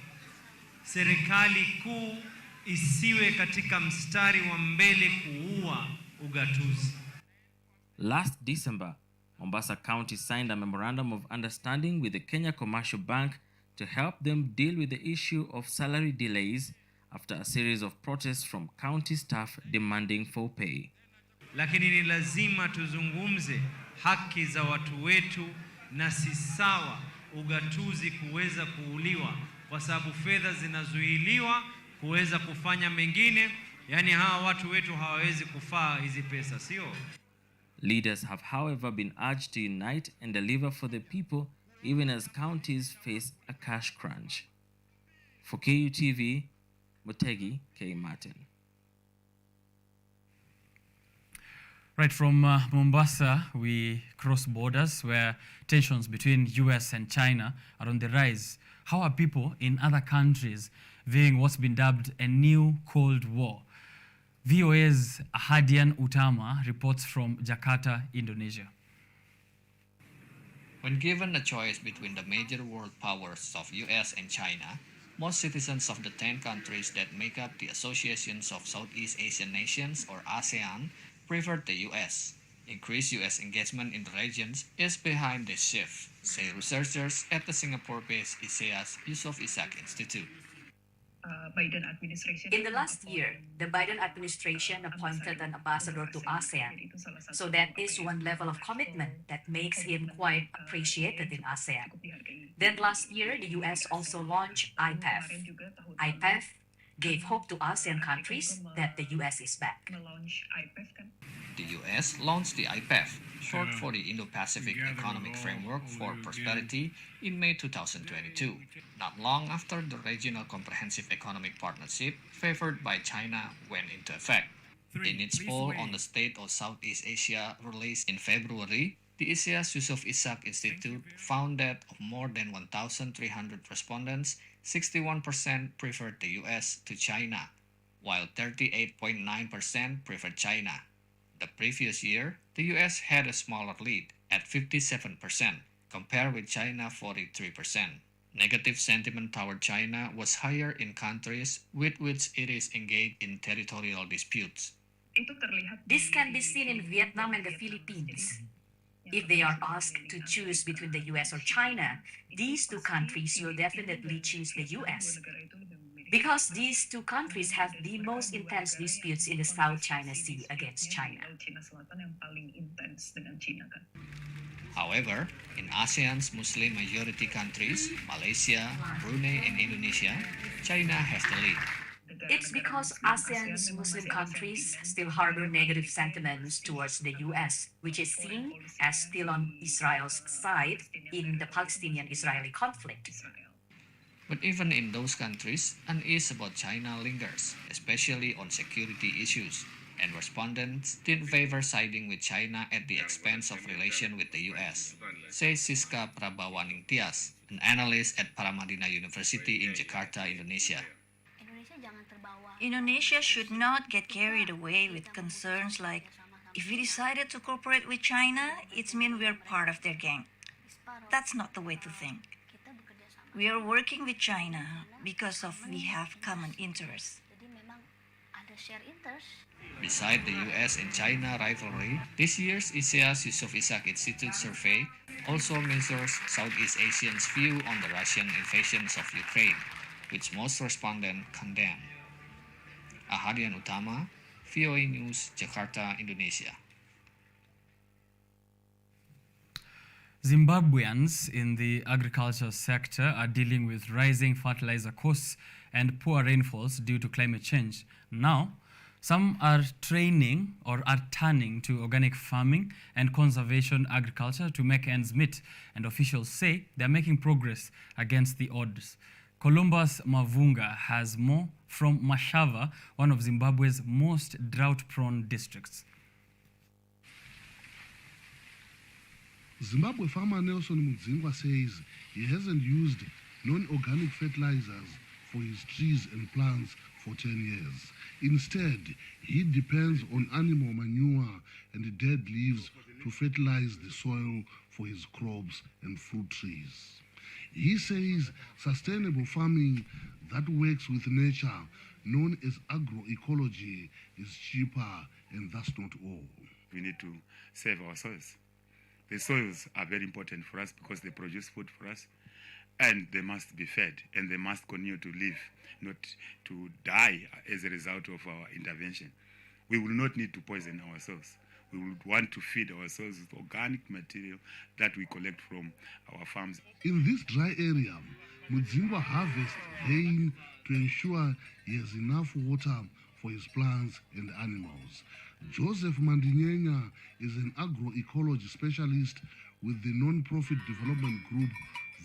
Serikali kuu isiwe katika mstari wa mbele kuua ugatuzi. Last December, Mombasa County signed a memorandum of understanding with the Kenya Commercial Bank to help them deal with the issue of salary delays after a series of protests from county staff demanding full pay. Lakini ni lazima tuzungumze haki za watu wetu, na si sawa ugatuzi kuweza kuuliwa kwa sababu fedha zinazuiliwa kuweza kufanya mengine. Yani hawa watu wetu hawawezi kufaa hizi pesa, sio? Leaders have, however, been urged to unite and deliver for the people, even as counties face a cash crunch. For KUTV, Mutegi K. Martin. Right, from Mombasa, we cross borders where tensions between US and China are on the rise. How are people in other countries viewing what's been dubbed a new Cold War? VOA's Hadian Utama reports from Jakarta, Indonesia. When given a choice between the major world powers of US and China, most citizens of the 10 countries that make up the Associations of Southeast Asian Nations, or ASEAN, preferred the US. Increased US engagement in the regions is behind this shift, say researchers at the Singapore-based ISEAS Yusof Ishak Institute. Biden administration. In the last year, the Biden administration appointed an ambassador to ASEAN. So that is one level of commitment that makes him quite appreciated in ASEAN. Then last year, the US also launched IPEF. IPEF gave hope to ASEAN countries that the US is back. The US launched the IPEF, short for the Indo-Pacific Economic Framework for Prosperity, in May 2022, not long after the Regional Comprehensive Economic Partnership favored by China went into effect. In its poll on the state of Southeast Asia released in February, the ISEAS Yusof Ishak Institute found that of more than 1,300 respondents, 61% preferred the US to China, while 38.9% preferred China. The previous year, the US had a smaller lead at 57%, compared with China 43%. Negative sentiment toward China was higher in countries with which it is engaged in territorial disputes. This can be seen in Vietnam and the Philippines. If they are asked to choose between the US or China, these two countries will definitely choose the US. Because these two countries have the most intense disputes in the South China Sea against China. However, in ASEAN's Muslim-majority countries, Malaysia, Brunei, and Indonesia, China has the lead. It's because ASEAN's Muslim countries still harbor negative sentiments towards the US, which is seen as still on Israel's side in the Palestinian-Israeli conflict. But even in those countries, unease about China lingers, especially on security issues, and respondents did favor siding with China at the expense of relation with the US, says Siska Prabawaningtias, an analyst at Paramadina University in Jakarta, Indonesia. Indonesia should not get carried away with concerns like, if we decided to cooperate with China, it means we're part of their gang. That's not the way to think. We are working with China because we have common interests. Beside the US and China rivalry, this year's ISEAS Yusof Ishak Institute survey also measures Southeast Asians' view on the Russian invasions of Ukraine, which most respondents condemn. Ahadian Utama, VOA News, Jakarta, Indonesia. Zimbabweans in the agriculture sector are dealing with rising fertilizer costs and poor rainfalls due to climate change. Now, some are turning to organic farming and conservation agriculture to make ends meet, and officials say they're making progress against the odds. Columbus Mavunga has more from Mashava, one of Zimbabwe's most drought-prone districts. Zimbabwe farmer Nelson Mudzingwa says he hasn't used non-organic fertilizers for his trees and plants for 10 years. Instead, he depends on animal manure and dead leaves to fertilize the soil for his crops and fruit trees. He says sustainable farming that works with nature, known as agroecology, is cheaper, and that's not all. We need to save our soils. The soils are very important for us because they produce food for us. and they must be fed, and they must continue to live, not to die as a result of our intervention. We will not need to poison ourselves. We would want to feed ourselves with organic material that we collect from our farms. In this dry area, Mudzingwa harvests rain to ensure he has enough water for his plants and animals. Joseph Mandinyenya is an agroecology specialist with the non-profit development group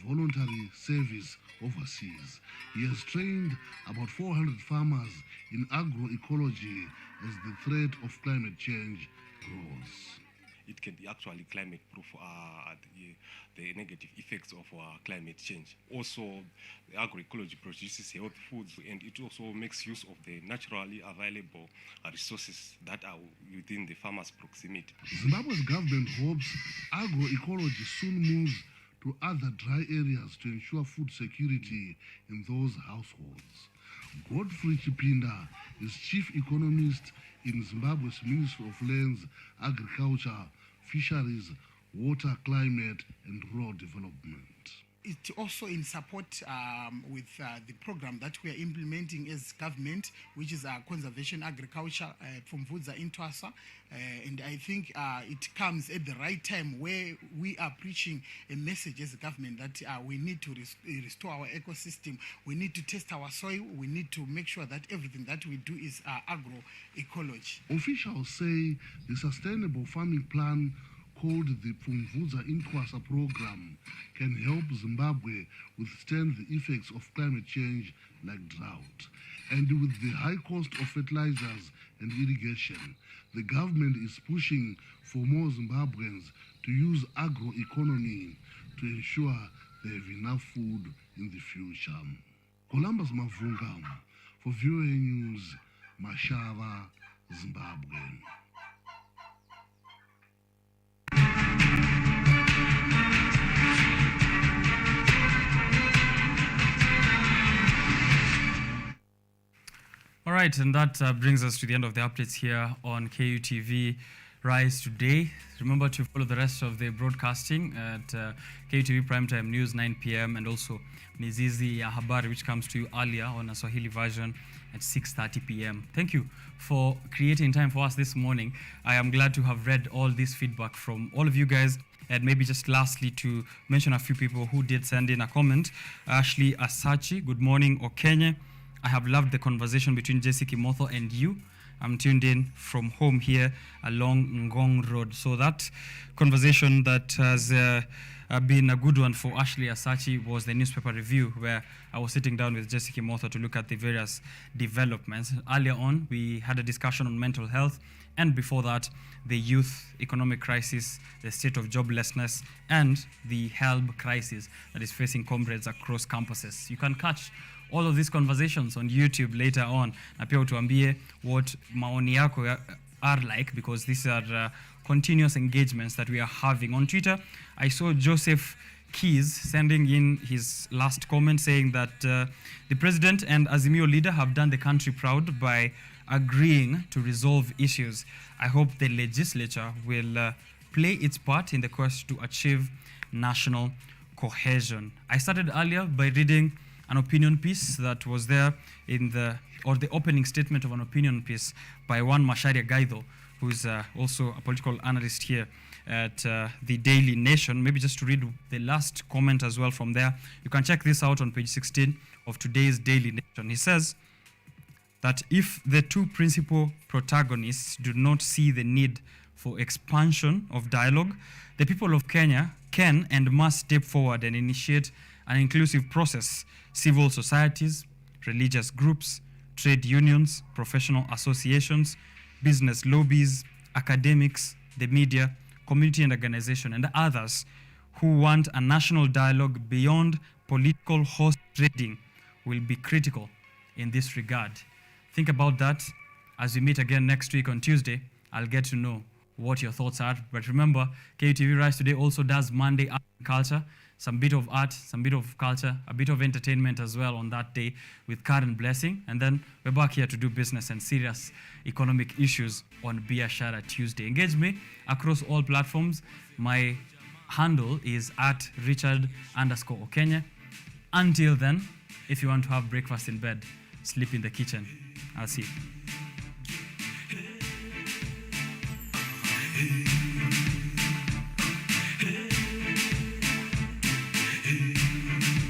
Voluntary Service Overseas. He has trained about 400 farmers in agroecology as the threat of climate change grows. It can be actually climate proof the negative effects of climate change. Also, the agroecology produces healthy foods, and it also makes use of the naturally available resources that are within the farmer's proximity. Zimbabwe's government hopes agroecology soon moves to other dry areas to ensure food security in those households. Godfrey Chipinda is chief economist in Zimbabwe's Ministry of Lands, Agriculture, Fisheries, Water, Climate, and Rural Development. It's also in support with the program that we are implementing as government, which is conservation agriculture from Vudza in Twasa. And I think it comes at the right time where we are preaching a message as a government that we need to restore our ecosystem. We need to test our soil. We need to make sure that everything that we do is agroecology. Officials say the Sustainable Farming Plan called the Pfumvudza Intwasa program can help Zimbabwe withstand the effects of climate change like drought. And with the high cost of fertilizers and irrigation, the government is pushing for more Zimbabweans to use agroeconomy to ensure they have enough food in the future. Columbus Mavunga for VOA News, Biashara, Zimbabwe. All right, and that brings us to the end of the updates here on KUTV Rise Today. Remember to follow the rest of the broadcasting at KUTV Primetime News, 9 p.m. and also Mizizi ya Habari, which comes to you earlier on a Swahili version at 6:30 p.m. Thank you for creating time for us this morning. I am glad to have read all this feedback from all of you guys. And maybe just lastly to mention a few people who did send in a comment. Ashley Asachi, good morning, OKENYE. I have loved the conversation between Jesse Kimotho and you. I'm tuned in from home here along Ngong Road. So that conversation that has been a good one for Ashley Asachi was the newspaper review, where I was sitting down with Jesse Kimotho to look at the various developments. Earlier on, we had a discussion on mental health, and before that, the youth economic crisis, the state of joblessness, and the HELB crisis that is facing comrades across campuses. You can catch all of these conversations on YouTube later on. Na pia utuambie what maoni yako are like, because these are continuous engagements that we are having. On Twitter, I saw Joseph Keys sending in his last comment saying that the president and Azimio leader have done the country proud by agreeing to resolve issues. I hope the legislature will play its part in the quest to achieve national cohesion. I started earlier by reading an opinion piece that was there in the opening statement of an opinion piece by one Macharia Gaido, who's also a political analyst here at the Daily Nation. Maybe just to read the last comment as well from there. You can check this out on page 16 of today's Daily Nation. He says that if the two principal protagonists do not see the need for expansion of dialogue, the people of Kenya can and must step forward and initiate an inclusive process. Civil societies, religious groups, trade unions, professional associations, business lobbies, academics, the media, community and organization, and others who want a national dialogue beyond political horse trading will be critical in this regard. Think about that. As we meet again next week on Tuesday, I'll get to know what your thoughts are. But remember, KUTV Rise Today also does Monday Art and Culture. Some bit of art, some bit of culture, a bit of entertainment as well on that day with Karen Blessing. And then we're back here to do business and serious economic issues on Biashara Tuesday. Engage me across all platforms. My handle is at Richard_OKENYE. Until then, if you want to have breakfast in bed, sleep in the kitchen. I'll see you.